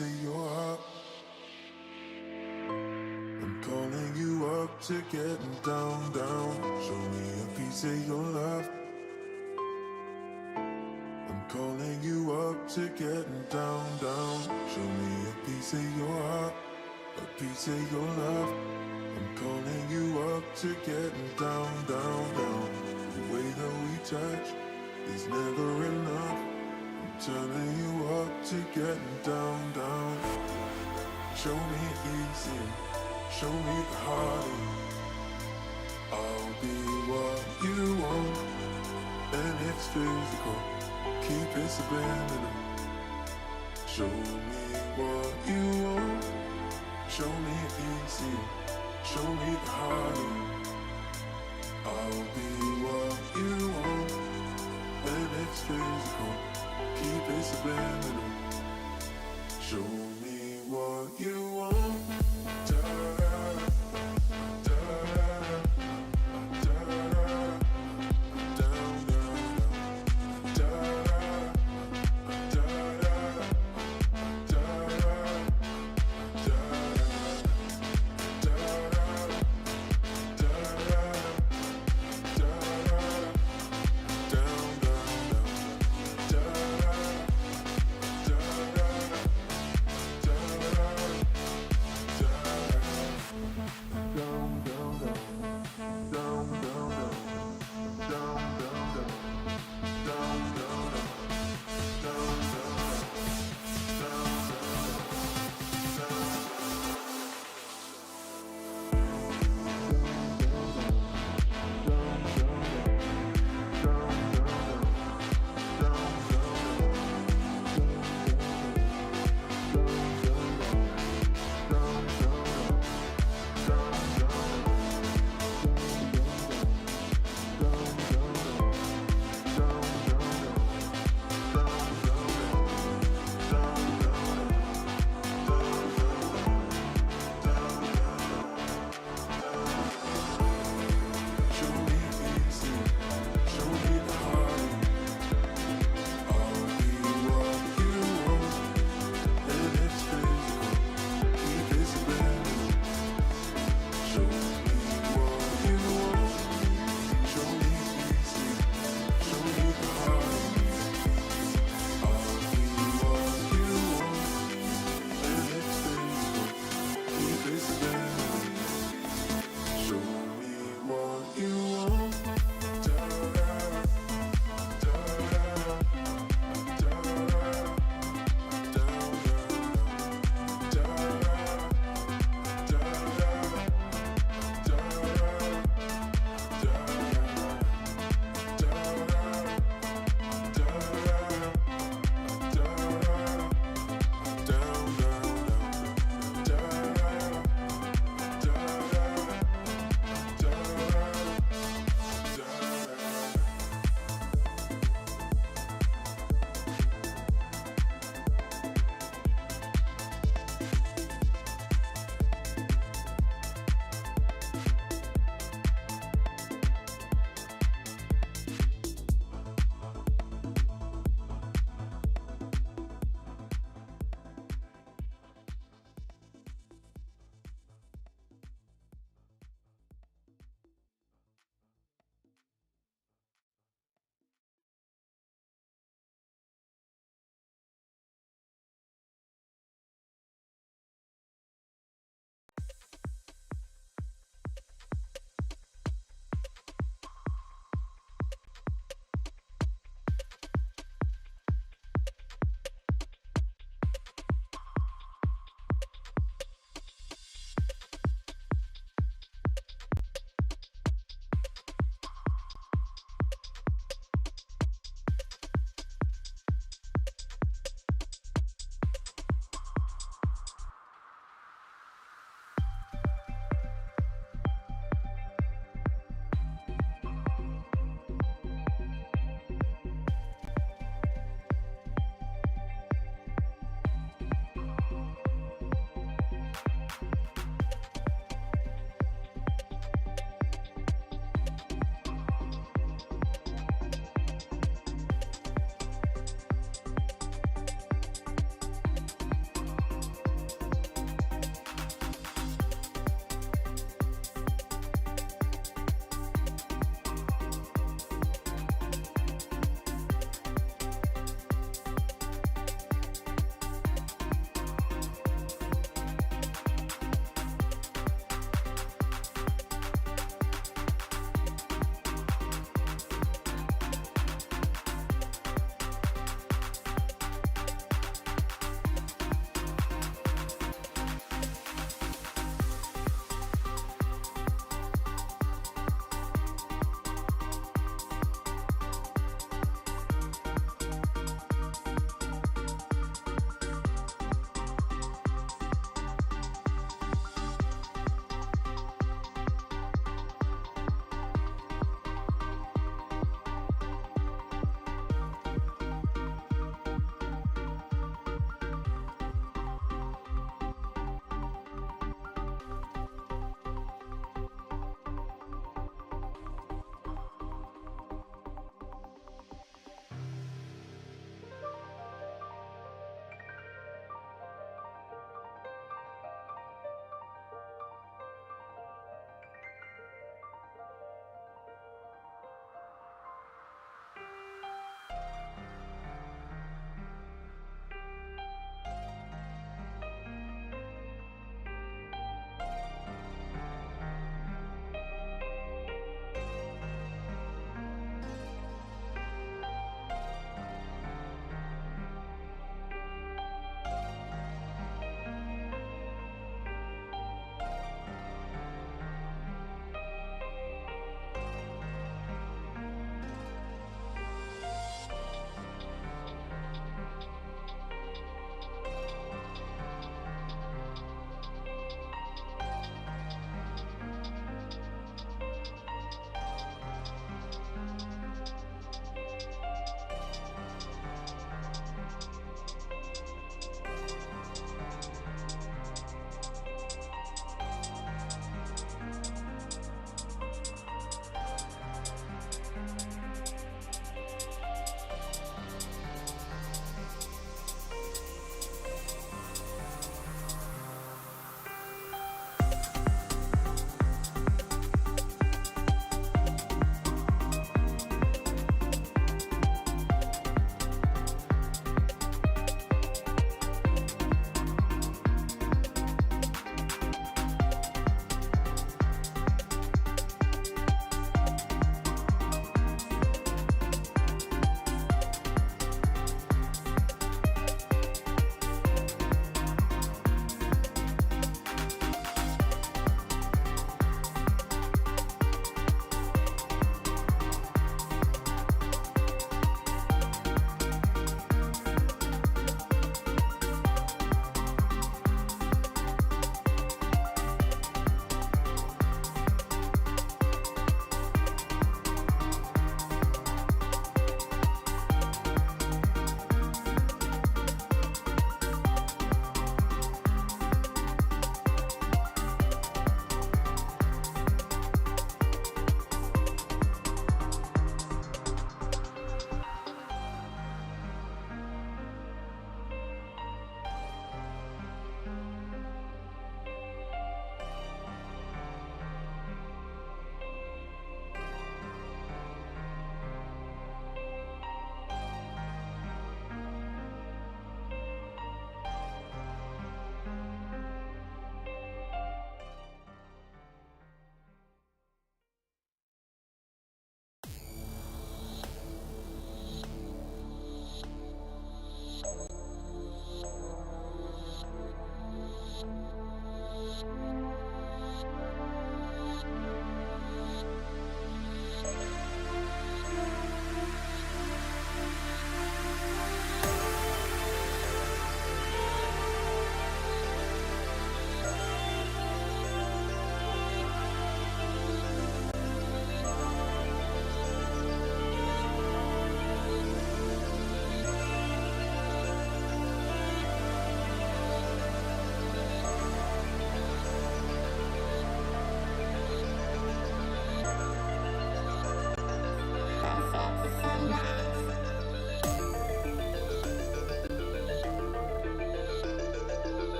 piece of your heart. I'm calling you up to getting down, down. Show me a piece of your love. I'm calling you up to getting down, down. Show me a piece of your heart, a piece of your love. I'm calling you up to getting down, down, down. The way that we touch is never enough. I'm turning you up to getting down, down. Show me easy, show me the heart. I'll be what you want, and it's physical. Keep it subliminal. Show me what you want. Show me easy. Show me the heart. I'll be what you want, and it's physical. Keep it subliminal. Show me what you want. Da-da, da-da, da-da, down, down, da-da, da-da, da-da,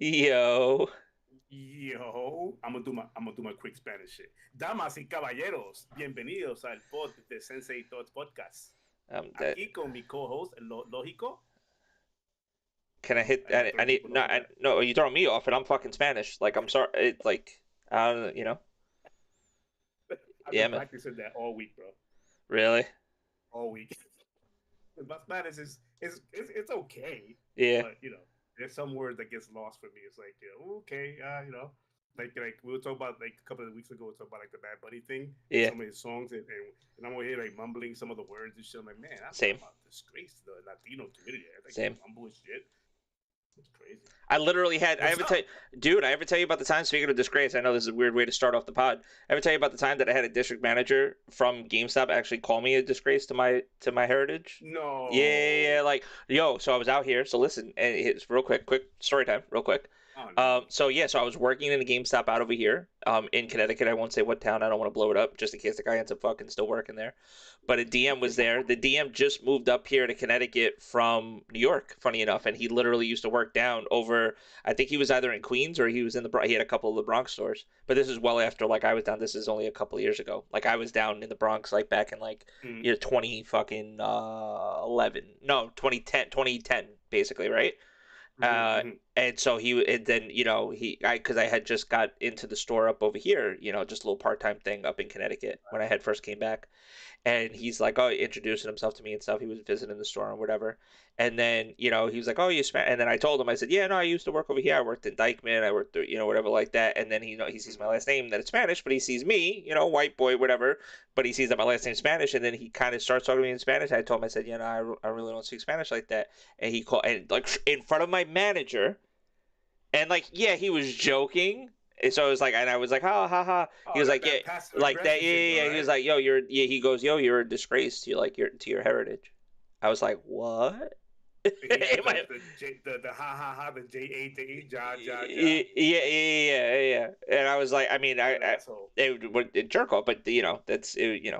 Yo. Yo, I'm gonna do my quick Spanish shit. Damas y caballeros, bienvenidos al pod de Sensei Thoughts Podcast. That Aquí con mi co-host, lógico. can I hit? I know I'm I throwing need people no. off with that. No, you throwing me off, and I'm fucking Spanish. Like I'm sorry. I don't. I've Yeah, been man. practicing that all week, bro. Really? All week. My Spanish it's okay, Yeah. but there's some words that gets lost for me. It's like, okay, like we were talking about like a couple of weeks ago. We were talking about like the Bad Bunny thing and Yeah. some of his songs, and I'm over here like mumbling some of the words and shit. I'm like, man, Same. I'm a disgrace to the Latino community. I think Same. mumble and shit. It's crazy. I literally had. I What's ever tell up? you, dude. I ever tell you about the time. Speaking of disgrace, I know this is a weird way to start off the pod. I ever tell you about the time that I had a district manager from GameStop actually call me a disgrace to my heritage? Yeah, No. like yo. So I was out here. So listen, and it's real quick story time, real quick. Oh no. So I was working in a GameStop out over here, in Connecticut. I won't say what town. I don't want to blow it up, just in case the guy ends up fucking still working there. But a DM was there. The DM just moved up here to Connecticut from New York, funny enough, and he literally used to work down over. I think he was either in Queens or he was in the. He had a couple of the Bronx stores. But this is well after like I was down. This is only a couple of years ago. Like I was down in the Bronx like back in like Mm-hmm. 20 fucking 11. No, 2010 basically, right? Uh, Mm-hmm. and so and then because I had just got into the store up over here, just a little part time thing up in Connecticut when I had first came back, and he's like, oh, introducing himself to me and stuff. He was visiting the store and whatever. And then, he was like, oh, and then I told him, I said, yeah, no, I used to work over here. I worked in Dykeman. I worked, whatever like that. And then he sees my last name that it's Spanish, but he sees me, white boy, whatever. But he sees that my last name's Spanish, and then he kind of starts talking to me in Spanish. I told him, I said, yeah, no, I really don't speak Spanish like that. And he called, and like in front of my manager, and like, yeah, he was joking. And so I was like, and I was like, ha ha ha. He Oh, was like, yeah, that passive like that, aggressive yeah, shit, though, yeah, yeah. He right? was like, yo, he goes, yo, you're a disgrace to your heritage. I was like, what? He had Am I- the ha ha ha, the J-A-J, ja ja ja. yeah, yeah, yeah, yeah. And I was like, I mean, What an asshole. it jerk off, but that's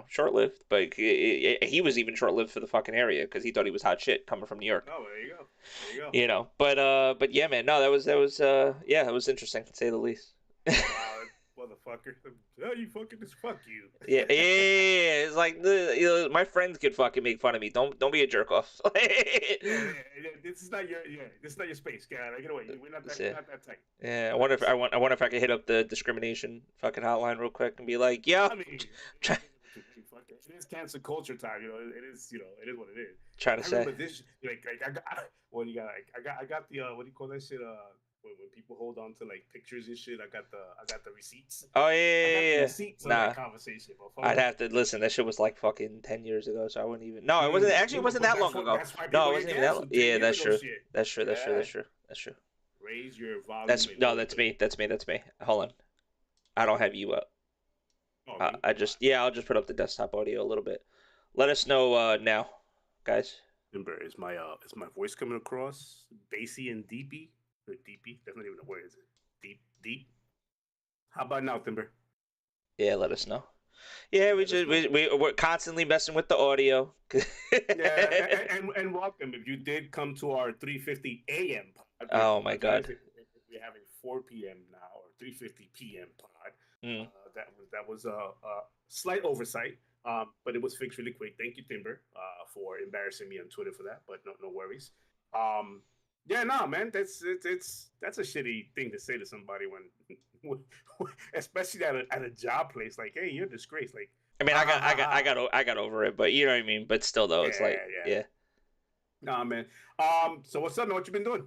short lived. But he was even short lived for the fucking area because he thought he was hot shit coming from New York. Oh, there you go. There you go. But yeah, man, no, yeah, it was interesting to say the least. Wow, motherfucker. Oh, you fucking just fuck you. Yeah, yeah, yeah. It's like my friends could fucking make fun of me. Don't be a jerk off. Yeah. This is not your space, guy. Get away. We're not Yeah. that tight. Yeah, I wonder if I could hit up the discrimination fucking hotline real quick and be like, yo, I mean, try, it is canccer culture time. It is. It is what it is. trying to I say. remember this. Like what do you got? I got the what do you call that shit? When people hold on to like pictures and shit, I got the receipts. Oh I got the yeah. receipts of Nah, that conversation, I'd motherfucker. have to listen. That shit was like fucking 10 years ago, so I wouldn't even. No, it wasn't. Mm, Actually, it wasn't but that long ago. that's why No, people it get wasn't even that. canceled. 10 Yeah, years that's ago, true. shit. That's true. That's true. Yeah. That's true. That's true. Raise your volume. That's a no. little That's bit. me. That's me. That's me. Hold on. I don't have you up. Oh, me? I just yeah. I'll just put up the desktop audio a little bit. Let us know now, guys. Timber, is my voice coming across bassy and deepy? Or deepy? That's not even a word, is it? Deep. How about now, Timber? Yeah, let us know. Yeah, Let us know. we're constantly messing with the audio. Yeah, and welcome if you did come to our 3:50 a.m. pod. Oh my god. We're having 4 p.m. now or 3:50 p.m. pod. Mm. That was a slight oversight, but it was fixed really quick. Thank you, Timber, for embarrassing me on Twitter for that. But no worries. Yeah, no, man, that's a shitty thing to say to somebody when, especially at a job place. Like, hey, you're a disgrace. Like, I mean, I got over it, but you know what I mean. But still, though, it's like, yeah. Nah, man. So what's up, man? What you been doing?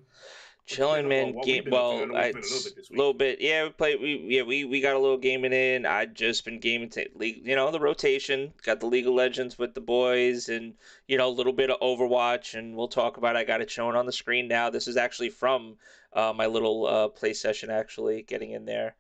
Chilling, man. What Game. we've been up to? I Well, know we played a little bit this week. little bit. Yeah, we played. We got a little gaming in. I just been gaming. League. The rotation. Got the League of Legends with the boys, and a little bit of Overwatch. And we'll talk about. I got it shown on the screen now. This is actually from my little play session. Actually, getting in there,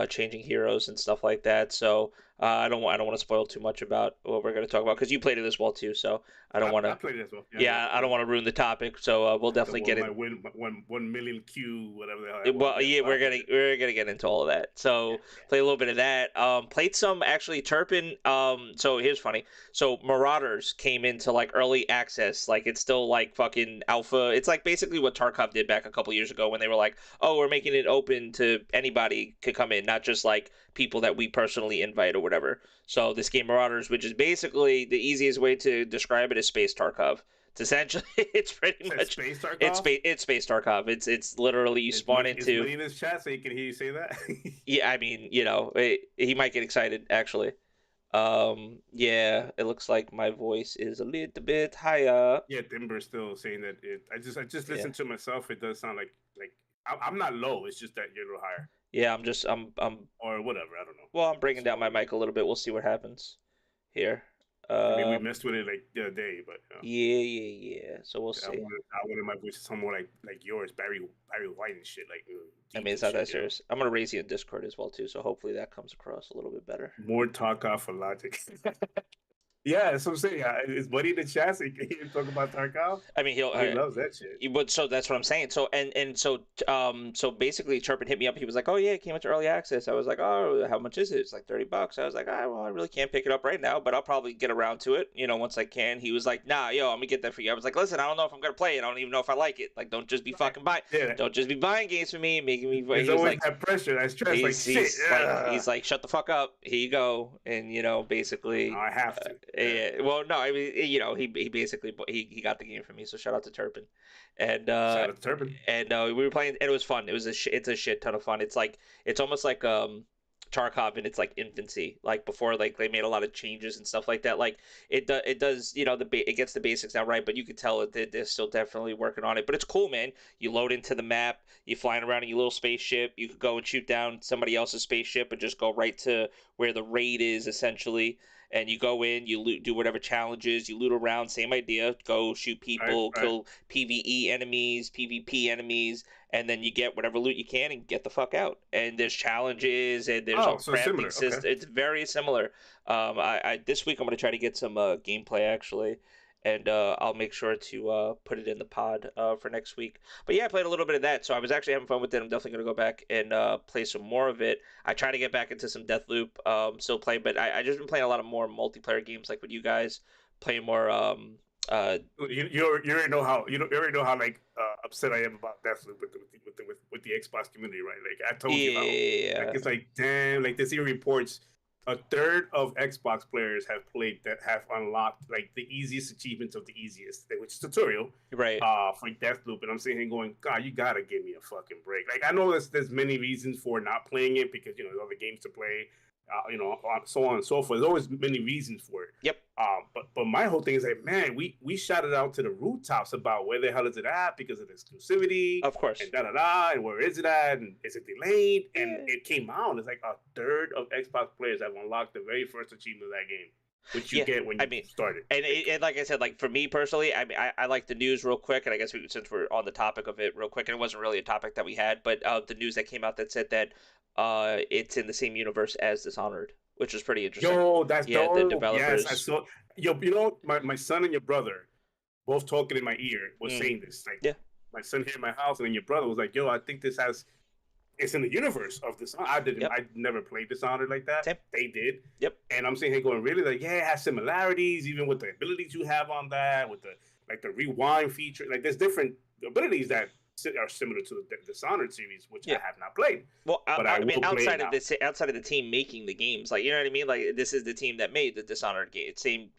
changing heroes and stuff like that. So I don't want to spoil too much about what we're going to talk about because you played it as well too. So I don't want I to. played it as well. Yeah, I don't want to ruin the topic. So we'll The definitely one get my in. 1 million Q, whatever the hell that was. Well, yeah, I played it. we're gonna get into all of that. So play a little bit of that. Played some actually Turpin. So here's funny. So Marauders came into like early access. Like it's still like fucking alpha. It's like basically what Tarkov did back a couple years ago when they were like, oh, we're making it open to anybody could come in, not just like people that we personally invite or whatever. So this game Marauders, which is basically the easiest way to describe it, is space Tarkov. It's essentially it's pretty much Space it's Tarkov. space Tarkov. It's literally you spawn Is into. Money in his chat so he can hear you say that? Yeah, I mean, he might get excited actually. Yeah, it looks like my voice is a little bit higher. Yeah, Timber's still saying that. I just Yeah, listened to myself. It does sound like I'm not low. It's just that you're a little higher yeah. I'm. or whatever. I don't know. Well, I'm bringing down So my mic a little bit. We'll see what happens here. I mean, we Uh, messed with it like the other day, but yeah. So we'll see. I wanted my voice to sound more like yours, Barry White and shit, like I deep mean, and it's not shit. that serious. I'm gonna raise you in Discord as well too, so hopefully that comes across a little bit better. More talk off for logic. Yeah, that's what I'm saying. Is Buddy in the chat? So he can talk about Tarkov. I mean, he'll. He loves that shit. But so that's what I'm saying. So so basically, Turpin hit me up. He was like, "Oh yeah, it came into early access." I was like, "Oh, how much is it?" It's like $30. I was like, "Ah, well, I really can't pick it up right now, but I'll probably get around to it, once I can." He was like, "Nah, yo, I'm gonna get that for you." I was like, "Listen, I don't know if I'm gonna play it. I don't even know if I like it. Like, don't just be fucking buying. Yeah, Don't just be buying games for me, making me." there's He was always like, that pressure, that stress. Like shit. he's like, "Shut the fuck up. Here you go." And basically, I have to. yeah. Well, no, I mean, he basically he got the game for me. So shout out to Turpin, and Shout out to Turpin. we were playing, and it was fun. It's a shit ton of fun. It's almost like Tarkov in its like infancy, like before like they made a lot of changes and stuff like that. Like it does it gets the basics now right, but you could tell that they're still definitely working on it. But it's cool, man. You load into the map, you flying around in your little spaceship. You could go and shoot down somebody else's spaceship and just go right to where the raid is essentially. And you go in, you loot, do whatever challenges, you loot around, same idea. Go shoot people, Right. kill PvE enemies, PvP enemies, and then you get whatever loot you can and get the fuck out. And there's challenges and there's a So crafting similar. system. Okay. It's very similar. I this week I'm gonna try to get some gameplay actually, and I'll make sure to put it in the pod for next week. But yeah, I played a little bit of that, so I was actually having fun with it. I'm definitely gonna go back and play some more of it. I try to get back into some Deathloop, still play, but I just been playing a lot of more multiplayer games like with you guys, playing more. You already know how you already know how like upset I am about Deathloop with the Xbox community, right? Like I told you about. Yeah, Like it's like damn. Like this even reports a third of Xbox players have unlocked like the easiest achievements of the easiest, which is tutorial. right. For Deathloop, and I'm sitting here going, God, you gotta give me a fucking break. Like I know there's many reasons for not playing it because there's other games to play, so on and so forth. There's always many reasons for it. Yep. But my whole thing is like, man, we shouted out to the rooftops about where the hell is it at because of the exclusivity, Of course. and and where is it at, and is it delayed? And it came out. It's like a third of Xbox players have unlocked the very first achievement of that game, which you get when you started. And like I said, like for me personally, I like the news real quick, and I guess since we're on the topic of it real quick, and it wasn't really a topic that we had, but the news that came out that said that it's in the same universe as Dishonored, which is pretty interesting. Yo, that's dope. The developers. Yes, I saw. Yo, my son and your brother, both talking in my ear, was saying this. Like, my son here in my house, and then your brother was like, "Yo, I think it's in the universe of Dishonored." I never played Dishonored like that. Same. They did. Yep. And I'm sitting here going, really? Like, yeah, it has similarities, even with the abilities you have on that, with the rewind feature. Like, there's different abilities that are similar to the Dishonored series, which I have not played. Well, but I mean, outside of the team making the games, like, you know what I mean? Like, this is the team that made the Dishonored game. It seemed,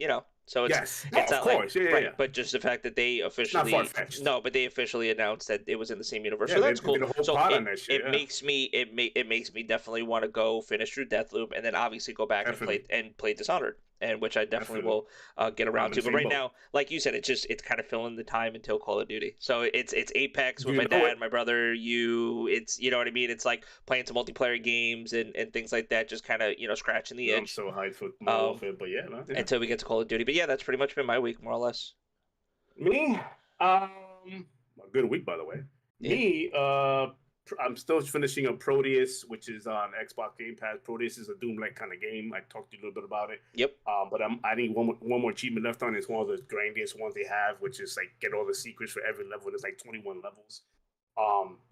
so it's it's not of course, like, yeah. But just the fact that they officially but they officially announced that it was in the same universe. So that's cool. So it makes me definitely want to go finish through Deathloop and then obviously go back and play Dishonored. And which I definitely will get around to. But right now, like you said, it's kind of filling the time until Call of Duty. So it's Apex with my dad, my brother, it's you know what I mean. It's like playing some multiplayer games and things like that, just kind of scratching the itch. I'm so hyped for Modern Warfare, but until we get to Call of Duty. But yeah, that's pretty much been my week, more or less. Me, a good week by the way. Yeah. Me, I'm still finishing up Proteus, which is on Xbox Game Pass. Proteus is a Doom-like kind of game. I talked to you a little bit about it. Yep. But I need one more achievement left on it. It's one of the grindiest ones they have, which is like get all the secrets for every level. There's like 21 levels.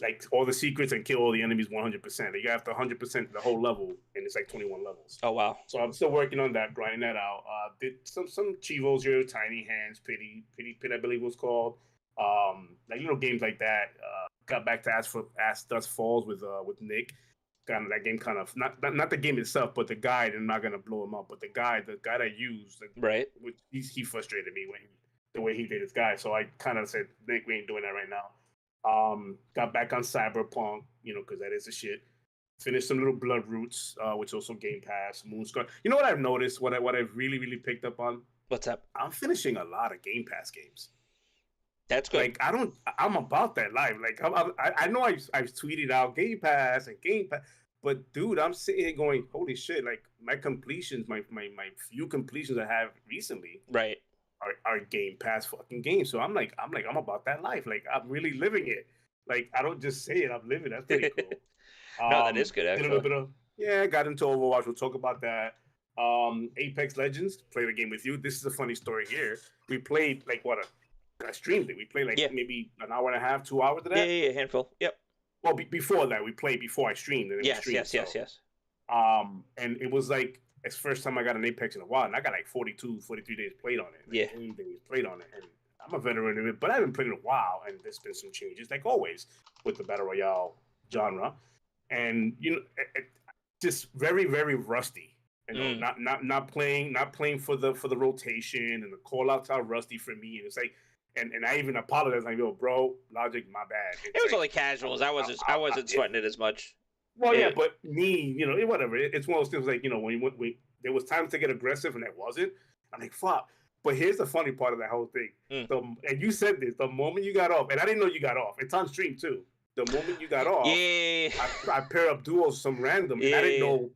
Like all the secrets and kill all the enemies 100%. You have to 100% the whole level, and it's like 21 levels. Oh wow. So I'm still working on that, grinding that out. Did some Chivos here, Tiny Hands, Pity Pit, I believe it was called. Like little games like that. Got back to As Dust Falls with Nick. Kind of that game, kind of not the game itself, but the guide. I'm not gonna blow him up, but the guide I used, right? Which he frustrated me the way he did his guide. So I kind of said, Nick, we ain't doing that right now. Got back on Cyberpunk, because that is the shit. Finished some little Blood Roots, which also Game Pass, Moonscar. You know what I've noticed? What I've really, really picked up on? What's up? I'm finishing a lot of Game Pass games. That's good. Like I'm about that life. Like I know I've tweeted out Game Pass, but dude, I'm sitting here going, holy shit! Like my completions, my few completions I have recently, right, are Game Pass fucking games. So I'm about that life. Like I'm really living it. Like I don't just say it, I'm living. That's pretty cool. No, that is good. Actually, did a little bit of got into Overwatch. We'll talk about that. Apex Legends, played a game with you. This is a funny story here. We played like I streamed it. We played like maybe an hour and a half, 2 hours of that. Yeah, handful. Yep. Well, before that, we played before I streamed. And yes. And it was like it's first time I got an Apex in a while, and I got like 43 days played on it. Like 80 days played on it, and I'm a veteran of it, but I haven't played in a while, and there's been some changes, like always with the battle royale genre, and just very, very rusty. Not playing for the rotation, and the call outs are rusty for me, and it's like. And I even apologized, like, yo, bro, Logic, my bad. It was only casuals. I wasn't sweating it as much. Well, yeah, but me, whatever. It's one of those things like, when there was times to get aggressive and it wasn't. I'm like, fuck. But here's the funny part of that whole thing. And you said this, the moment you got off, and I didn't know you got off. It's on stream too. The moment you got off, I pair up duos, some random, and I didn't know.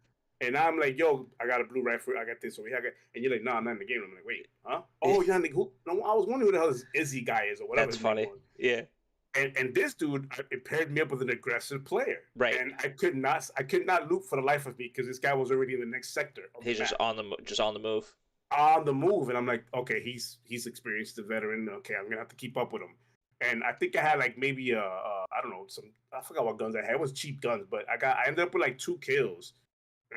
And I'm like, yo, I got a blue rifle. I got this over here. And you're like, nah, I'm not in the game. I'm like, wait, huh? Oh, you're in the who? No, I was wondering who the hell this Izzy guy is or whatever. That's funny. Yeah. And this dude, it paired me up with an aggressive player. Right. And I could not loop for the life of me because this guy was already in the next sector. He's just on the move. On the move. And I'm like, okay, he's experienced, a veteran. Okay, I'm going to have to keep up with him. And I think I had like maybe, I don't know, I forgot what guns I had. It was cheap guns, but I ended up with like 2 kills.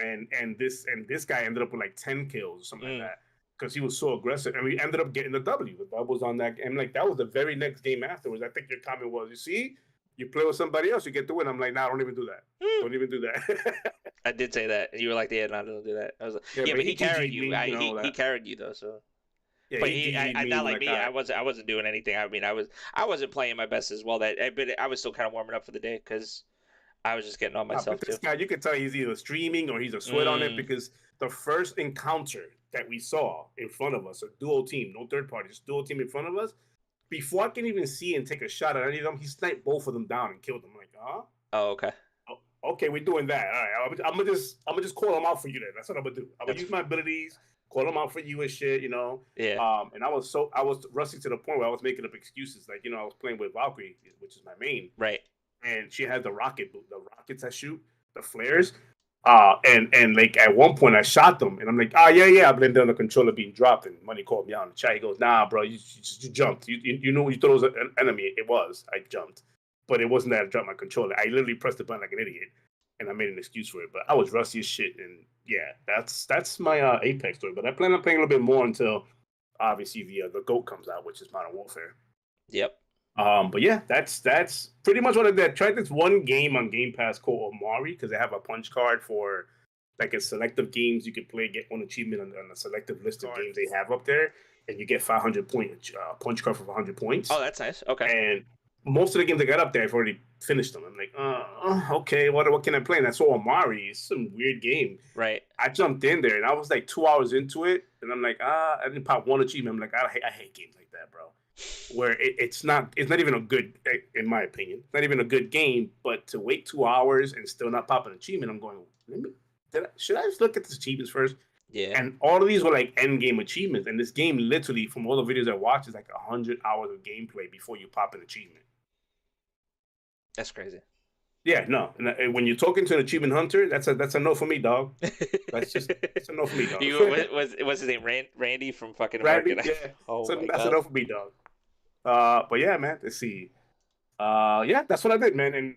And this guy ended up with like 10 kills or something like that because he was so aggressive, and we ended up getting the W. The W was on that, and like that was the very next game afterwards. I think your comment was, you see, you play with somebody else, you get the win. I'm like, nah, don't even do that. Don't even do that. I did say that, and you were like, yeah, no, don't do that. I was like, yeah, but he carried you. He carried you though, so. Yeah, but I not like me. I wasn't doing anything. I mean, I wasn't playing my best as well. But I was still kind of warming up for the day because. I was just getting on myself this guy, you can tell he's either streaming or he's a sweat on it because the first encounter that we saw in front of us, a duo team, no third party, just duo team in front of us, before I can even see and take a shot at any of them, he sniped both of them down and killed them. I'm like, huh? Oh, okay. Oh, okay, we're doing that. All right, I'm gonna just call them out for you then. That's what I'm gonna do. I'm gonna use my abilities, call them out for you and shit, Yeah. And I was rusty to the point where I was making up excuses, like I was playing with Valkyrie, which is my main. Right. And she has the rockets that shoot, the flares. And like at one point I shot them, and I'm like, yeah, I've been down the controller being dropped, and Money called me out in the chat. He goes, nah, bro, you jumped. You thought it was an enemy. It was. I jumped, but it wasn't that I dropped my controller. I literally pressed the button like an idiot, and I made an excuse for it. But I was rusty as shit, and yeah, that's my Apex story. But I plan on playing a little bit more until obviously the GOAT comes out, which is Modern Warfare. Yep. But yeah, that's pretty much what I did. I tried this one game on Game Pass called Omari because they have a punch card for like a selective games you can play, get one achievement on a selective list of games they have up there, and you get 500 point punch card for 100 points. Oh, that's nice. Okay. And most of the games I got up there, I've already finished them. I'm like, okay, what can I play? And I saw Omari. It's some weird game. Right. I jumped in there, and I was like 2 hours into it, and I'm like, I didn't pop one achievement. I'm like, I hate games like that, bro. Where it's not even a good, in my opinion, not even a good game, but to wait 2 hours and still not pop an achievement, I'm going, should I just look at the achievements first? Yeah. And all of these were like end game achievements, and this game literally, from all the videos I watched, is like 100 hours of gameplay before you pop an achievement. That's crazy. Yeah, no. And when you're talking to an achievement hunter, that's a no for me, dog. That's a no for me, dog. Was his name Randy from fucking Randy, American? yeah. Oh So my that's a god. no for me, dog. But yeah, man. Let's see. Yeah, that's what I did, man. And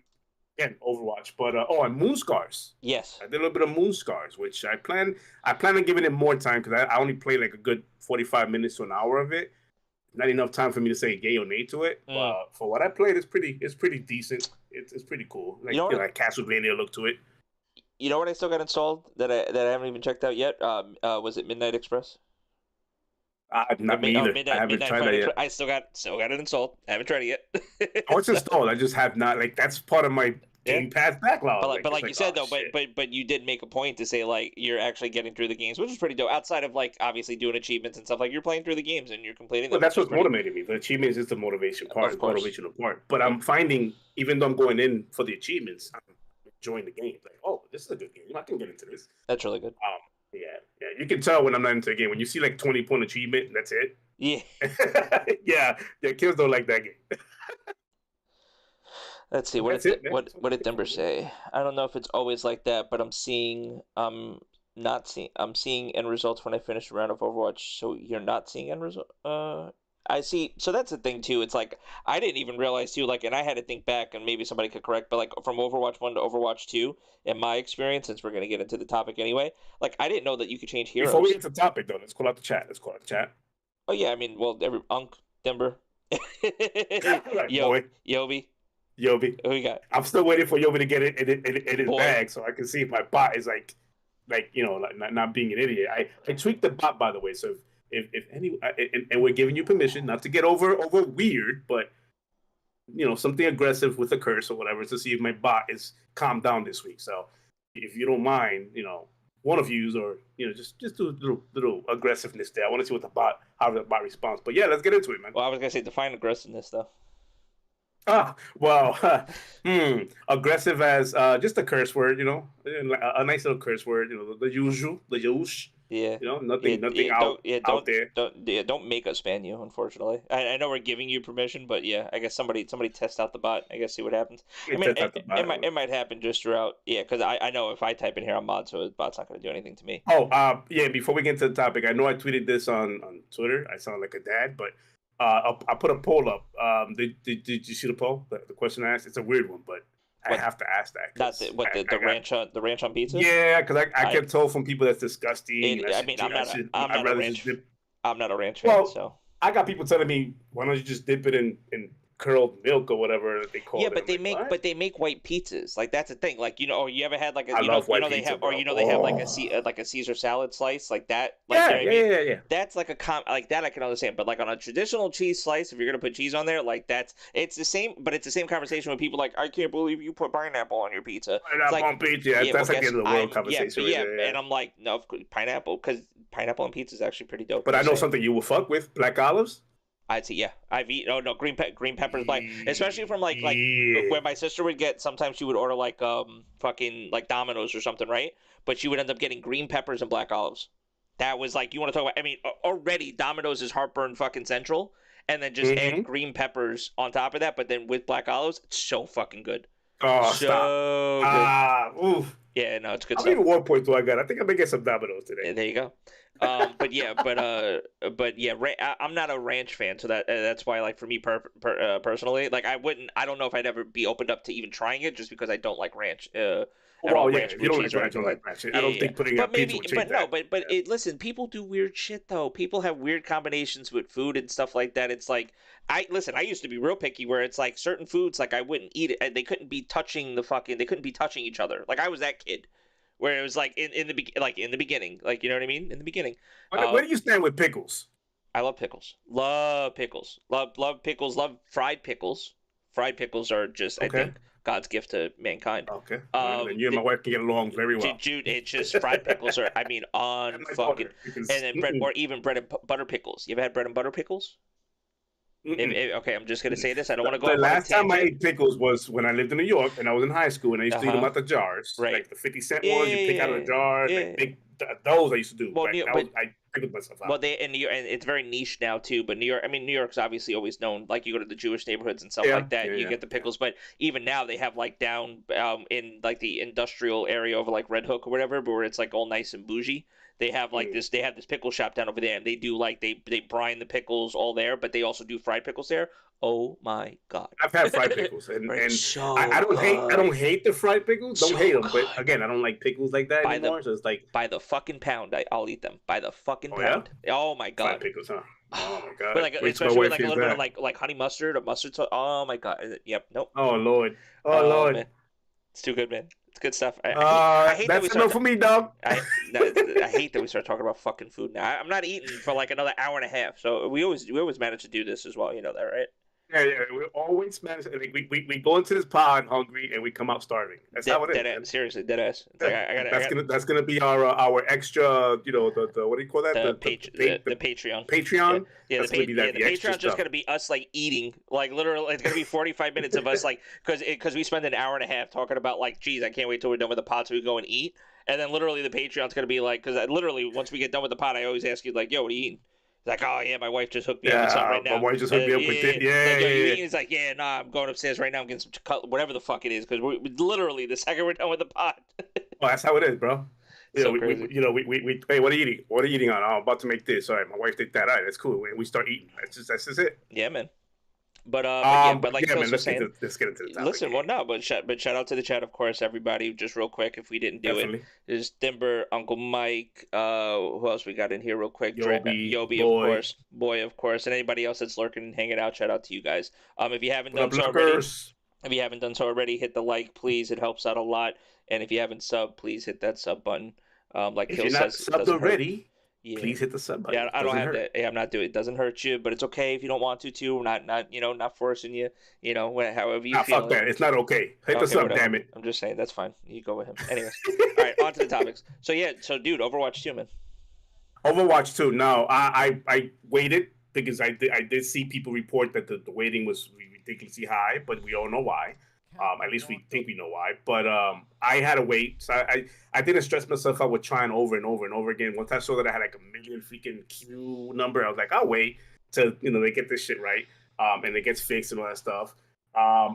again, Overwatch. But and Moonscars. Yes. I did a little bit of Moonscars, which I plan on giving it more time because I only played like a good 45 minutes to an hour of it. Not enough time for me to say yay or nay to it. But for what I played, it's pretty decent. It's pretty cool. Like like Castlevania look to it. You know what I still got installed that I haven't even checked out yet? Was it Midnight Express? Not me either. I haven't Midnight tried that yet. I still got it installed. I haven't tried it yet. Oh, it's installed. I just have not. Like that's part of my Game Pass backlog. But like you said though, but you did make a point to say like you're actually getting through the games, which is pretty dope. Outside of like obviously doing achievements and stuff, like you're playing through the games and you're completing them. Well, that's what's motivating me. The achievements is the motivation part, the motivational part. But I'm finding, even though I'm going in for the achievements, I'm enjoying the game. Like, oh, this is a good game. I can get into this. That's really good. Yeah. You can tell when I'm not into a game. When you see like 20-point achievement, and that's it. Yeah. yeah. Kids don't like that game. Let's see. What did Denver say? I don't know if it's always like that, but I'm seeing end results when I finish a round of Overwatch. So you're not seeing end result. I see. So that's the thing too. It's like I didn't even realize too. Like, and I had to think back, and maybe somebody could correct. But like from Overwatch 1 to Overwatch 2, in my experience, since we're gonna get into the topic anyway, like I didn't know that you could change heroes. Before we get to the topic though, let's call out the chat. Oh yeah, I mean, well, Denver, right, boy. Yobi. Who you got? I'm still waiting for Yobi to get it in his bag so I can see if my bot is like not being an idiot. I tweaked the bot, by the way. So if any and we're giving you permission not to get over weird, but something aggressive with a curse or whatever to see if my bot is calmed down this week. So if you don't mind, one of you or just do a little aggressiveness there. I want to see how the bot responds. But yeah, let's get into it, man. Well, I was gonna say define aggressiveness though. Aggressive as just a curse word, a nice little curse word, the usual. Yeah. Nothing out there. Don't make us ban you, unfortunately. I know we're giving you permission, but yeah, I guess somebody test out the bot. I guess see what happens. It might happen just throughout. Yeah, because I know if I type in here, I'm mod, so the bot's not going to do anything to me. Yeah. Before we get into the topic, I know I tweeted this on Twitter. I sound like a dad, but I put a poll up. Did you see the poll? The question I asked. It's a weird one, but I have to ask that. The ranch on pizza? Yeah, because I get told from people that's disgusting. I'm not a ranch fan, so I got people telling me, why don't you just dip it in curled milk or whatever they call it. Yeah, but they make white pizzas. Like that's the thing. Like you ever had like they have like a Caesar salad slice like that. Like, yeah. That's like like that I can understand. But like on a traditional cheese slice, if you're gonna put cheese on there, like it's the same. But it's the same conversation when people like, I can't believe you put pineapple on your pizza. Pineapple on pizza. That's like the end of the world conversation. Yeah, and I'm like, no, pineapple, because pineapple on pizza is actually pretty dope. But I know something you will fuck with: black olives. I'd say yeah. I've eaten. Oh no, green peppers, black. Especially from like where my sister would get. Sometimes she would order like fucking like Domino's or something, right? But she would end up getting green peppers and black olives. That was like, you want to talk about? I mean, already Domino's is heartburn fucking central, and then just add green peppers on top of that. But then with black olives, it's so fucking good. Oh, so stop! Good. Oof. Yeah, no, it's good. How many 1 point do I got? I think I may get some Domino's today. Yeah, there you go. But yeah, I'm not a ranch fan, so that's why, like, for me personally, like, I don't know if I'd ever be opened up to even trying it, just because I don't like ranch. Ranch, if you don't like ranch, I don't like ranch. I don't think putting up pizza would change that. Listen, people do weird shit though. People have weird combinations with food and stuff like that. It's like, I used to be real picky, where it's like certain foods, like I wouldn't eat it, and they couldn't be touching each other. Like I was that kid. Where it was like in the beginning, like, you know what I mean? In the beginning. Where do you stand with pickles? I love pickles. Love pickles. Love pickles. Love fried pickles. Fried pickles are just, I think, God's gift to mankind. Okay. And you and my wife can get along very well. Dude, it's just fried pickles are, I mean, on fucking, and then bread, or even bread and butter pickles. You ever had bread and butter pickles? Okay, I'm just gonna say this. I don't want to go. The last time I ate pickles was when I lived in New York, and I was in high school, and I used to eat them out the jars, right? Like the 50-cent ones. You pick out of the jar, like those I used to do. Well, I figured myself out. Well, they in New York, and it's very niche now too. But New York, I mean, New York's obviously always known. Like you go to the Jewish neighborhoods and stuff like that, you get the pickles. But even now, they have like down in like the industrial area over like Red Hook or whatever, where it's like all nice and bougie. They have like this. They have this pickle shop down over there, and they do like they brine the pickles all there, but they also do fried pickles there. Oh my god! I've had fried pickles, and so I don't hate the fried pickles. Don't So hate them, good. but again, I don't like pickles like that anymore. So it's like by the fucking pound, I'll eat them by the fucking Oh, yeah? pound. Oh my god! fried pickles, huh? Oh my god! But like, Wait till my especially with wife like a hears little bit that. of like honey mustard or mustard sauce. Oh my god! Yep. Nope. Oh lord! Oh lord! Man. It's too good, man. It's good stuff. I hate that we That's start. enough for me, dog. I hate that we start talking about fucking food now. I'm not eating for like another hour and a half. So we always manage to do this as well. You know that, right? Yeah, we always manage. Like, we go into this pod hungry and we come out starving. That's how it is. Dead ass. Seriously, dead ass. It's like, That's gonna be our extra. You know the what do you call that? the Patreon. Patreon. Yeah, That's the gonna be that, the extra Patreon's just stuff. gonna be us like eating, like literally, it's gonna be 45 minutes of us like, because we spend an hour and a half talking about like, geez, I can't wait till we're done with the pod so we go and eat, and then literally the Patreon's gonna be like, because literally once we get done with the pod, I always ask you like, yo, what are you eating? It's like, oh yeah, my wife just hooked me up with something right now. My wife just hooked me up with it. Yeah, like, yo, you yeah. eating? It's like, yeah, nah, I'm going upstairs right now. I'm getting some whatever the fuck it is, because we literally the second we're done with the pod. Well, that's how it is, bro. Crazy. We hey, what are you eating? What are you eating on? Oh, I'm about to make this. All right, my wife did that. All right, that's cool. We start eating. That's just it. Yeah, man. But like yeah, Phil man, was saying, let's get into the topic. listen, well, no, but shout out to the chat, of course, everybody. Just real quick, if we didn't do Definitely. it, there's Dimber, Uncle Mike. Who else we got in here, real quick? Yobi, Yobi, Boy. of course, Boy, of course, and anybody else that's lurking and hanging out. Shout out to you guys. If you haven't done so already, hit the like, please. It helps out a lot. And if you haven't subbed, please hit that sub button. Like If Hill you're not says, it subbed doesn't hurt. already, Yeah. please hit the sub button. Yeah, I don't Doesn't have hurt. that. Yeah, I'm not doing it. It doesn't hurt you, but it's okay if you don't want to. We're not forcing you. However you feel. Fuck that. It's not okay. Hit the sub, whatever. damn it. I'm just saying that's fine. You go with him. Anyways, all right, on to the topics. So yeah, dude, Overwatch 2, man. Overwatch 2. Now, I waited because I did see people report that the waiting was ridiculously high, but we all know why. At least we think we know why. But I had to wait. So I didn't stress myself out with trying over and over and over again. Once I saw that I had like a million freaking queue number, I was like, I'll wait till they get this shit right, and it gets fixed and all that stuff.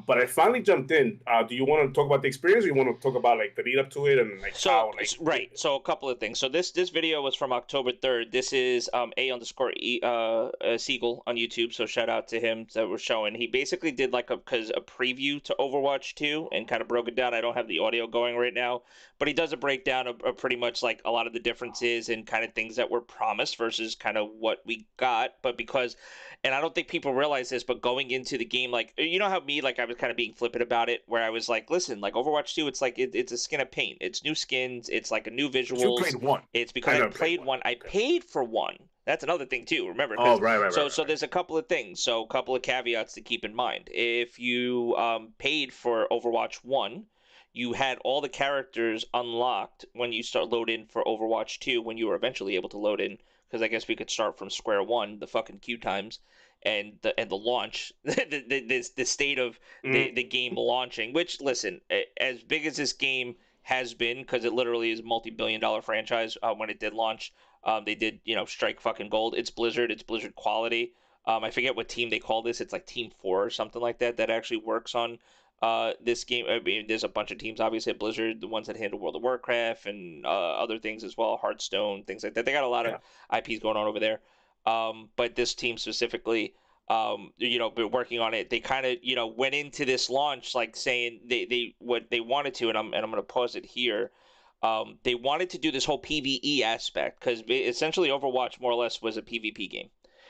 But I finally jumped in. Do you want to talk about the experience, or you want to talk about like the lead up to it and like how? Like, right. So a couple of things. So this video was from October 3rd. This is Siegel on YouTube. So shout out to him that we're showing. He basically did like a preview to Overwatch 2 and kind of broke it down. I don't have the audio going right now, but he does a breakdown of pretty much like a lot of the differences and kind of things that were promised versus kind of what we got. But because, and I don't think people realize this, but going into the game, like, you know how like I was kind of being flippant about it, where I was like, listen, like Overwatch 2, it's like it's a skin of paint. It's new skins. It's like a new visuals. You played one. It's because I played one. I paid for one. That's another thing too. Remember? Oh, right. So there's a couple of things. So a couple of caveats to keep in mind. If you paid for Overwatch 1, you had all the characters unlocked when you start load in for Overwatch 2, when you were eventually able to load in, because I guess we could start from square one, the fucking queue times. And the launch, the state of the game launching, which, listen, as big as this game has been, because it literally is a multi-billion-dollar franchise. When it did launch, they did strike fucking gold. It's Blizzard quality. I forget what team they call this. It's like Team 4 or something like that actually works on this game. I mean, there's a bunch of teams obviously at Blizzard, the ones that handle World of Warcraft and other things as well, Hearthstone, things like that. They got a lot of IPs going on over there. But this team specifically, been working on it. They kind of, went into this launch like saying they what they wanted to, and I'm going to pause it here. They wanted to do this whole PvE aspect, because essentially Overwatch more or less was a PvP game.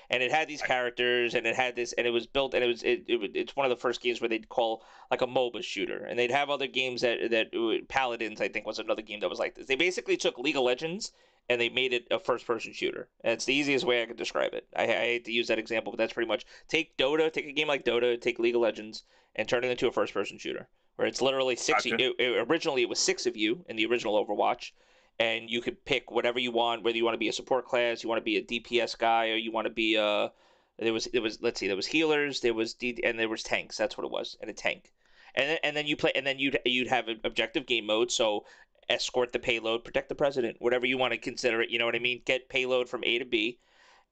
And it had these characters, and it had this, and it was built, and it's one of the first games where they'd call like a MOBA shooter, and they'd have other games that Paladins, I think, was another game that was like this. They basically took League of Legends and they made it a first-person shooter. And it's the easiest way I could describe it. I hate to use that example, but that's pretty much take a game like Dota, take League of Legends, and turn it into a first-person shooter, where it's literally six. Gotcha. Originally, it was 6 of you in the original Overwatch, and you could pick whatever you want, whether you want to be a support class, you want to be a DPS guy, or you want to be there was healers, there was tanks. That's what it was, and a tank. And then you play, and then you'd have an objective game mode. So escort the payload, protect the president, whatever you want to consider it. You know what I mean? Get payload from A to B.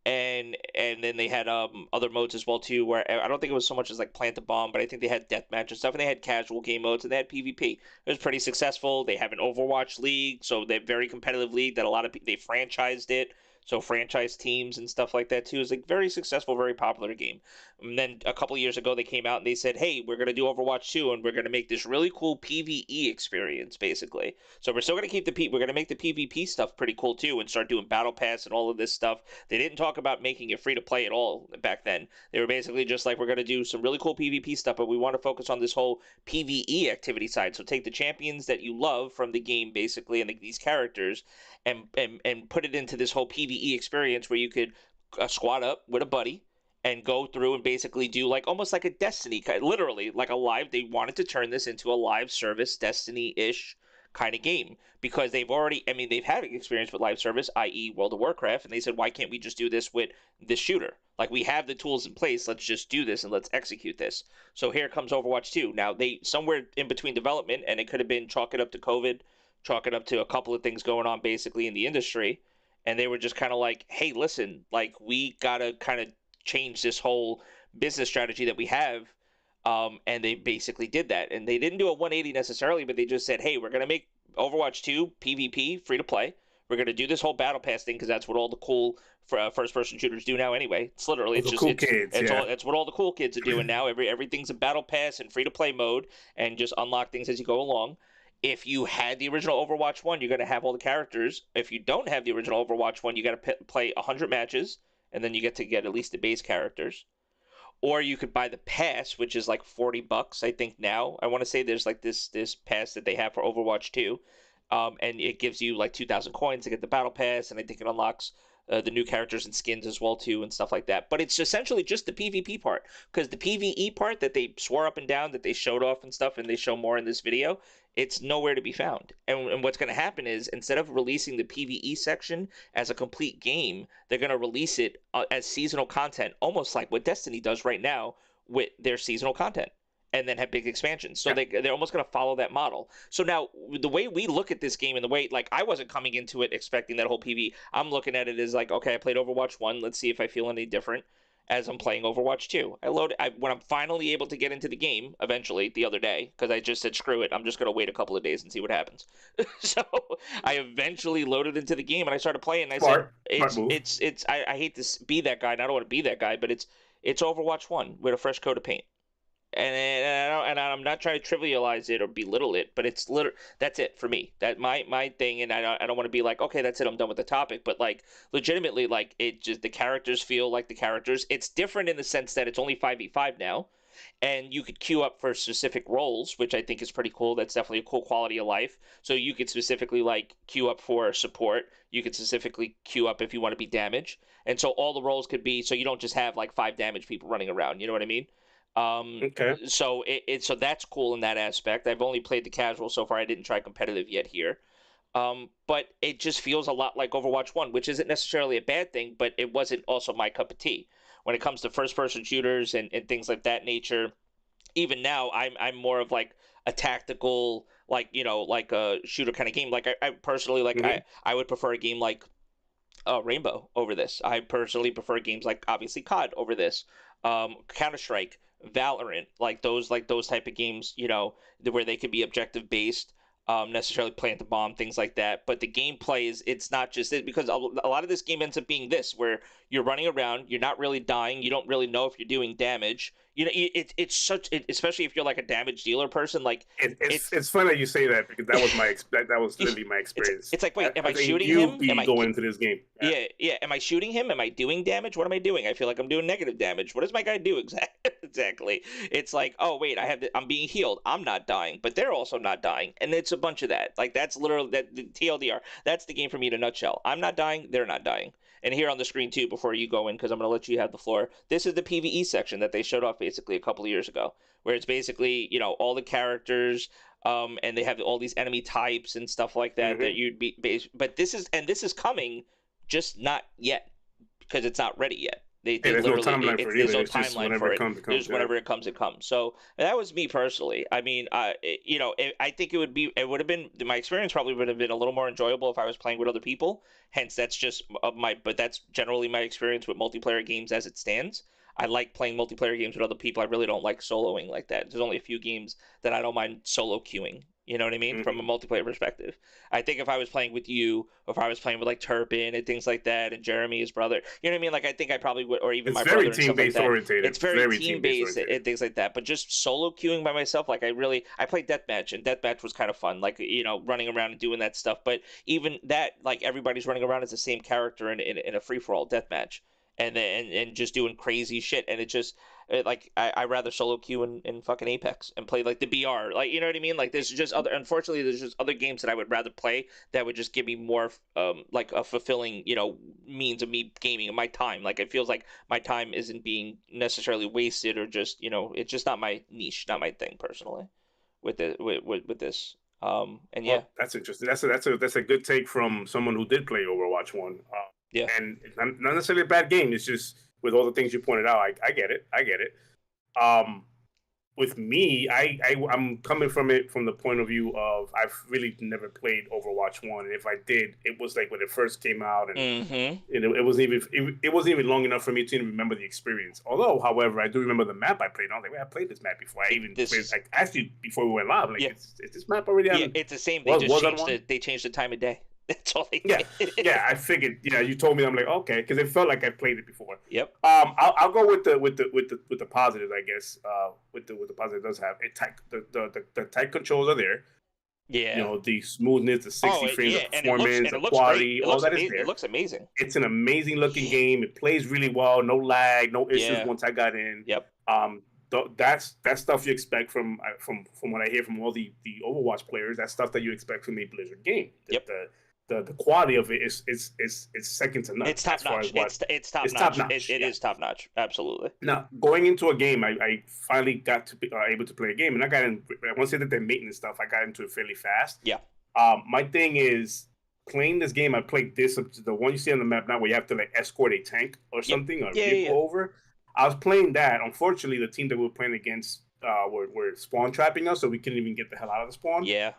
And then they had other modes as well too, where I don't think it was so much as like plant the bomb, but I think they had deathmatch and stuff, and they had casual game modes, and they had PvP. It was pretty successful. They have an Overwatch league, so they're very competitive league that a lot of they franchised it, so franchise teams and stuff like that too. It's like very successful, very popular game. And then a couple of years ago, they came out and they said, "Hey, we're gonna do Overwatch 2, and we're gonna make this really cool PvE experience, basically. So we're still gonna keep we're gonna make the PvP stuff pretty cool too, and start doing battle pass and all of this stuff." They didn't talk about making it free to play at all back then. They were basically just like, we're going to do some really cool PvP stuff, but we want to focus on this whole PvE activity side. So take the champions that you love from the game, basically, and these characters, and put it into this whole PvE experience where you could squad up with a buddy and go through and basically do like almost like a Destiny, literally like a live. They wanted to turn this into a live service Destiny-ish kind of game, because they've had experience with live service, i.e. World of Warcraft, and they said, why can't we just do this with this shooter? Like, we have the tools in place, let's just do this and let's execute this. So here comes Overwatch 2. Now, they somewhere in between development, and it could have been chalk it up to COVID, chalk it up to a couple of things going on basically in the industry, and they were just kind of like, hey, listen, like, we gotta kind of change this whole business strategy that we have. And they basically did that, and they didn't do a 180 necessarily, but they just said, hey, we're going to make Overwatch 2 PvP free to play. We're going to do this whole battle pass thing, because that's what all the cool first person shooters do now anyway. It's literally it's what all the cool kids are doing now. Everything's a battle pass and free to play mode, and just unlock things as you go along. If you had the original Overwatch 1, you're going to have all the characters. If you don't have the original Overwatch 1, you got to play 100 matches, and then you get to get at least the base characters. Or you could buy the pass, which is like $40, I think now. I want to say there's like this pass that they have for Overwatch 2. And it gives you like 2,000 coins to get the battle pass, and I think it unlocks the new characters and skins as well too, and stuff like that. But it's essentially just the PvP part, because the PvE part that they swore up and down, that they showed off and stuff, and they show more in this video, it's nowhere to be found. And what's going to happen is, instead of releasing the PvE section as a complete game, they're going to release it as seasonal content, almost like what Destiny does right now with their seasonal content, and then have big expansions. So they're almost going to follow that model. So now, the way we look at this game, and the way, like, I wasn't coming into it expecting that whole PvE. I'm looking at it as like, okay, I played Overwatch 1. Let's see if I feel any different as I'm playing Overwatch 2. When I'm finally able to get into the game, eventually, the other day, because I just said, screw it, I'm just going to wait a couple of days and see what happens. So I eventually loaded into the game, and I started playing, and I said, I hate to be that guy, and I don't want to be that guy, but it's Overwatch 1 with a fresh coat of paint. And I'm not trying to trivialize it or belittle it, but that's it for me. That my thing, and I don't want to be like, okay, that's it, I'm done with the topic. But like, legitimately, like, it just, the characters feel like the characters. It's different in the sense that it's only 5v5 now, and you could queue up for specific roles, which I think is pretty cool. That's definitely a cool quality of life. So you could specifically like queue up for support. You could specifically queue up if you want to be damage, and so all the roles could be, so you don't just have like 5 damage people running around. You know what I mean? Okay. So so that's cool in that aspect. I've only played the casual so far. I didn't try competitive yet here. But it just feels a lot like Overwatch 1, which isn't necessarily a bad thing, but it wasn't also my cup of tea. When it comes to first-person shooters and things like that nature, even now, I'm more of like a tactical, like, like a shooter kind of game. Like, I personally, like, I would prefer a game like Rainbow over this. I personally prefer games like, obviously, COD over this. Counter-Strike, Valorant, like those type of games, where they could be objective based, necessarily plant the bomb, things like that. But the gameplay it's not just it, because a lot of this game ends up being this, where you're running around, you're not really dying, you don't really know if you're doing damage. Especially if you're like a damage dealer person, like it's funny that you say that, because that was literally my experience. It's like, wait, am I shooting him? Am I going into this game? Yeah. Am I shooting him? Am I doing damage? What am I doing? I feel like I'm doing negative damage. What does my guy do exactly? It's like, oh wait, I'm being healed. I'm not dying, but they're also not dying, and it's a bunch of that. Like, that's literally the TLDR. That's the game for me in a nutshell. I'm not dying. They're not dying. And here on the screen too, before you go in, because I'm going to let you have the floor, this is the PvE section that they showed off basically a couple of years ago, where it's basically, all the characters, and they have all these enemy types and stuff like that, that you'd be but this is coming, just not yet, because it's not ready yet. They there's no literally timeline for it there's either. no It's just timeline whenever for it it. comes, it There's comes. Yeah. whenever it comes, it comes. So that was me personally. I mean, I think it would have been my experience probably would have been a little more enjoyable if I was playing with other people. Hence, that's just but that's generally my experience with multiplayer games as it stands. I like playing multiplayer games with other people. I really don't like soloing like that. There's only a few games that I don't mind solo queuing. You know what I mean? From a multiplayer perspective. I think if I was playing with you, or if I was playing with like Turpin and things like that, and Jeremy, his brother, you know what I mean? Like I think I probably would, or even It's my very brother and stuff like team-based that. orientated. It's very team based and things like that. But just solo queuing by myself, like I played deathmatch, and deathmatch was kind of fun, like running around and doing that stuff. But even that, like everybody's running around as the same character in a free for all deathmatch, and just doing crazy shit, and it just like I rather solo queue in fucking Apex and play like the BR, like you know what I mean. Like there's just other, unfortunately, there's just other games that I would rather play that would just give me more like a fulfilling means of me gaming and my time. Like it feels like my time isn't being necessarily wasted, or just it's just not my niche, not my thing personally with it with this. And yeah, Well, that's interesting. That's a good take from someone who did play Overwatch 1. yeah, And it's not necessarily a bad game. It's just with all the things you pointed out, I get it. I get it. With me, I'm coming from it from the point of view of I've really never played Overwatch 1, and if I did, it was like when it first came out, and it wasn't even long enough for me to even remember the experience. Although, however, I do remember the map I played. I was like, "Wait, I played this map before. I even played, like actually before we went live. Like, is this map already out?" Yeah, it's the same. They changed the time of day. That's all they did. Yeah. I figured. You told me. I'm like, okay, because it felt like I played it before. Yep. I'll go with the positives, I guess. With the positive it does have it. The tight controls are there. Yeah. The smoothness, the 60 frames, the performance, the quality, all that is there. It looks amazing. It's an amazing looking game. It plays really well. No lag, no issues once I got in. Yep. That's stuff you expect from what I hear from all the Overwatch players. That's stuff that you expect from a Blizzard game. Yep. The quality of it is second to none. It's top notch. It's top notch. It is top notch. Absolutely. Now, going into a game, I finally got to be able to play a game, and I got in. Once I did the maintenance stuff, I got into it fairly fast. Yeah. My thing is playing this game. I played the one you see on the map now, where you have to like escort a tank or something or vehicle over. I was playing that. Unfortunately, the team that we were playing against were spawn trapping us, so we couldn't even get the hell out of the spawn. Yeah.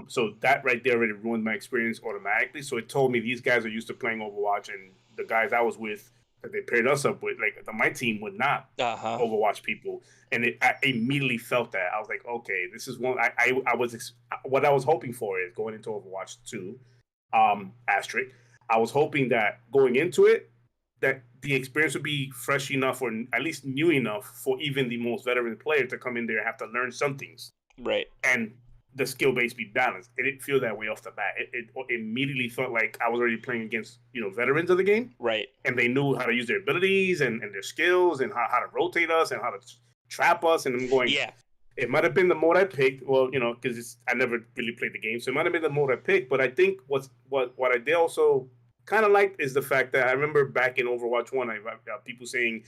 So that right there already ruined my experience automatically. So it told me these guys are used to playing Overwatch, and the guys I was with that they paired us up with, like my team would not Overwatch people, and I immediately felt that. I was like, okay, this is one what I was hoping for is going into Overwatch 2, asterisk. I was hoping that going into it, that the experience would be fresh enough, or at least new enough for even the most veteran player to come in there and have to learn some things. Right. And the skill base be balanced. It didn't feel that way off the bat. It immediately felt like I was already playing against veterans of the game, right? And they knew how to use their abilities and their skills and how to rotate us and how to trap us. And I'm going, it might have been the mode I picked. Well, because I never really played the game, so it might have been the mode I picked. But I think what I did also kind of like is the fact that I remember back in Overwatch 1, I people saying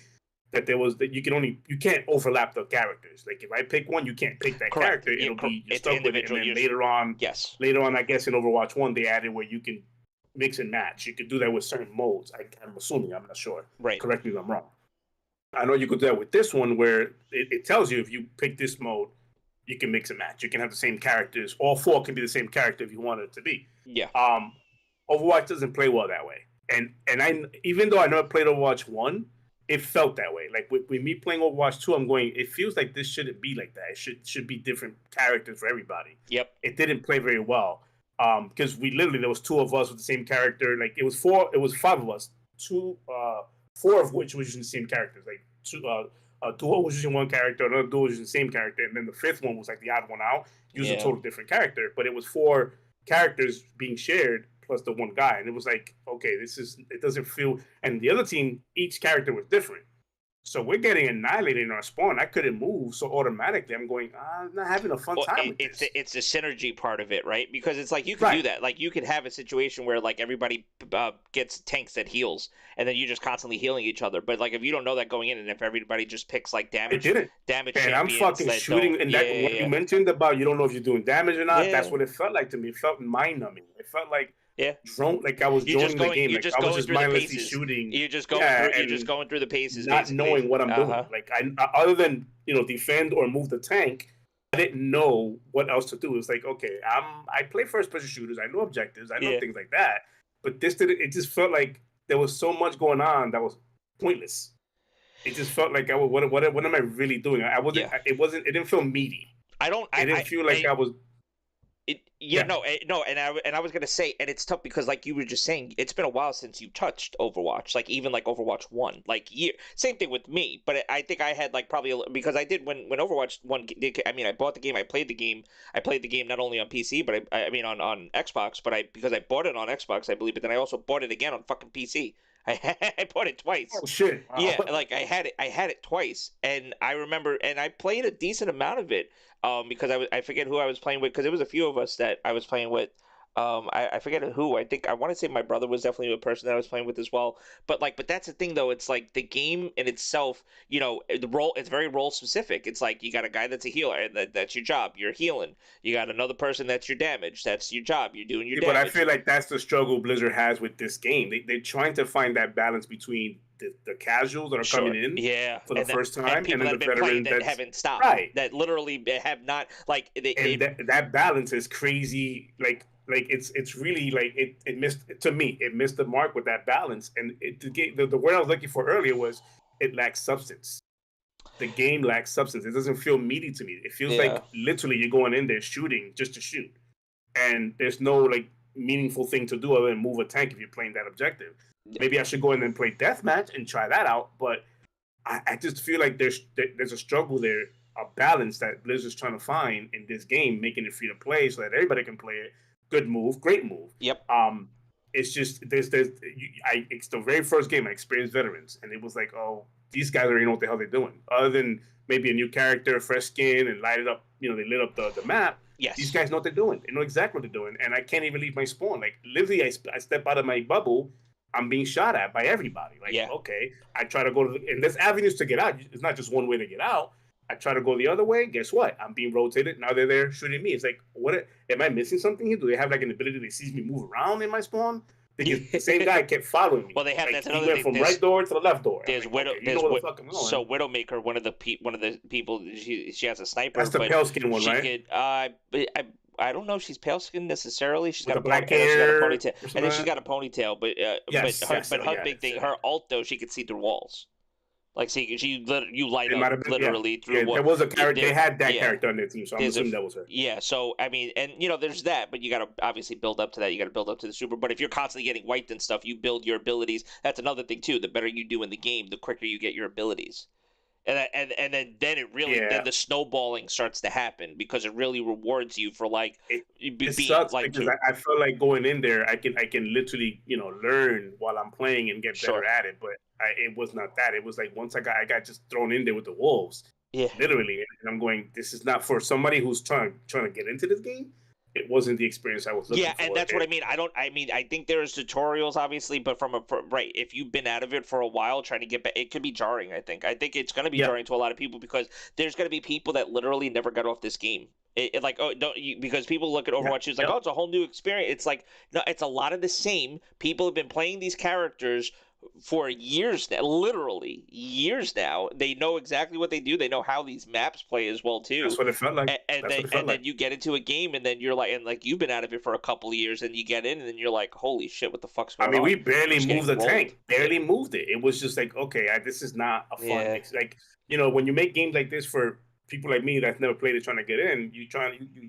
that you can't overlap the characters. Like if I pick one, you can't pick that character. It'll be you're stuck with it. And then later on, I guess in Overwatch 1 they added where you can mix and match. You could do that with certain modes. I'm assuming, I'm not sure. Right. Correct me if I'm wrong. I know you could do that with this one where it tells you if you pick this mode, you can mix and match. You can have the same characters. All four can be the same character if you want it to be. Yeah. Overwatch doesn't play well that way. And I even though I never played Overwatch 1, it felt that way. Like with me playing Overwatch 2, I'm going, it feels like this shouldn't be like that. It should be different characters for everybody. Yep. It didn't play very well. Because there was two of us with the same character. Like it was five of us. Four of which was using the same characters. Like a duo was using one character, another duo was using the same character, and then the fifth one was like the odd one out, using a total different character. But it was four characters being shared plus the one guy, and it was like, okay, it doesn't feel. And the other team, each character was different, so we're getting annihilated in our spawn. I couldn't move, so automatically I'm going, I'm not having a fun time with this. It's the synergy part of it, right? Because it's like you can do that. Like you could have a situation where like everybody gets tanks that heals, and then you're just constantly healing each other. But like if you don't know that going in, and if everybody just picks like damage, and I'm fucking shooting. And what you mentioned about you don't know if you're doing damage or not, that's what it felt like to me. It felt mind numbing. It felt like Yeah. drone, like I was joining the game, You're like just I was going just through the mindlessly paces. shooting. You're just And going through the paces, not basically. knowing what I'm doing. Like other than defend or move the tank, I didn't know what else to do. It's like, okay, I play first person shooters. I know objectives. I know Yeah. things like that. But this did it just felt like there was so much going on that was pointless. It just felt like what am I really doing? I wasn't. Yeah. It didn't feel meaty. I don't. It didn't feel like I was. Yeah, no, and I was gonna say, and it's tough because, like you were just saying, it's been a while since you touched Overwatch, like even like Overwatch 1, like same thing with me. But I think I had like probably because I did when Overwatch 1. I mean, I bought the game, I played the game not only on PC, but I mean on Xbox, but because I bought it on Xbox, I believe, but then I also bought it again on fucking PC. I bought it twice. Oh shit! Wow. Yeah, like I had it twice, and I remember, and I played a decent amount of it. Because I forget who I was playing with, because there was a few of us that I was playing with. I forget who. I think I want to say my brother was definitely a person that I was playing with as well. But that's the thing though. It's like the game in itself. The role. It's very role specific. It's like you got a guy that's a healer, and that's your job. You're healing. You got another person that's your damage. That's your job. You're doing your damage. But I feel like that's the struggle Blizzard has with this game. They're trying to find that balance between the casuals that are coming in for the first time, and then the veterans that haven't stopped, that literally have not like that balance is crazy. Like it's really like it missed the mark with that balance. And the word I was looking for earlier was it lacks substance. The game lacks substance. It doesn't feel meaty to me. It feels like literally you're going in there shooting just to shoot, and there's no like meaningful thing to do other than move a tank if you're playing that objective. Maybe I should go in and play deathmatch and try that out, but I just feel like there's a struggle there, a balance that Blizzard's trying to find in this game, making it free to play so that everybody can play it. Good move, great move. Yep. It's just it's the very first game I experienced veterans, and it was like, oh, these guys already know what the hell they're doing. Other than maybe a new character, fresh skin, and light it up. They lit up the map. Yes. These guys know what they're doing. They know exactly what they're doing, and I can't even leave my spawn. Like literally, I step out of my bubble. I'm being shot at by everybody. Like, okay, I try to go to and there's avenues to get out. It's not just one way to get out. I try to go the other way. Guess what? I'm being rotated. Now they're there shooting me. It's like, what? Am I missing something here? Do they have like an ability that sees me move around in my spawn? Because the same guy kept following me. Well, they have like, that's he another went thing. from right door to the left door. There's like, Widow. Okay, you know what the fuck I'm going. So Widowmaker, one of the people, she has a sniper. That's the pale skin one, right? I don't know if she's pale skinned necessarily. She's got a black hair. ponytail. I think she's got a ponytail, but her big thing, her ult though, she could see through walls. Like, see, you light up literally through walls. There was a character. They had that character on their team, so I'm assuming that was her. Yeah, so I mean, and there's that, but you got to obviously build up to that. You got to build up to the super. But if you're constantly getting wiped and stuff, you build your abilities. That's another thing too. The better you do in the game, the quicker you get your abilities. And then it really then the snowballing starts to happen because it really rewards you for like it sucks like because I feel like going in there I can literally learn while I'm playing and get better at it, but it was not that. It was like once I got just thrown in there with the wolves, literally, and I'm going, this is not for somebody who's trying to get into this game. It wasn't the experience I was looking for. Yeah, and that's what I mean. I think there's tutorials, obviously, but if you've been out of it for a while trying to get back, it could be jarring, I think. I think it's going to be jarring to a lot of people because there's going to be people that literally never got off this game. Because people look at Overwatch, it's like, oh, it's a whole new experience. It's like, no, it's a lot of the same. People have been playing these characters for years now, literally years now. They know exactly what they do. They know how these maps play as well too. That's what it felt like. And then you get into a game, and then you're like, you've been out of it for a couple of years, and you get in, and then you're like, holy shit, what the fuck's going on? I mean, we barely moved the tank. Barely moved it. It was just like, okay, this is not a fun mix. Like, when you make games like this for people like me that's never played it trying to get in, you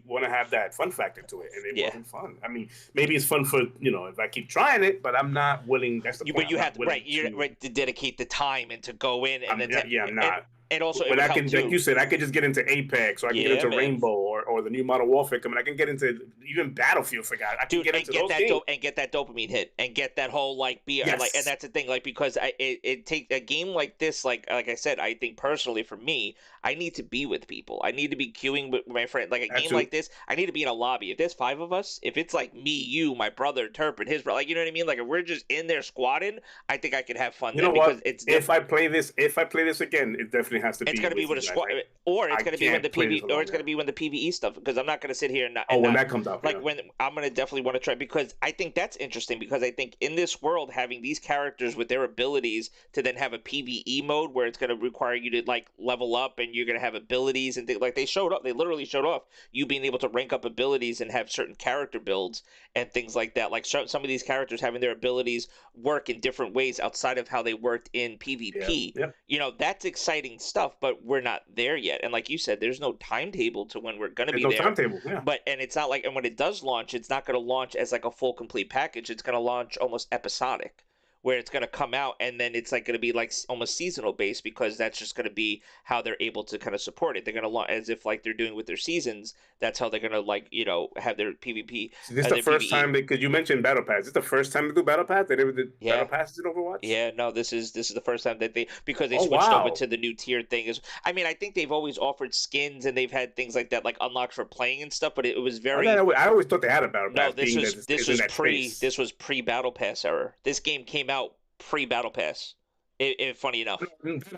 want to have that fun factor to it, and it wasn't fun. I mean, maybe it's fun for if I keep trying it, but I'm not willing. That's the point. But you have to dedicate the time and to go in, and I'm not. And also, but I can, like you said, I could just get into Apex, or I can get into Rainbow, or the new Modern Warfare. I mean, I can get into even Battlefield. For God, I can get into those games. And get that dopamine hit, and get that whole and that's the thing. Like, because it takes a game like this. Like I said, I think personally for me, I need to be with people. I need to be queuing with my friend. Like a game like this, I need to be in a lobby. If there's 5 of us, if it's like me, you, my brother, Turpin, his brother, like, you know what I mean? Like, if we're just in there squatting, I think I could have fun. You know what? If I play this again, it's definitely definitely has to be. It's gonna be with a squad, or it's gonna be when the or it's gonna be when the PVE stuff. Because I'm not gonna sit here and not. When that comes out, like when I'm gonna definitely want to try, because I think that's interesting. Because I think in this world, having these characters with their abilities to then have a PVE mode where it's gonna require you to like level up and you're gonna have abilities and things like they literally showed off you being able to rank up abilities and have certain character builds and things like that. Like some of these characters having their abilities work in different ways outside of how they worked in PvP. You know, that's exciting stuff, but we're not there yet. And like you said, there's no timetable to when we're going to be there. No timetable, yeah. But, and it's not like, and when it does launch, it's not going to launch as like a full complete package. It's going to launch almost episodic, where it's going to come out and then it's like going to be like almost seasonal based, because that's just going to be how they're able to kind of support it. They're going to launch as if like they're doing with their seasons. That's how they're going to like, you know, have their PvP. So this is the first time, because you mentioned Battle Pass. Is this the first time they do Battle Pass? They ever did Battle Passes in Overwatch? Yeah, no, this is the first time that because they switched over to the new tier thing. I mean, I think they've always offered skins and they've had things like that, like unlocks for playing and stuff, but it was very. I always thought they had a Battle Pass. No, this was pre Battle Pass era. This game came out pre-Battle Pass. Funny enough,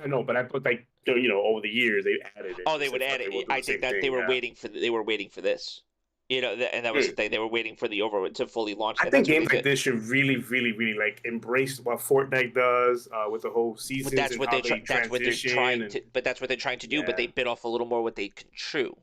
I know, but I thought like over the years they added it. Oh, they would add it. I think that they were waiting for this. You know, and that was the thing. They were waiting for the Overwatch to fully launch. I think games like this should really, really, really like embrace what Fortnite does with the whole season. But that's what they're trying to. But that's what they're trying to do. Yeah. But they bit off a little more what they can chew.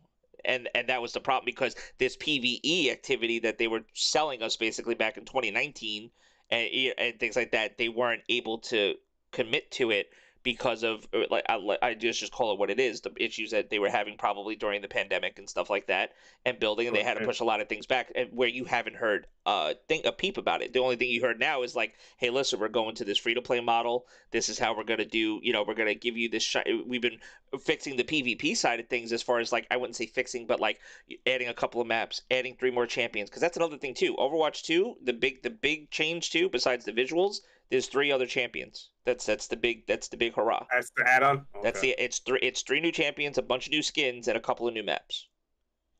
And that was the problem, because this PvE activity that they were selling us basically back in 2019 and things like that, they weren't able to commit to it because of, like, I just call it what it is, the issues that they were having probably during the pandemic and stuff like that, and building, and they had to push a lot of things back, and where you haven't heard a peep about it. The only thing you heard now is like, hey, listen, we're going to this free-to-play model. This is how we're going to do, we're going to give you this we've been fixing the PvP side of things, as far as, like, I wouldn't say fixing, but like adding a couple of maps, adding 3 more champions, because that's another thing too. Overwatch 2, the big change too, besides the visuals, there's 3 other champions. That's the big hurrah. That's the add-on. Okay. It's 3 new champions, a bunch of new skins, and a couple of new maps.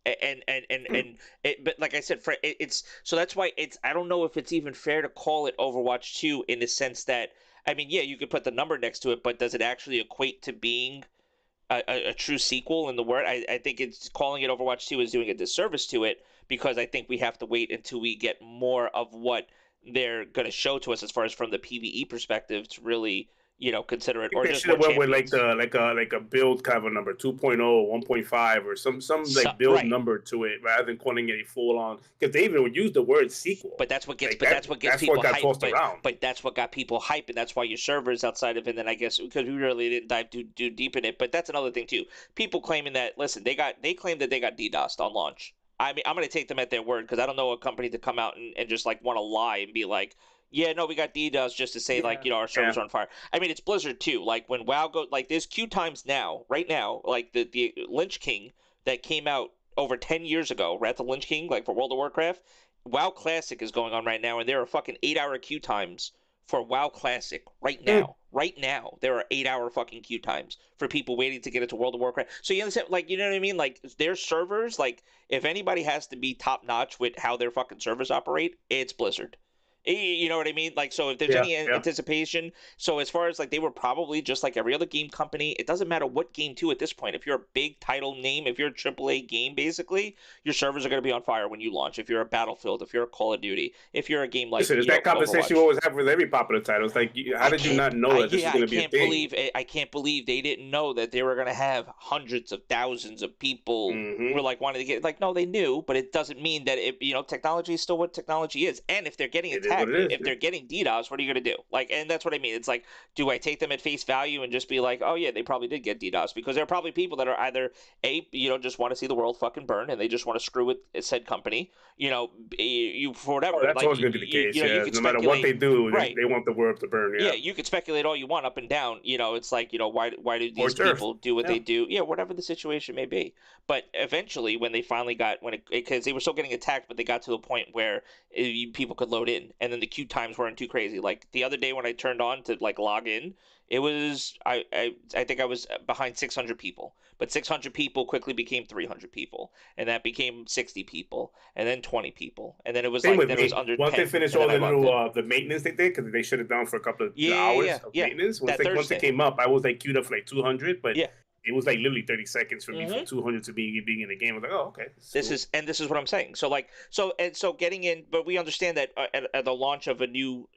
And but like I said, it's so that's why I don't know if it's even fair to call it Overwatch 2, in the sense that, I mean, yeah, you could put the number next to it, but does it actually equate to being a true sequel in the word? I think it's calling it Overwatch 2 is doing a disservice to it, because I think we have to wait until we get more of what they're going to show to us as far as from the PvE perspective to really, consider it. Or just should have went with like a build kind of a number 2.0, 1.5, or some build number to it, rather than calling it a full on. Because they even would use the word sequel. But that's what gets people hyped. But that's what got people hyped, and that's why your servers outside of it. And then I guess because we really didn't dive too deep in it. But that's another thing too. People claiming that, listen, they claim that they got DDoSed on launch. I mean, I'm going to take them at their word, because I don't know a company to come out and just like want to lie and be like, yeah, no, we got DDoS, just to say like, our servers are on fire. I mean, it's Blizzard too. Like when WoW like there's queue times right now, like the Lynch King that came out over 10 years ago, Wrath of Lynch King, like for World of Warcraft, WoW Classic is going on right now, and there are fucking 8-hour queue times for WoW Classic right now. Right now, there are 8-hour fucking queue times for people waiting to get into World of Warcraft. So you understand, like, you know what I mean? Like, their servers, like, if anybody has to be top notch with how their fucking servers operate, it's Blizzard. You know what I mean? Like, so if there's any anticipation, so as far as like, they were probably just like every other game company. It doesn't matter what game too at this point. If you're a big title name, if you're a AAA game, basically, your servers are going to be on fire when you launch. If you're a Battlefield, if you're a Call of Duty, if you're a game like, is that conversation you always have with every popular title? It's like, how did you not know that this is going to be a thing? I can't believe they didn't know that they were going to have hundreds of thousands of people who were like wanting to get, like, no, they knew, but it doesn't mean that technology is still what technology is. And if they're getting attacked, if they're getting DDoS, what are you going to do? Like, and that's what I mean. It's like, do I take them at face value and just be like, oh yeah, they probably did get DDoS? Because there are probably people that are either just want to see the world fucking burn, and they just want to screw with said company, for whatever. That's always going to be the case. No matter what they do, they want the world to burn. Yeah, you could speculate all you want up and down. It's like, why do these people do what they do? Yeah, whatever the situation may be. But eventually, when they finally got, because they were still getting attacked, but they got to a point where people could load in, and then the queue times weren't too crazy. Like the other day when I turned on to like log in, it was I think I was behind 600 people, but 600 people quickly became 300 people, and that became 60 people, and then 20 people, and then it was Same like with then it was me. under Once 10, they finished and all then I the logged in. little the maintenance they did, because they shut it down for a couple of hours of Yeah. maintenance. That Once it Thursday. came up, I was like queued up for like 200, but Yeah. it was like literally 30 seconds for me from Hmm. 200 to being in the game. I was like, oh, okay, this is This cool. is and this is what I'm saying. So getting in, but we understand that at the launch of a new,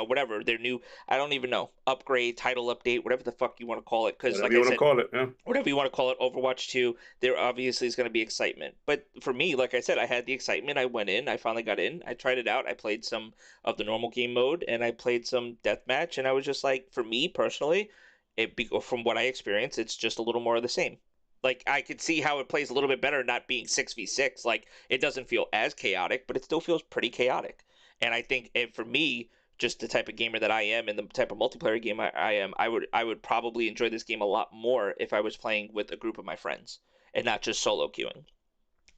whatever their new, I don't even know, upgrade, title update, whatever the fuck you want to call it, because Whatever like you I want to said, call it. Yeah. whatever you want to call it, Overwatch 2, there obviously is going to be excitement. But for me, like I said, I had the excitement. I went in, I finally got in, I tried it out, I played some of the normal game mode, and I played some deathmatch, and I was just like, for me personally, from what I experienced, it's just a little more of the same. Like I could see how it plays a little bit better not being 6v6. Like it doesn't feel as chaotic, but it still feels pretty chaotic. And I think for me, just the type of gamer that I am and the type of multiplayer game I am, I would probably enjoy this game a lot more if I was playing with a group of my friends and not just solo queuing.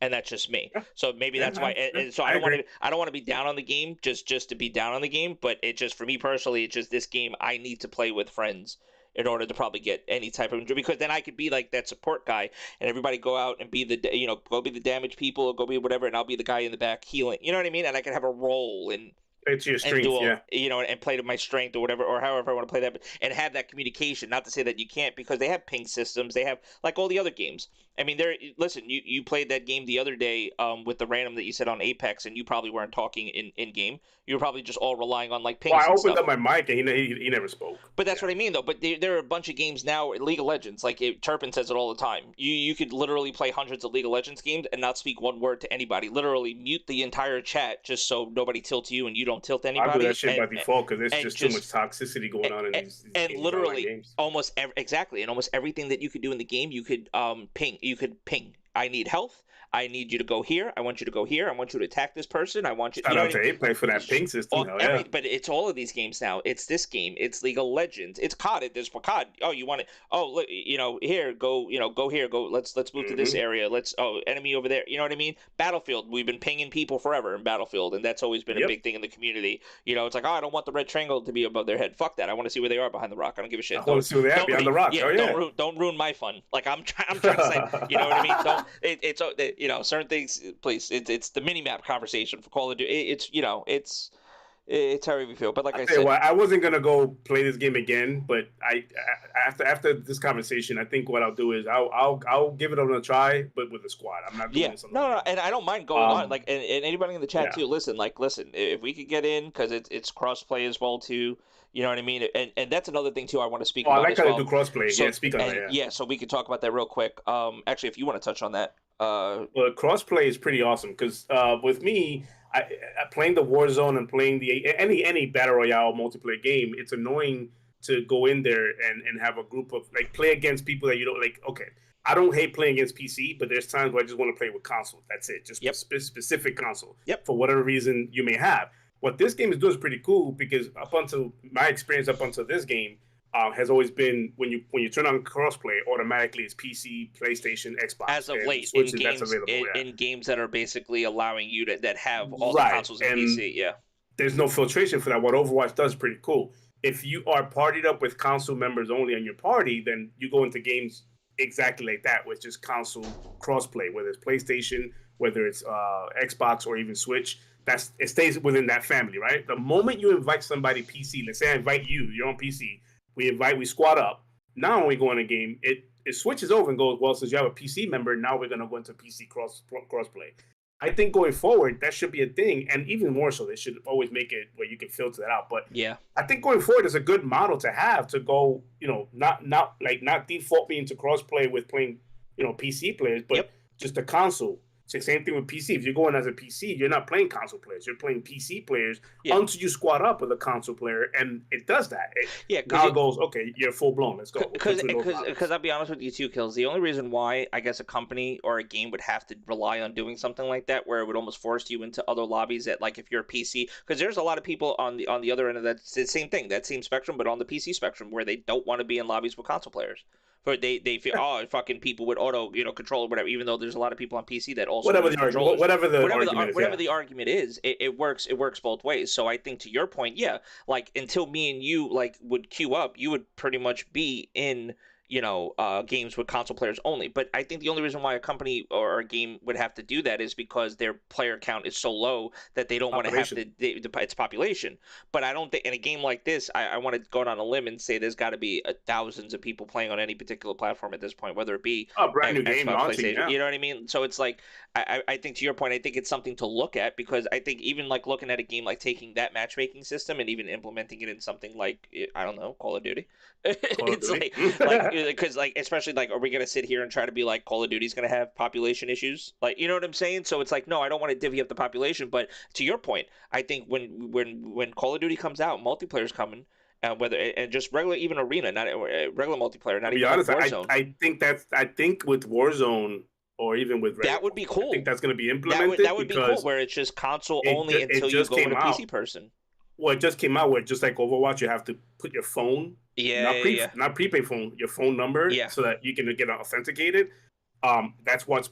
And that's just me. Yeah, So maybe yeah, that's why. And so I agree. I don't want to be down on the game just to be down on the game. But it just for me personally, it's just this game I need to play with friends in order to probably get any type of injury, because then I could be like that support guy and everybody go out and be the go be the damage people or go be whatever, and I'll be the guy in the back healing. You know what I mean? And I can have a role It's your and strength, duel, yeah. and play to my strength or whatever, or however I want to play that, and have that communication. Not to say that you can't, because they have ping systems. They have like all the other games. I mean, listen, you played that game the other day with the random that you said on Apex, and you probably weren't talking in game. You were probably just all relying on like Well, pings I and opened stuff. up my mic and he never spoke. But that's Yeah. what I mean, though. But there are a bunch of games now, League of Legends. Like Turpin says it all the time. You could literally play hundreds of League of Legends games and not speak one word to anybody. Literally mute the entire chat just so nobody tilts you and you don't tilt I do that anybody. shit by default because there's And just too just much toxicity going on in and these online literally games. exactly, and almost everything that you could do in the game, you could ping. I need health. I need you to go here. I want you to go here. I want you to attack this person. I want you. Shout You know out what I to mean? Apex for that ping system. Hell yeah. But it's all of these games now. It's this game. It's League of Legends. It's COD. There's for COD. Oh, you want it? Oh, look, here, go, go here. Go. Let's move to this Hmm. area. Enemy over there. You know what I mean? Battlefield. We've been pinging people forever in Battlefield, and that's always been a Yep. big thing in the community. It's like, oh, I don't want the red triangle to be above their head. Fuck that. I want to see where they are behind the rock. I don't give a I shit. want to see where they're at behind the rock. Oh yeah. Don't ruin my fun. Like I'm trying to say, you know what I mean? Don't. Certain things. Please, it's the mini map conversation for Call of Duty. It's how we feel. But like I I tell you said, what, I wasn't gonna go play this game again, but after this conversation, I think what I'll do is I'll give it a try, but with a squad. I'm not doing yeah, this alone. no, and I don't mind going on. Um, Like, and anybody in the chat yeah. too. Listen, if we could get in, because it's crossplay as well too. You know what I mean? And that's another thing too. I want to speak Oh, I about like as how they well. do crossplay. So Yeah, speak on that. and Yeah. so we could talk about that real quick. Actually, if you want to touch on that, Well, crossplay is pretty awesome because with me, playing the Warzone and playing the any battle royale multiplayer game, it's annoying to go in there and have a group of like play against people that you don't like. Okay, I don't hate playing against PC, but there's times where I just want to play with console. That's it, just Yep. specific console. Yep. For whatever reason you may have. What this game is doing is pretty cool because up until my experience up until this game, has always been when you turn on crossplay, automatically it's PC, PlayStation, Xbox, as of and late Switch, in that's games available. Yeah. in games that are basically allowing you that have all the Right, consoles and and PC. Yeah. there's no filtration for that. What Overwatch does is pretty cool. If you are partied up with console members only on your party, then you go into games exactly like that, with just console crossplay, whether it's PlayStation, whether it's Xbox, or even Switch. It stays within that family, right? The moment you invite somebody PC, let's say I invite you, you're on PC, we squad up. Now when we go in a game, it switches over and goes, well, since you have a PC member, now we're gonna go into PC crossplay. I think going forward, that should be a thing, and even more so, they should always make it where you can filter that out. But Yeah. I think going forward is a good model to have to go, not default me into crossplay with playing, PC players, but Yep. just the console. It's the same thing with PC. If you're going as a PC, you're not playing console players. You're playing PC players until you squad up with a console player, and it does that. Now it goes, okay, you're full blown. Let's go. Because I'll be honest with you too, Kills. The only reason why I guess a company or a game would have to rely on doing something like that, where it would almost force you into other lobbies that, like, if you're a PC, because there's a lot of people on the other end of that same thing, that same spectrum, but on the PC spectrum, where they don't want to be in lobbies with console players. But they feel fucking people with auto control or whatever. Even though there's a lot of people on PC that also whatever use the argument, controllers. whatever the argument is, whatever the argument is, it works. It works both ways. So I think to your point, yeah, like until me and you like would queue up, you would pretty much be in games with console players only. But I think the only reason why a company or a game would have to do that is because their player count is so low that they don't want to have to its population. But I don't think in a game like this, I want to go on a limb and say there's got to be thousands of people playing on any particular platform at this point, whether it be a brand new game launching. Yeah. You know what I mean? So it's like I think to your point, I think it's something to look at, because I think even like looking at a game like taking that matchmaking system and even implementing it in something like, I don't know, Call of Duty. It's like because like especially like, are we gonna sit here and try to be like Call of Duty's gonna have population issues? Like, you know what I'm saying? So it's like, no, I don't want to divvy up the population. But to your point, I think when Call of Duty comes out, multiplayer's coming. Whether and just regular, even arena, not regular multiplayer, not to be even honest, like Warzone. I think with Warzone or even with that would be cool. I think that's going to be implemented. That would be cool, where it's just console only until you go with a PC person. Well, it just came out where just like Overwatch, you have to put your phone, not prepaid phone, your phone number, so that you can get authenticated. That's what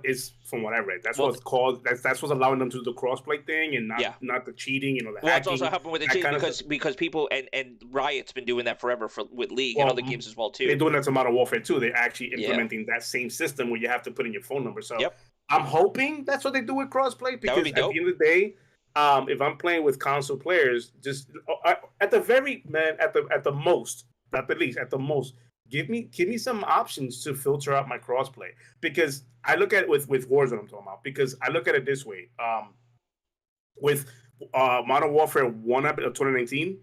is, from what I read. That's what's called. That's what's allowing them to do the crossplay thing and not the cheating. The hacking. It's also happened with the cheating because people and Riot's been doing that forever with League and other games as well too. They're doing that to Modern Warfare too. They're actually implementing that same system where you have to put in your phone number. So I'm hoping that's what they do with crossplay, because at the end of the day, if I'm playing with console players, just at the most, not the least, at the most, give me some options to filter out my crossplay. Because I look at it with Warzone, I'm talking about, because I look at it this way. With Modern Warfare 1 up in 2019,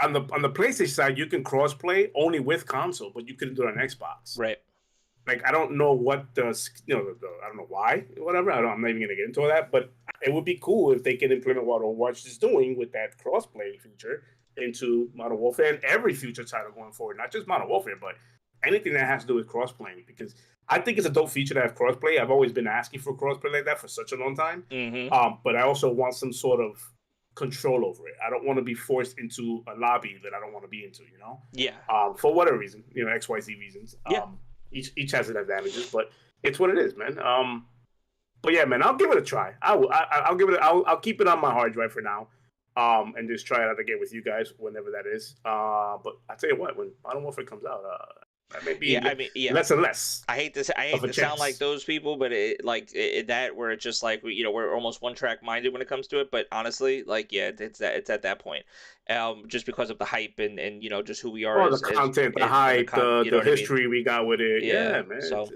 on the PlayStation side, you can crossplay only with console, but you couldn't do it on Xbox. Right. Like, I don't know what I don't know why, whatever. I'm not even going to get into all that, but it would be cool if they can implement what Overwatch is doing with that crossplay feature into Modern Warfare and every future title going forward, not just Modern Warfare, but anything that has to do with crossplaying, because I think it's a dope feature to have crossplay. I've always been asking for crossplay like that for such a long time. Mm-hmm. But I also want some sort of control over it. I don't want to be forced into a lobby that I don't want to be into, Yeah. For whatever reason, XYZ reasons. Yeah. Each has its advantages, but it's what it is, man. But yeah, man, I'll give it a try. I'll give it. I'll keep it on my hard drive for now. And just try it out again with you guys whenever that is. But I tell you what, when Modern Warfare comes out, that may be less and less. I hate to sound like those people, but that where it's just like we're almost one track minded when it comes to it. But honestly, it's at that point, just because of the hype and just who we are. The content, the hype, the history we got with it. Yeah, man. So.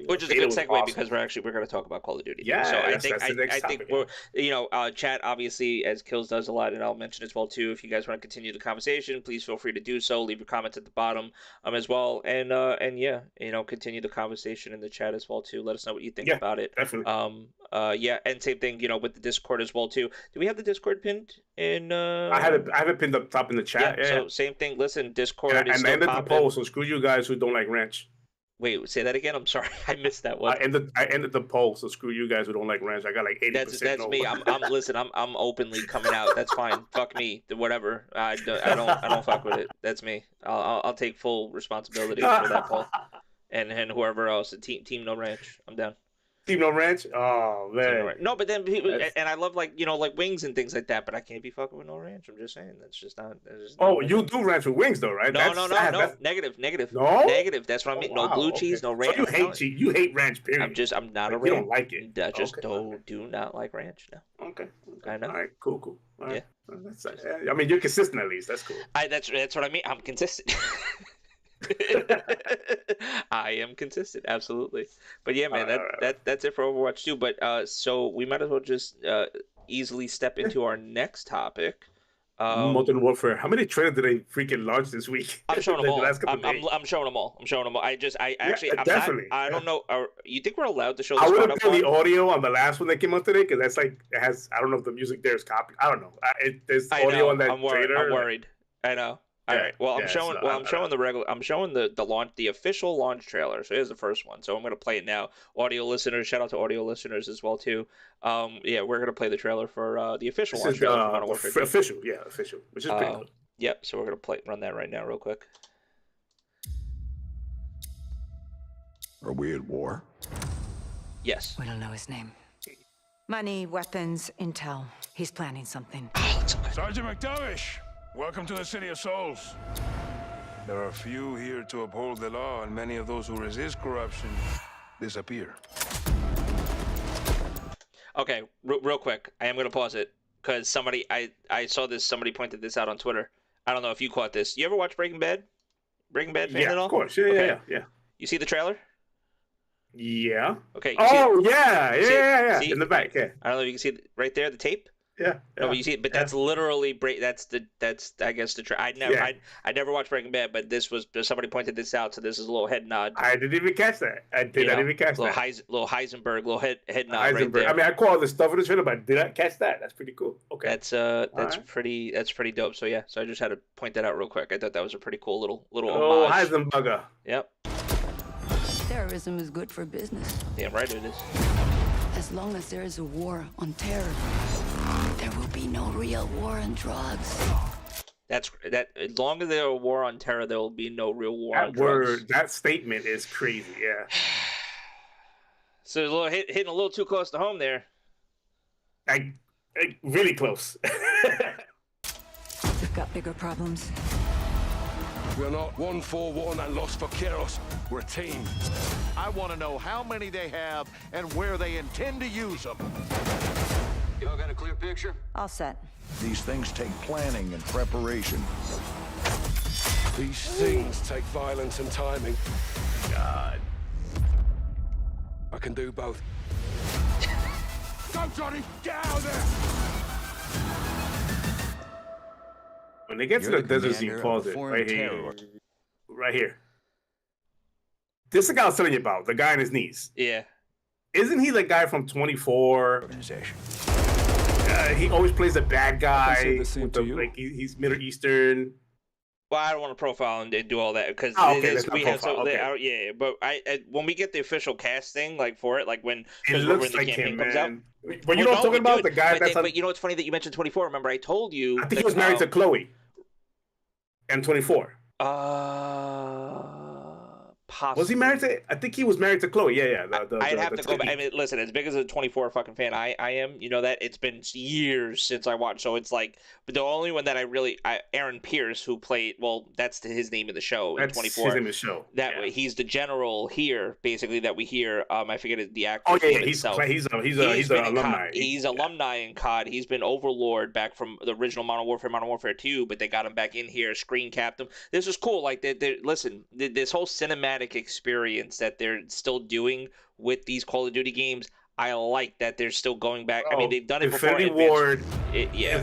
Which is a good segue, awesome, because we're going to talk about Call of Duty. Yeah, so I think we're chat obviously, as Kills does a lot, and I'll mention as well too. If you guys want to continue the conversation, please feel free to do so. Leave your comments at the bottom as well, and continue the conversation in the chat as well too. Let us know what you think about it. Definitely. And same thing, with the Discord as well too. Do we have the Discord pinned in? I have it pinned up top in the chat. Yeah. So same thing. Listen, Discord is still I ended popping. the poll, so screw you guys who don't like ranch. Wait, say that again. I'm sorry, I missed that one. I ended the poll, so screw you guys who don't like ranch. I got like 80%. That's me. I'm openly coming out. That's fine. Fuck me. Whatever. I don't fuck with it. That's me. I'll take full responsibility for that poll, and whoever else. Team No Ranch. I'm down. Team No Ranch? Oh, man. No, but then people, and I love like wings and things like that, but I can't be fucking with No Ranch. I'm just saying, that's just not. You do ranch with wings though, right? No. Negative. No? Negative. That's what I mean. No blue cheese, no ranch. So you hate ranch, period. I'm not a ranch. You don't like it. I just do not like ranch, no. Okay. I know. All right, cool. All right. Yeah. I mean, you're consistent at least. That's cool. That's what I mean. I'm consistent. I am consistent, absolutely. But yeah, man, that's it for Overwatch 2. But so we might as well just easily step into our next topic. Modern Warfare. How many trailers did they freaking launch this week? I'm showing them all. I'm showing them all. I don't know. You think we're allowed to show this? I would have played the audio on the last one that came out today, because that's like, it has, I don't know if the music there is copied. I don't know. There's audio on that trailer. I'm worried. I know. All right. Well, I'm showing the official launch trailer. So here's the first one. So I'm going to play it now. Audio listeners, shout out to audio listeners as well too. We're going to play the trailer for the official launch trailer for Modern Warfare 2. Official, which is pretty good. Yep. So we're going to run that right now, real quick. Are we at war? Yes. We don't know his name. Money, weapons, intel. He's planning something. Oh, that's so good. Sergeant McDavish, welcome to the City of Souls. There are few here to uphold the law, and many of those who resist corruption disappear. Okay, real quick, I am gonna pause it because I saw this. Somebody pointed this out on Twitter. I don't know if you caught this. You ever watch Breaking Bad? Breaking Bad fan Yeah, at all? of course. Yeah, Okay. yeah. You see the trailer? Yeah. Okay. Oh, yeah. See? In the back, yeah. I don't know if you can see it right there, the tape. Yeah. No, but you see it. But that's literally that's I guess the I never watched Breaking Bad, but this was somebody pointed this out, so this is a little head nod. I didn't even catch that. I did not even catch that. Little Heisenberg, little head nod right there. I mean, I call all the stuff in the trailer, but I did not catch that. That's pretty cool. Okay. That's right. pretty dope. So yeah, so I just had to point that out real quick. I thought that was a pretty cool little Oh, homage. Heisenberger. Yep. Terrorism is good for business. Damn right it is. As long as there is a war on terror, there will be no real war on drugs. As long as there are war on terror, there will be no real war on drugs. That statement is crazy. Yeah. So a little hitting a little too close to home there. Like really close. We've got bigger problems. We're not 141 and lost for Keros. We're a team. I want to know how many they have and where they intend to use them. Y'all got a clear picture? All set. These things take planning and preparation. These things take violence and timing. God. I can do both. Go, Johnny! Get out of there! When they get to the desert scene, pause it right here. Right here. This is the guy I was telling you about, the guy on his knees. Yeah. Isn't he the guy from 24? Organization. He always plays a bad guy. say the same with to you. Like he's Middle Eastern. Well, I don't want to profile and do all that because that's we not have profile, yeah. But I when we get the official casting like for it, like when It when looks the like campaign him, comes out. man. But you know what I'm talking about? The guy that's on... But you know what's funny that you mentioned 24. Remember, I told you. I think he was married to Chloe. And 24. Possibly. Was he married to? I think he was married to Chloe. Yeah. I'd have to go back. I mean, listen, as big as a 24 fucking fan I am, you know that it's been years since I watched. So it's like, but the only one that Aaron Pierce, who played, well, that's his name in the show in 24. His name in the show. That way, he's the general here, basically that we hear. I forget the actor. Oh yeah, he's an alumni. He's alumni in COD. He's been Overlord back from the original Modern Warfare 2, but they got him back in here, screen capped him. This is cool. Like, listen, this whole cinematic experience that they're still doing with these Call of Duty games, I like that they're still going back. I mean, they've done it before. Infinity Ward. Yeah.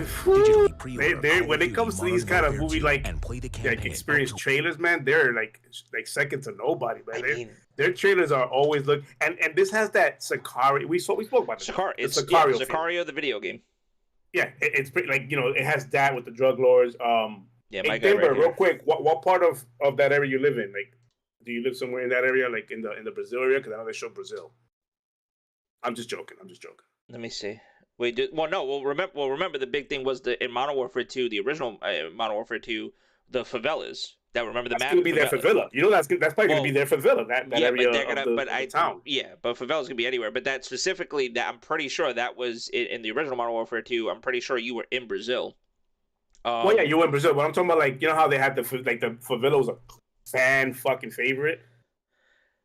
When it comes to these kind of movie like experience trailers, man, they're like second to nobody, man. Their trailers are always and this has that Sicario. We spoke about it. It's Sicario. Sicario, the video game. Yeah, it's pretty, like, you know, it has that with the drug lords. Yeah, hey, my guy Timber, right real quick, what part of that area you live in? Like, do you live somewhere in that area, like in the Brazil area? Because I know they show Brazil. I'm just joking. Let me see. Remember the big thing was in Modern Warfare 2, the original Modern Warfare 2, the favelas. That remember the that's map. Gonna be there for Villa. You know that's probably gonna be there for Villa. That area of the town. Yeah, but favelas can be anywhere. But that specifically, that I'm pretty sure that was in the original Modern Warfare 2. I'm pretty sure you were in Brazil. Well, yeah, you were in Brazil, but I'm talking about, like, you know how they had the favela was a fan fucking favorite.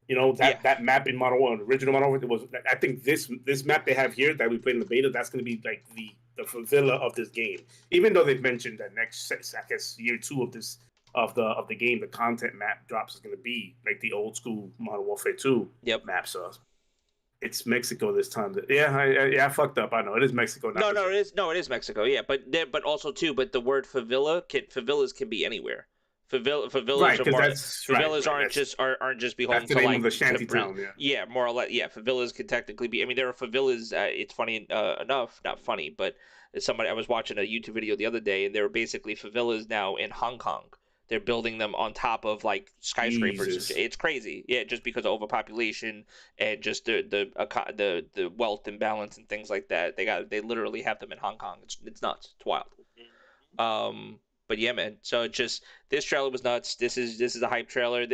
You know that map in Modern Warfare, original Modern Warfare, was. I think this map they have here that we played in the beta, that's going to be like the favela of this game. Even though they've mentioned that next, I guess, year 2 of this of the game, the content map drops is going to be like the old school Modern Warfare 2 map. So it's Mexico this time. I fucked up. I know it is Mexico now. No, it is Mexico. Yeah, but also too. But the word favelas can be anywhere. Favelas aren't just beholden to like the shanty town. Yeah, more or less. Yeah, favelas could technically be. I mean, there are favelas. It's funny enough, not funny, but I was watching a YouTube video the other day, and there were basically favelas now in Hong Kong. They're building them on top of like skyscrapers. Jesus. It's crazy. Yeah, just because of overpopulation and just the wealth imbalance and things like that. They literally have them in Hong Kong. It's nuts. It's wild. But yeah, man. So it's just, this trailer was nuts. This is a hype trailer.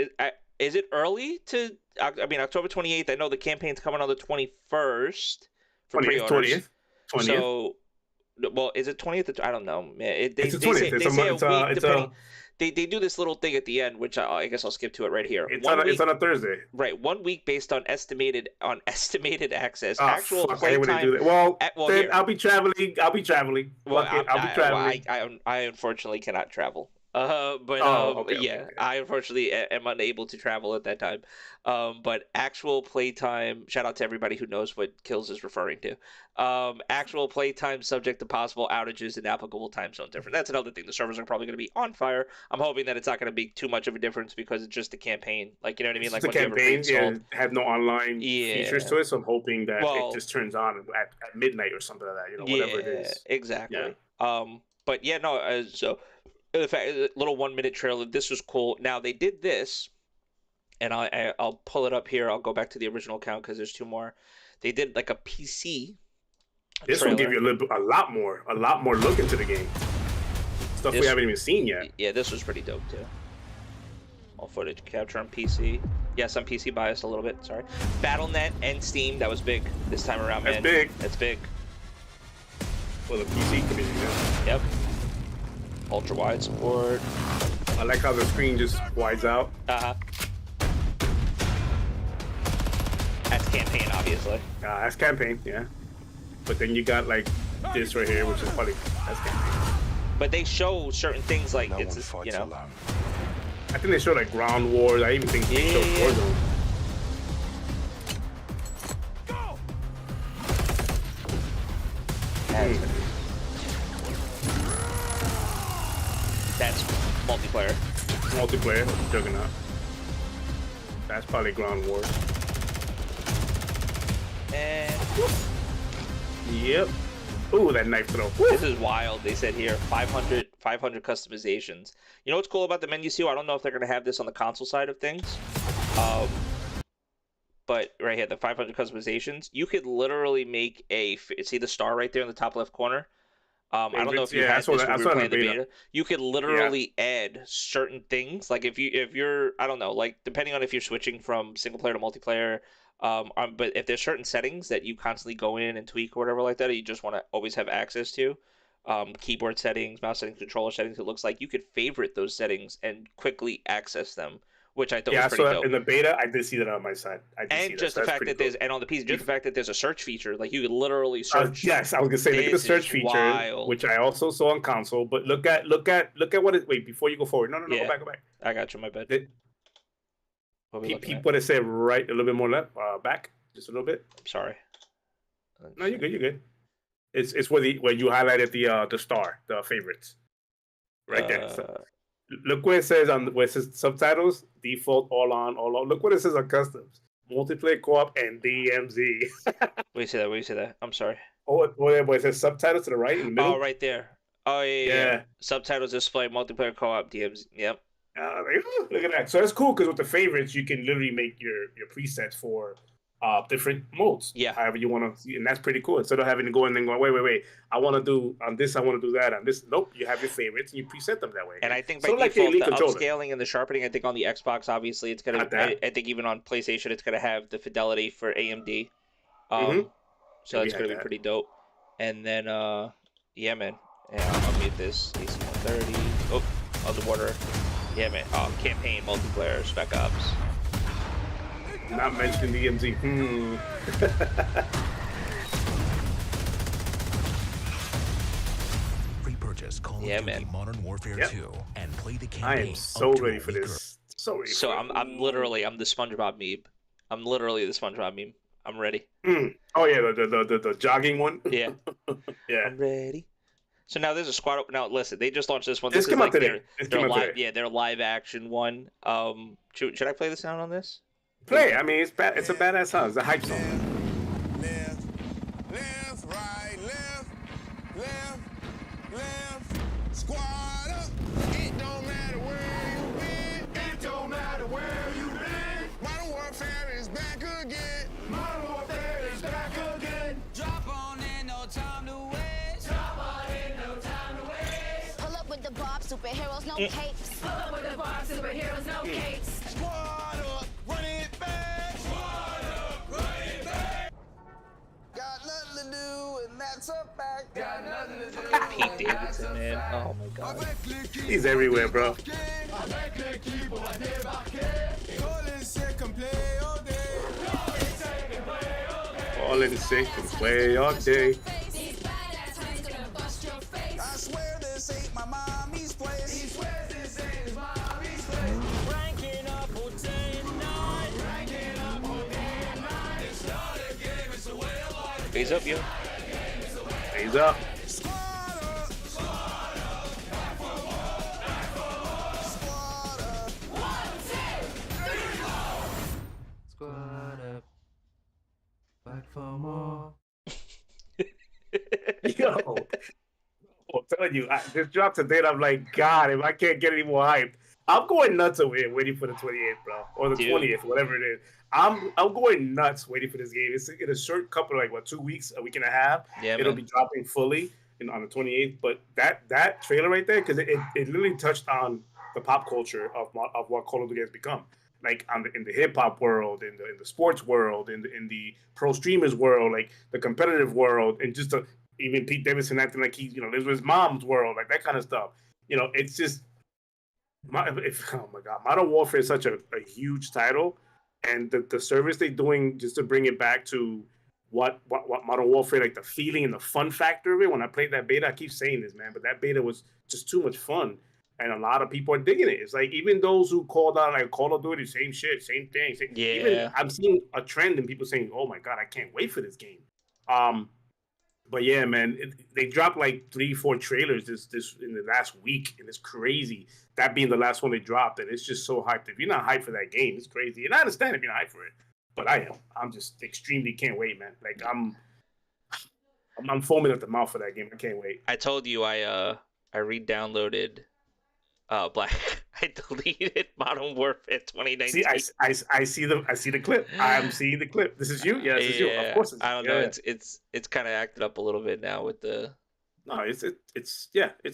is it early to? I mean, October 28th. I know the campaign's coming on the 21st for 20th, pre-orders. 20th. So, well, is it 20th? I don't know. It's the 20th. They say a week depending. They do this little thing at the end, which I guess I'll skip to it right here. It's on a Thursday. Right, 1 week based on estimated access. Oh, Actual fuck, playtime. Well, here. I'll be traveling. I'll be traveling. Well, I'll be traveling. I unfortunately cannot travel. Okay. I unfortunately am unable to travel at that time. But actual playtime, shout out to everybody who knows what Kills is referring to. Actual playtime subject to possible outages in applicable time zone difference. That's another thing. The servers are probably going to be on fire. I'm hoping that it's not going to be too much of a difference because it's just a campaign. Like, you know what I mean? Like the campaign, had no online features to it, so I'm hoping that it just turns on at midnight or something like that. You know, whatever it is. Exactly. Yeah. But yeah, no. So. The fact, a little 1 minute trailer. This was cool. Now they did this, and I'll pull it up here. I'll go back to the original account because there's two more. They did like a PC. This will give you a lot more look into the game. Stuff we haven't even seen yet. Yeah, this was pretty dope too. All footage capture on PC. Yes, I'm PC biased a little bit. Sorry. BattleNet and Steam. That was big this time around, man. That's big. For the PC community. Yep. Ultra wide support. I like how the screen just wides out. That's campaign, obviously. That's campaign, yeah. But then you got like this right here, which is probably that's campaign. But they show certain things like I think they show like ground wars. I even think they show Forza. That's multiplayer. Multiplayer, Juggernaut. That's probably ground wars. And yep. Ooh, that knife throw. This is wild. They said here 500 customizations. You know what's cool about the menu SEO? I don't know if they're gonna have this on the console side of things. But right here, the 500 customizations, you could literally make see the star right there in the top left corner. I don't know if you had this when we were playing the beta. You could literally add certain things. Like if you're, I don't know, like depending on if you're switching from single player to multiplayer. But if there's certain settings that you constantly go in and tweak or whatever like that, or you just want to always have access to, keyboard settings, mouse settings, controller settings, it looks like you could favorite those settings and quickly access them, which I thought was pretty dope. In the beta, I did see that on my side. And just the fact that there's, and on the PC, just the fact that there's a search feature, like you could literally search. Yes, I was gonna say look at the search feature, which I also saw on console. But look at what it. Wait, before you go forward, no, go back. I got you, my bad. Peep what it said right a little bit more left, back, just a little bit. Sorry. No, you're good. It's where you highlighted the star, the favorites, right there. So, look where it says where it says subtitles, default, all on. Look what it says on customs, multiplayer co-op and DMZ. Where you say that? I'm sorry. Where it says subtitles to the right in the middle. Oh, right there. Oh yeah. Subtitles display, multiplayer co-op, DMZ. Yep. Look at that. So that's cool because with the favorites, you can literally make your presets for different modes. Yeah. However you want to, and that's pretty cool. Instead of having to go in and go, wait, I want to do on this, I want to do that on this. Nope, you have your favorites and you preset them that way. And I think by default, the upscaling and the sharpening, I think on the Xbox, obviously, it's gonna. I think even on PlayStation, it's gonna have the fidelity for AMD. So that's gonna be pretty dope. And then, yeah, man. Yeah, I'll mute this. AC 130. Oh, underwater. Yeah, man. Oh, campaign, multiplayer, Spec Ops. Not mentioning DMZ. Pre-purchase Call of Duty Modern Warfare 2 and play the campaign. I am so ready for this. So ready. So I'm the SpongeBob meme. I'm literally the SpongeBob meme. I'm ready. Oh yeah, the jogging one. Yeah. Yeah. I'm ready. So now there's a squad. Now listen, they just launched this one. This is like their live. Yeah, their live action one. Should I play the sound on this? Play. I mean, it's a badass song. It's a hype song. Left, right, left. Squad up. It don't matter where you been. It don't matter where you been. Modern Warfare is back again. Modern Warfare is back again. Drop on in, no time to waste. Drop on in, no time to waste. Pull up with the Bob, superheroes, no capes. Pull up with the Bob, superheroes, no capes. Squad up. Pete Davidson, man. Oh my god. He's everywhere, bro. All in sick and play all day. I swear this ain't my mommy's place. He swears this ain't his mommy's place. Ranking up all day and night. Ranking up all day and night. It's not a game, it's a way of life. Phase up, yo. Phase up. Squad up. Squad up. Back for more. Back for more. Squad up. 1, 2, 3, 4. Squad up. Back for more. Yo. I'm telling you, I just dropped today and I'm like, God, if I can't get any more hyped, I'm going nuts over here waiting for the 28th, bro. Or the 20th, whatever it is. I'm going nuts waiting for this game. It's in a short couple, like, 2 weeks, a week and a half. Yeah, It'll man. be dropping fully on the 28th. But that trailer right there, because it literally touched on the pop culture of what Call of Duty has become. Like in the hip hop world, in the sports world, in the pro streamers world, like the competitive world, and just even Pete Davidson acting like he lives with his mom's world, like that kind of stuff. It's just oh my god, Modern Warfare is such a huge title, and the service they're doing just to bring it back to what Modern Warfare, like the feeling and the fun factor of it. When I played that beta, I keep saying this, man, but that beta was just too much fun. And a lot of people are digging it. It's like even those who called out like Call of Duty, same shit, same thing. Yeah. Even I'm seeing a trend in people saying, "Oh my god, I can't wait for this game." But yeah, man, they dropped like 3-4 trailers this in the last week, and it's crazy. That being the last one they dropped, and it's just so hyped. If you're not hyped for that game, it's crazy. And I understand if you're not hyped for it, but I am. I'm just extremely can't wait, man. Like I'm foaming at the mouth for that game. I can't wait. I told you I re-downloaded Black. I deleted Modern Warfare 2019. See, I see the clip. I'm seeing the clip. This is you. Yeah, this is you. Of course, I don't know. It's kind of acted up a little bit now with the. No, it's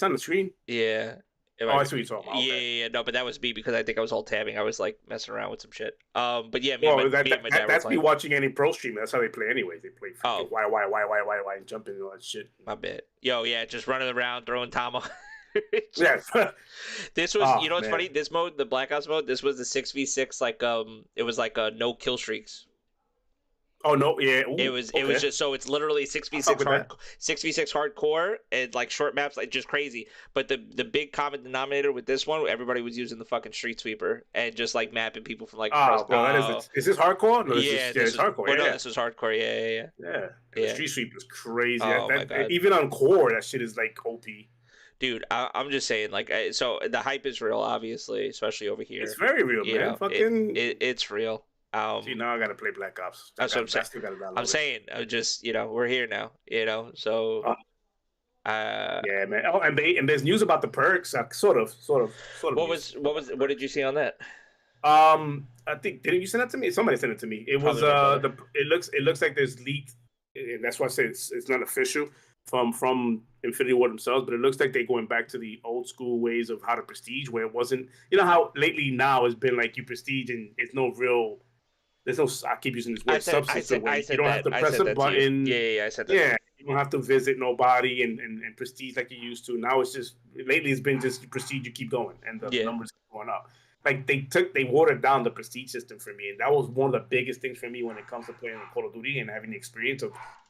on the screen. Yeah. I see what you're talking about. Okay. Yeah, no, but that was me because I think I was alt tabbing. I was like messing around with some shit. But yeah, that's me watching any pro stream. That's how they play anyways. They play why, and jumping and all that shit. My bad. Yo, yeah, just running around throwing Tama. Yeah. This was, what's funny? This mode, the Black Ops mode, this was the 6v6, like it was like no kill streaks. Oh no, yeah. Ooh, it was just so it's literally 6v6 hardcore and like short maps, like just crazy. But the big common denominator with this one, everybody was using the fucking street sweeper and just like mapping people from like. Is this hardcore? No, it's hardcore. Well, no, this was hardcore. Yeah. The street sweeper is crazy. Oh, my God. Even on core, that shit is like OP. Dude, I'm just saying, like, so the hype is real, obviously, especially over here. It's very real, man. It's real. See, now I gotta play Black Ops. That's what I'm saying. I'm saying, just we're here now, so. Yeah, man. Oh, and there's news about the perks, sort of. What did you see on that? I think didn't you send that to me? Somebody sent it to me. It was it looks like there's leaked, and that's why I say it's not official from Infinity Ward themselves, but it looks like they're going back to the old school ways of how to prestige, where it wasn't, how lately now has been like you prestige and it's no real. There's no. I keep using this word substance. You don't have to press a button. Yeah, I said that. Yeah, you don't have to visit nobody and prestige like you used to. Now it's just lately it's been just prestige. You keep going and the numbers keep going up. Like they watered down the prestige system for me, and that was one of the biggest things for me when it comes to playing Call of Duty and having the experience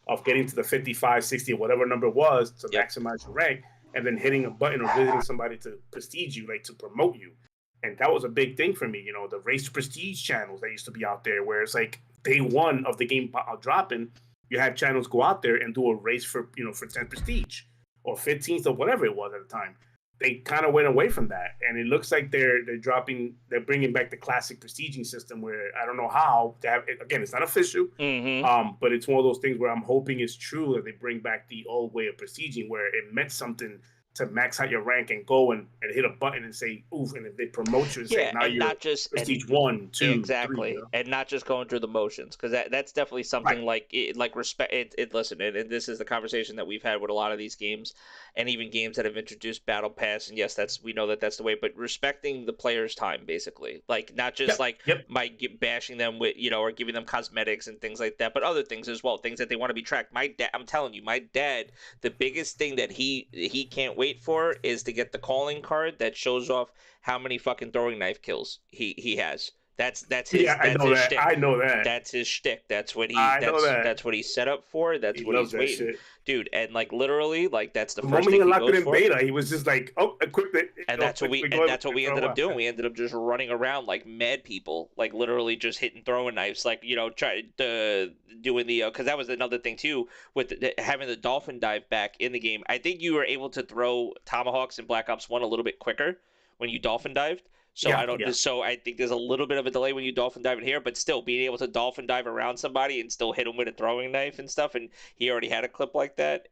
of getting to the 55, 60, or whatever number it was to maximize your rank, and then hitting a button or visiting somebody to prestige you, like to promote you. And that was a big thing for me, the race to prestige channels that used to be out there, where it's like day one of the game dropping, you had channels go out there and do a race for 10th prestige or 15th or whatever it was at the time. They kind of went away from that, and it looks like they're bringing back the classic prestiging system, where I don't know how. Again, it's not official, but it's one of those things where I'm hoping it's true that they bring back the old way of prestiging, where it meant something to max out your rank and go and hit a button and say oof, and if they promote you and say now and you're not just prestige 1, 2, exactly, 3, and not just going through the motions, because that's definitely something Right. like respect. Listen, and this is the conversation that we've had with a lot of these games, and even games that have introduced battle pass. And yes, we know that that's the way, but respecting the player's time, basically, like not just Yep. bashing them with or giving them cosmetics and things like that, but other things as well, things that they want to be tracked. My dad, I'm telling you, my dad, the biggest thing that he can't wait for is to get the calling card that shows off how many fucking throwing knife kills he has. That's his. Yeah, I That's know his that. shtick. I know that. That's his shtick. That's what I know that. that's what he's set up for. That's He what loves he's that waiting, shit. dude. And like literally, like that's the The first moment he thing he unlocked it goes in for. beta, he was just like, "Oh, equipped it." And that's what we ended up doing. We ended up just running around like mad people, like literally just hitting throwing knives, like try doing the because that was another thing too with having the dolphin dive back in the game. I think you were able to throw tomahawks in Black Ops 1 a little bit quicker when you dolphin dived. So So I think there's a little bit of a delay when you dolphin dive in here, but still being able to dolphin dive around somebody and still hit him with a throwing knife and stuff, and he already had a clip like that.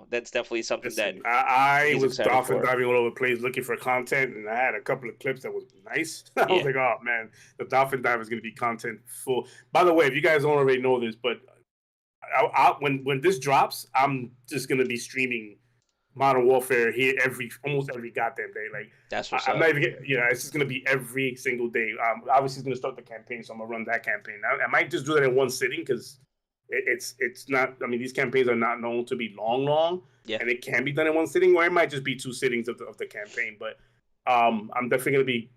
That's definitely something that I he's was excited dolphin for. diving all over the place looking for content, and I had a couple of clips that was nice. I was like, "Oh man, the dolphin dive is going to be content full." By the way, if you guys don't already know this, but when this drops, I'm just going to be streaming Modern Warfare here almost every goddamn day. Like that's what's I'm up. not even it's just gonna be every single day. Obviously, it's gonna start the campaign, so I'm gonna run that campaign. I might just do that in one sitting because it's not. I mean, these campaigns are not known to be long, and it can be done in one sitting, or it might just be 2 sittings of the campaign. But I'm definitely gonna be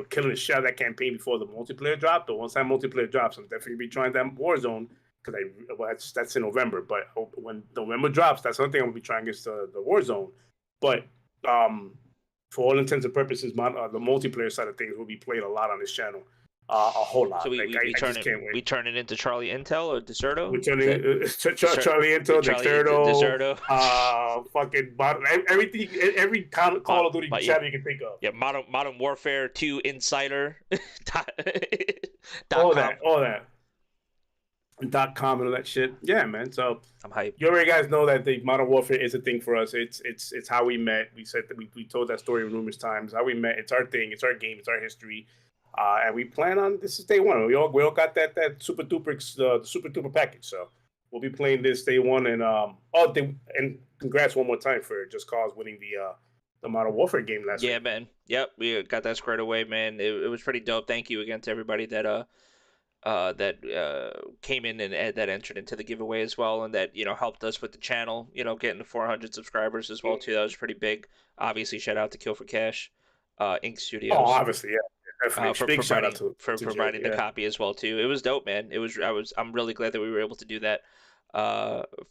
killing the shit out of that campaign before the multiplayer drop. But once that multiplayer drops, I'm definitely be trying that Warzone. Because that's in November, but when November drops, that's another thing I'm gonna be trying against the Warzone. But for all intents and purposes, the multiplayer side of things will be played a lot on this channel, a whole lot. So I just can't wait. We turn it into Charlie Intel or Deserto? We're turning Charlie Intel, Deserto, fucking everything, every Call of Duty channel you can think of. Yeah, Modern Warfare 2 Insider. all that. .com and all that shit. Yeah, man. So I'm hyped. You already guys know that the Modern Warfare is a thing for us. It's how we met. We said that we told that story numerous times. How we met. It's our thing. It's our game. It's our history. And we plan on this is day one. We all got that super duper super duper package. So we'll be playing this day one. And and congrats one more time for Just Cause winning the Modern Warfare game last week. Yeah, man. Yep, we got that squared away, man. It was pretty dope. Thank you again to everybody that came in and that entered into the giveaway as well, and that helped us with the channel, getting to 400 subscribers as well too. That was pretty big. Obviously, shout out to Kill for Cash, Ink Studios. Oh, obviously, yeah. For providing the copy as well too. It was dope, man. I'm really glad that we were able to do that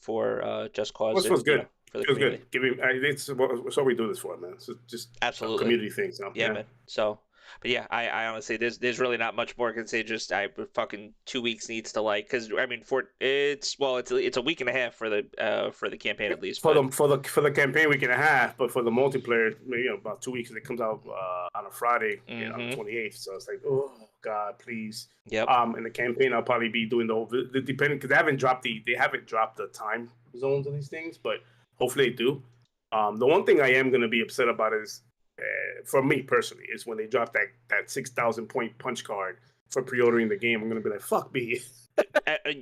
for Just Cause. This was good. For the it was community. Good. It's what we do this for, man. It's just absolutely community things. Yeah, man. So. But yeah, I honestly, there's really not much more I can say. Just fucking 2 weeks needs to because I mean it's a week and a half for the campaign at least. For the campaign, week and a half, but for the multiplayer, about 2 weeks. And it comes out on a Friday, on the 28th. So it's like, oh God, please. Yep. In the campaign, I'll probably be doing the depending because they haven't dropped the time zones of these things, but hopefully they do. The one thing I am going to be upset about is. For me personally, is when they drop that 6,000 point punch card for pre-ordering the game. I'm gonna be like, fuck me.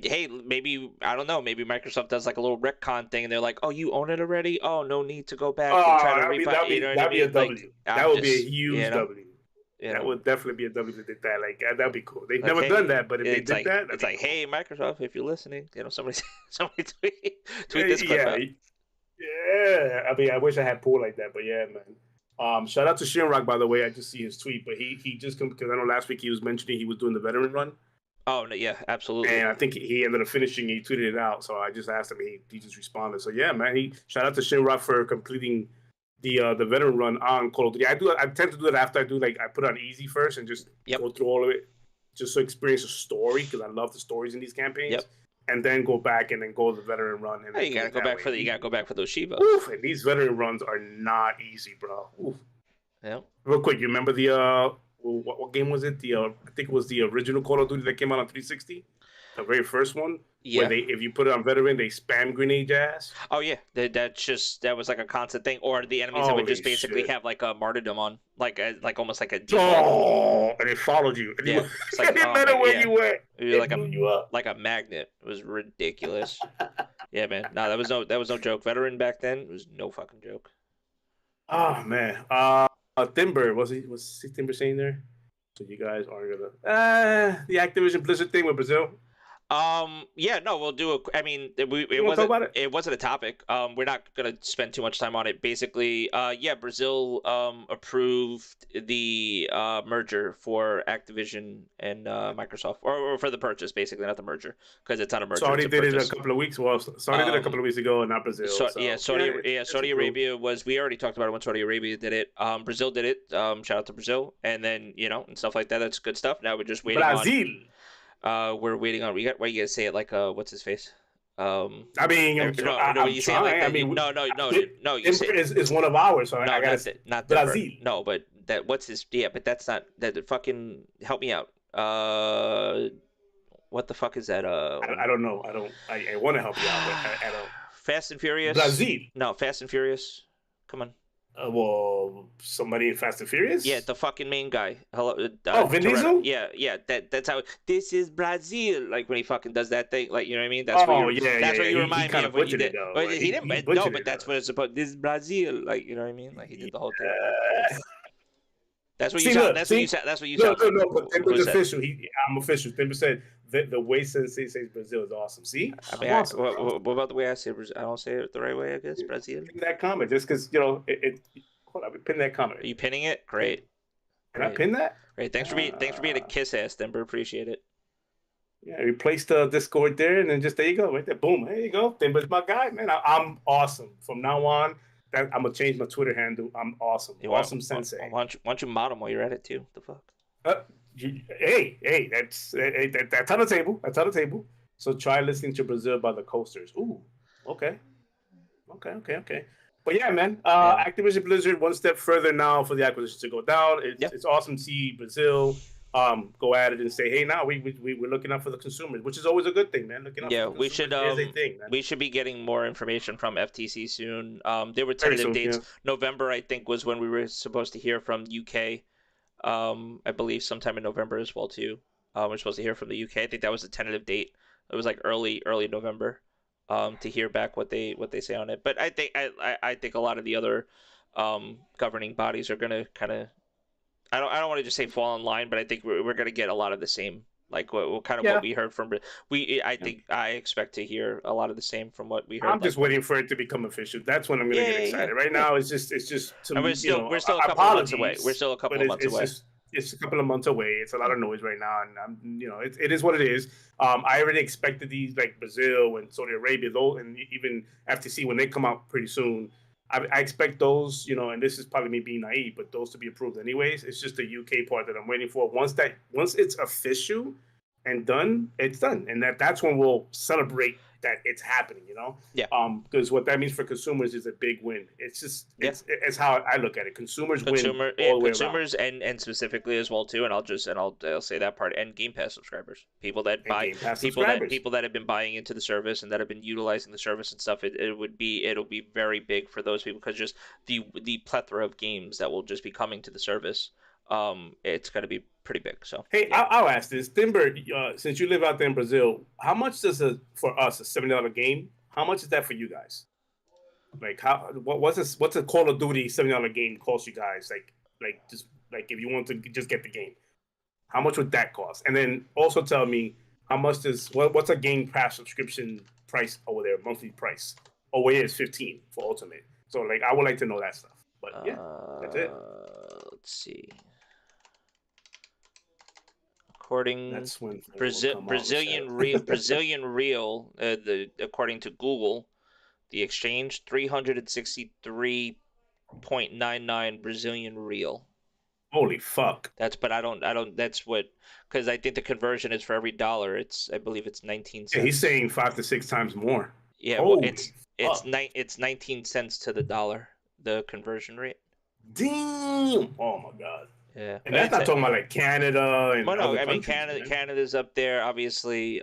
Hey, maybe I don't know. Maybe Microsoft does like a little retcon thing, and they're like, "Oh, you own it already? Oh, no need to go back and try to rebuy." That'd be a W. Like, that would be a huge W. That would definitely be a W if they did that. Like that'd be cool. They've never done that, but if they did that, it's like, hey, Microsoft, if you're listening, somebody tweet this clip out. Yeah. I mean, I wish I had pool like that, but yeah, man. Shout out to Shinrock, by the way. I just see his tweet, but he just because I know last week he was mentioning he was doing the veteran run. Oh no, yeah, absolutely. And I think he ended up finishing. He tweeted it out, so I just asked him. He just responded. So yeah, man. Shout out to Shinrock for completing the veteran run on Call of Duty. I tend to do that after I do I put it on easy first and just go through all of it, just to experience the story because I love the stories in these campaigns. Yep. And then go back and then go to the veteran run. And you gotta go back for those Shivas. Oof, and these veteran runs are not easy, bro. Oof. Yeah. Real quick, you remember what game was it? I think it was the original Call of Duty that came out on 360. the very first one, Yeah. where if you put it on veteran, they spam grenade your ass. Oh yeah, that was like a constant thing, or the enemies that would Holy just basically shit. have like a martyrdom on, like almost like a default. Oh, and it followed you. And Yeah, it's like, it didn't oh matter my- where yeah. you went. It like blew you up. a magnet. It was ridiculous. Yeah, man. No, that was no joke. Veteran back then was no fucking joke. Oh man. Timber was Timber saying there? So you guys are gonna the Activision Blizzard thing with Brazil. Yeah, no, we'll do I mean, it wanna wasn't talk about it? It wasn't a topic. We're not gonna spend too much time on it. Basically, yeah, Brazil approved the merger for Activision and Microsoft, or for the purchase, basically, not the merger, because it's not a merger. Saudi it's a did it a purchase. couple of weeks. Well, Saudi did it a couple of weeks ago, and not Brazil. Saudi Arabia was. We already talked about it when Saudi Arabia did it. Brazil did it. Shout out to Brazil, and then and stuff like that. That's good stuff. Now we're just waiting Brazil. we're waiting on. Why you gotta say it like what's his face? I mean, I'm you say it like trying. that. I mean, no. You say is one of ours, so no, I gotta not Brazil. No, but that what's his? Yeah, but that's not that. Fucking help me out. What the fuck is that? I don't know. I want to help you out, but I don't. Fast and Furious. Brazil. No, Fast and Furious. Come on. Well, somebody in Fast and Furious? Yeah, the fucking main guy. Hello. Vin Diesel? Yeah. That's how. This is Brazil. Like when he fucking does that thing. Like, you know what I mean? That's what you remind me of what you did. But he didn't. No, but that's what it's about. This is Brazil. Like, you know what I mean? Like he did the whole thing. That's what you sound. That's what you sound. That's what you sound. No. But Timber's official. I'm official. Timber said the way Sensei says Brazil is awesome. See? I mean, awesome. What about the way I say Brazil? I don't say it the right way, I guess. Brazil. Pin that comment just because hold on, pin that comment. Are you pinning it? Great. Can I pin that? Great. Thanks for being a kiss ass, Denver. Appreciate it. Yeah, replace the Discord there, and then just there you go, right there. Boom, there you go. Timber's my guy, man. I'm awesome from now on. I'm gonna change my Twitter handle. I'm awesome. Awesome Sensei. Why don't you mod him while you're at it too? The fuck. Hey, that's on the table. That's on the table. So try listening to Brazil by the Coasters. Ooh, okay. But yeah, man, Activision Blizzard one step further now for the acquisition to go down. It's awesome to see Brazil go at it and say, hey, now we're looking out for the consumers, which is always a good thing, man. Looking out for the we should we should be getting more information from FTC soon. There were tentative dates. Yeah. November, I think, was when we were supposed to hear from UK. I believe sometime in November as well too. We're supposed to hear from the UK. I think that was the tentative date. It was like early November. To hear back what they say on it, but I think a lot of the other governing bodies are gonna kind of I don't want to just say fall in line, but I think we're gonna get a lot of the same, like what we heard from I expect to hear a lot of the same from what we heard. I'm just waiting for it to become official. That's when I'm gonna get excited. Right now, it's just we're still a couple of months away. We're still a couple of months away. It's a couple of months away. It's a lot of noise right now, and it is what it is. I already expected these like Brazil and Saudi Arabia, and even FTC when they come out pretty soon. I expect those, and this is probably me being naive, but those to be approved anyways. It's just the UK part that I'm waiting for. Once it's official and done, it's done, and that's when we'll celebrate that it's happening. Yeah. Because what that means for consumers is a big win. It's just it's how I look at it. Consumers win all the way consumers around. and specifically as well too. And I'll say that part. And Game Pass subscribers, people that have been buying into the service and that have been utilizing the service and stuff. It'll be very big for those people because just the plethora of games that will just be coming to the service. It's going to be pretty big. So hey, yeah. I'll ask this, Timber. Since you live out there in Brazil, how much does for us a $70 game? How much is that for you guys? Like what's a Call of Duty $70 game cost you guys? Like if you want to just get the game, how much would that cost? And then also tell me how much what's a Game Pass subscription price over there, monthly price? Over here is $15 for Ultimate. So like I would like to know that stuff. But yeah, that's it. Let's see. According that's when Brazilian real, according to Google, the exchange 363.99 Brazilian real. Holy fuck! That's what, because I think the conversion is for every dollar. I believe it's 19 cents. Yeah, he's saying 5 to 6 times more. Yeah, well, it's 19 cents to the dollar, the conversion rate. Damn! Oh my god. Yeah, And that's not talking about like Canada and well, no, other I mean countries. Man. Canada's up there, obviously.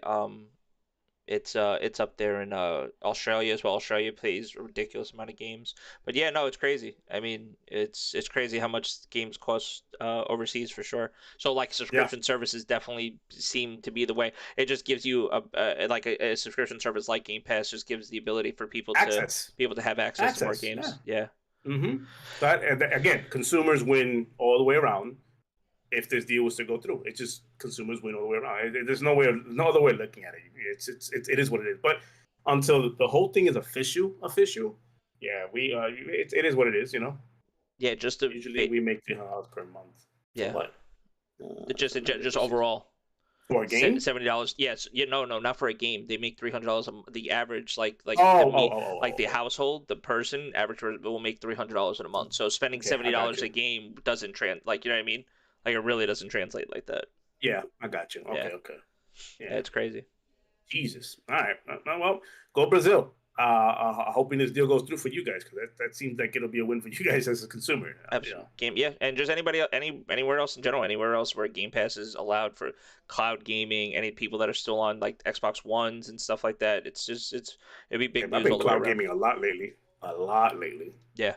It's up there in Australia as well. Australia plays a ridiculous amount of games, but yeah, no, it's crazy. I mean, it's crazy how much games cost overseas for sure. So like subscription services definitely seem to be the way. It just gives you a subscription service like Game Pass just gives the ability for people to be able to have access to more games. Yeah. Mm-hmm. But again, consumers win all the way around. If this deal was to go through, it's just consumers win all the way around. There's no other way of looking at it. It is what it is. But until the whole thing is official, yeah, it is what it is. You know. Yeah, usually we make $300 per month. Yeah. For what? Just overall. For a game? $70. Yes. Yeah. No. Not for a game. They make $300. The average, like the household, the person average will make $300 in a month. So spending $70 a game doesn't like, you know what I mean? Like, it really doesn't translate like that. Yeah, I got you. Okay. Yeah, it's crazy. Jesus. All right. Well, go Brazil. Hoping this deal goes through for you guys, because that seems like it'll be a win for you guys as a consumer. Absolutely. And just anywhere else in general, anywhere else where Game Pass is allowed for cloud gaming, any people that are still on like Xbox Ones and stuff like that. It'd be big news. I've been cloud gaming a lot lately. Yeah.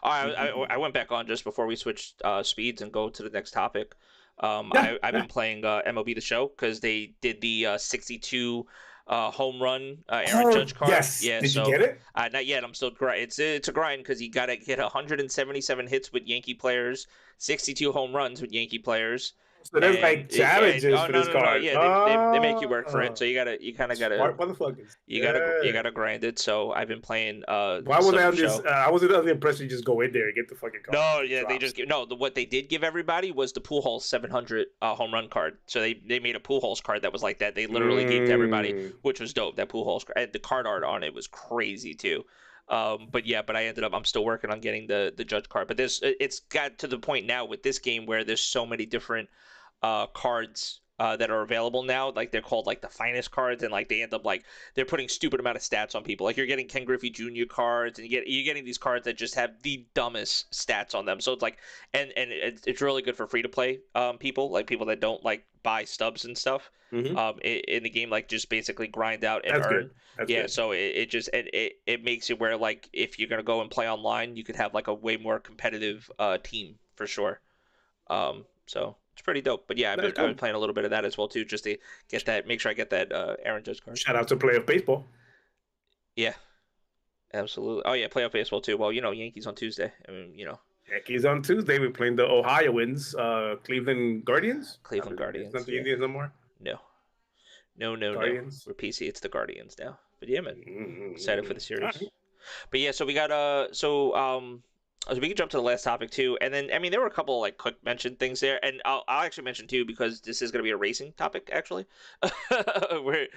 I went back on just before we switched speeds and go to the next topic. I've been playing MLB The Show because they did the 62 home run Aaron Judge card. Yes. Yeah. Did you get it? Not yet. I'm still it's a grind because you gotta get 177 hits with Yankee players, 62 home runs with Yankee players. So there's like challenges for this card. Yeah, they make you work for it. So you kind of gotta smart motherfuckers. You gotta grind it. So I've been playing. Why was I on this? I was under the impression you just go in there and get the fucking card. No, yeah, they just what they did give everybody was the Pujols 700 home run card. So they made a Pujols card that was like that. They literally gave to everybody, which was dope. That Pujols card, and the card art on it was crazy too. But I'm still working on getting the Judge card. But it's got to the point now with this game where there's so many different cards that are available now. Like, they're called like the finest cards, and like they end up like they're putting stupid amount of stats on people. Like, you're getting Ken Griffey Jr. cards, and you're getting these cards that just have the dumbest stats on them. So it's like, and it's really good for free to play people, like people that don't like buy stubs and stuff. Mm-hmm. In the game, like just basically grind out and earn. That's good. So it makes it where like if you're gonna go and play online, you could have like a way more competitive team for sure. So it's pretty dope. But yeah, I've been playing a little bit of that as well too, just to get that, make sure I get that Aaron Judge card. Shout out to Playoff Baseball. Yeah, absolutely. Oh yeah, Playoff Baseball too. Well, Yankees on Tuesday. I mean, Yankees on Tuesday. We're playing the Ohioans, Cleveland Guardians. Cleveland Guardians. It's not the Indians no more. No. Guardians. We're PC. It's the Guardians now. But yeah, man, excited for the series. Right. But yeah, so we got so we can jump to the last topic too, and then I mean there were a couple of, like, quick mention things there, and I'll actually mention too because this is going to be a racing topic actually. Where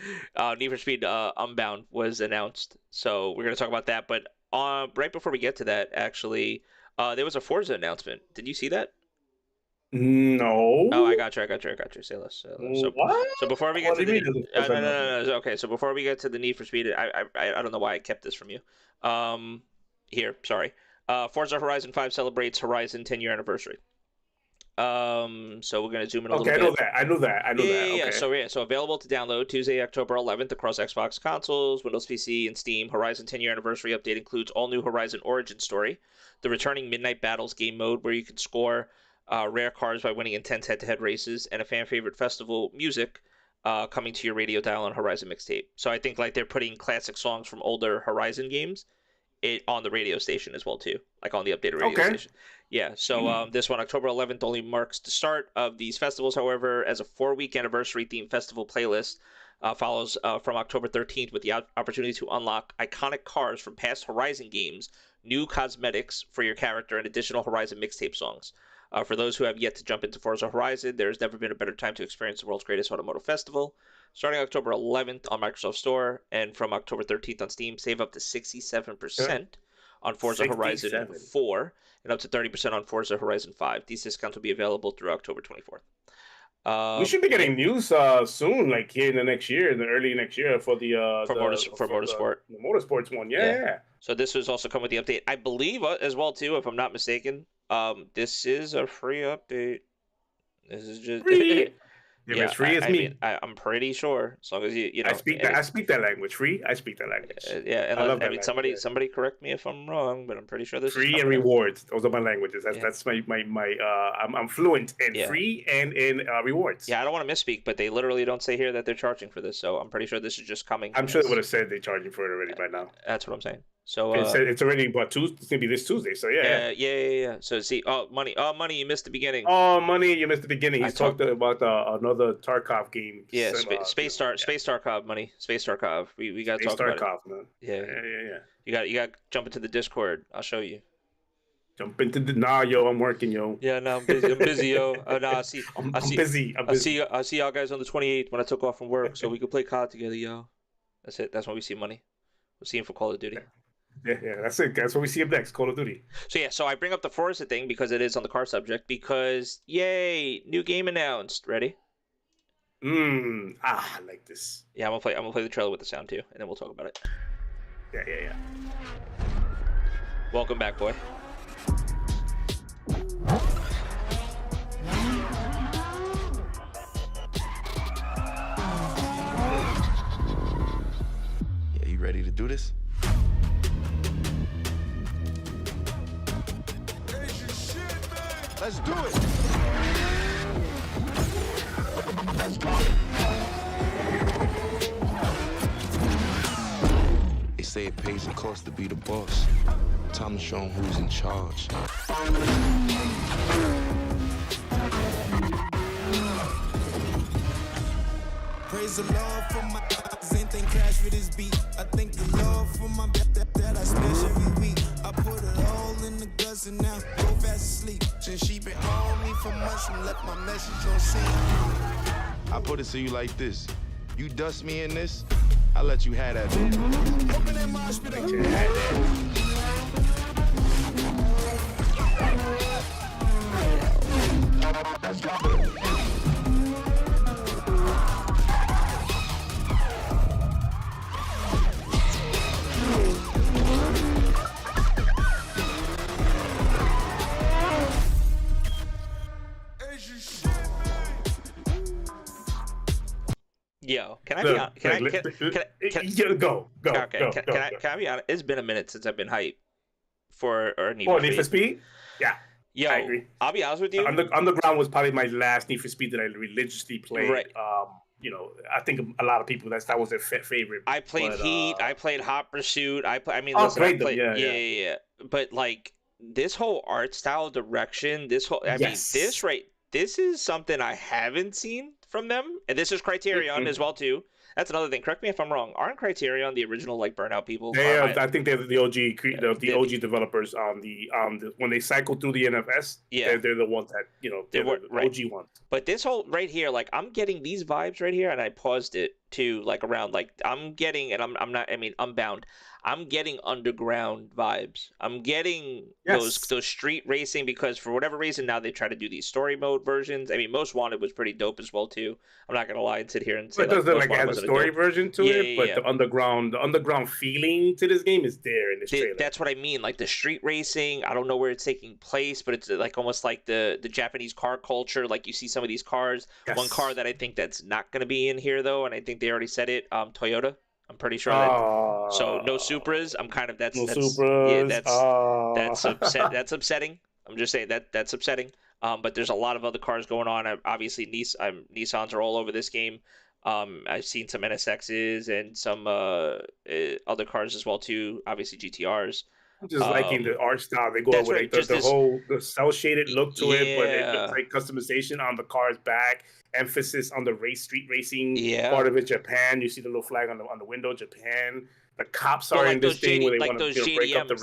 Need for Speed Unbound was announced, so we're going to talk about that. But right before we get to that, actually, there was a Forza announcement. Did you see that? No. Oh, I got you. Say less. So, what? So before we get to the no. Okay, so before we get to the Need for Speed, I don't know why I kept this from you. Here, sorry. Forza Horizon 5 celebrates Horizon 10-year anniversary. So we're gonna zoom in a little bit. I know that. Okay. So available to download Tuesday, October 11th across Xbox consoles, Windows PC, and Steam. Horizon 10-year anniversary update includes all new Horizon Origin Story, the returning Midnight Battles game mode where you can score rare cars by winning intense head-to-head races, and a fan favorite festival music coming to your radio dial on Horizon Mixtape. So I think like they're putting classic songs from older Horizon games on the radio station as well too, like on the updated radio station. Yeah, so this one, October 11th, only marks the start of these festivals. However, as a 4-week anniversary themed festival playlist follows from October 13th with the opportunity to unlock iconic cars from past Horizon games, new cosmetics for your character, and additional Horizon mixtape songs. For those who have yet to jump into Forza Horizon, there's never been a better time to experience the world's greatest automotive festival. Starting October 11th on Microsoft Store and from October 13th on Steam, save up to 67% on Forza Horizon 4 and up to 30% on Forza Horizon 5. These discounts will be available through October 24th. We should be getting news soon, like here in the next year, in the early next year for the Motorsport. The Motorsports one, yeah. So this was also come with the update, I believe, as well too, if I'm not mistaken. This is a free update. This is just Free. If yeah. it's free, it's I me. mean, I'm pretty sure as long as you know. I speak that language. Free. I speak that language. Yeah, and I love that mean, language. somebody correct me if I'm wrong, but I'm pretty sure this is Free and coming out. rewards. Those are my languages. That's my I'm fluent in Yeah. free and in rewards. Yeah, I don't want to misspeak, but they literally don't say here that they're charging for this, so I'm pretty sure this is just coming. I'm sure they would have said they're charging for it already by now. That's what I'm saying. So It's already Tuesday. It's gonna be this Tuesday. So yeah. So see, money, you missed the beginning. Oh, money! You missed the beginning. He's talked about another Tarkov game. Yeah, Space Tarkov, money, Space Tarkov. We got to talk about Tarkov, it. man. Yeah. You got to jump into the Discord. I'll show you. Jump into the yo. I'm working, yo. Yeah, no, I'm busy, yo. Nah, I'm busy. I'll see y'all guys on the 28th when I took off from work, so we could play COD together, yo. That's it. That's when we see money. We'll see him for Call of Duty. Yeah, that's it. That's what we see him next, Call of Duty. So I bring up the Forza thing because it is on the car subject. Because yay, new game announced. Ready? I like this. Yeah, I'm gonna play the trailer with the sound too, and then we'll talk about it. Yeah. Welcome back, boy. Yeah, you ready to do this? Let's do it. They say it pays the cost to be the boss. Time to show 'em who's in charge. Praise the Lord for my anything crash with this beat. I thank the Lord for my that I smash every week. I put it all in the guts and now go fast asleep. Since she been on me for months and left my message on scene. I put it to you like this. You dust me in this, I'll let you have that. Open that mosh pit up. Yo, can I be honest? Go. Okay, Go. can I be honest? It's been a minute since I've been hyped for Need Need for Speed? Yeah. Yo, I agree. I'll be honest with you. Underground was probably my last Need for Speed that I religiously played. Right. I think a lot of people that was their favorite. I played Heat. I played Hot Pursuit. I played. Yeah. But like this whole art style direction, this is something I haven't seen from them, and this is Criterion as well too. That's another thing. Correct me if I'm wrong. Aren't Criterion the original like Burnout people? I think they're the OG, OG developers on the when they cycle through the NFS. Yeah, they're the ones that they're the OG ones. But this whole right here, like I'm getting these vibes right here, and I paused it to like around like I'm getting, and I'm not. I mean, Unbound. I'm getting underground vibes. I'm getting those street racing because for whatever reason now they try to do these story mode versions. I mean, Most Wanted was pretty dope as well too. I'm not gonna lie and sit here and say it doesn't like add a story version to it, but the underground feeling to this game is there in this trailer. That's what I mean. Like the street racing, I don't know where it's taking place, but it's like almost like the Japanese car culture. Like you see some of these cars. Yes. One car that I think that's not gonna be in here though, and I think they already said it. Toyota. I'm pretty sure that. So no Supras. I'm kind of that's Supras. Yeah, that's upset. That's upsetting. I'm just saying that's upsetting. But there's a lot of other cars going on. Obviously, Nissans are all over this game. I've seen some NSXs and some other cars as well too. Obviously GTRs. I'm just liking the art style. They go with the cell shaded look to it, but it looks like customization on the car's back. Emphasis on the street racing part of it. Japan, you see the little flag on the window. Japan, the cops are in this thing where they want to break up the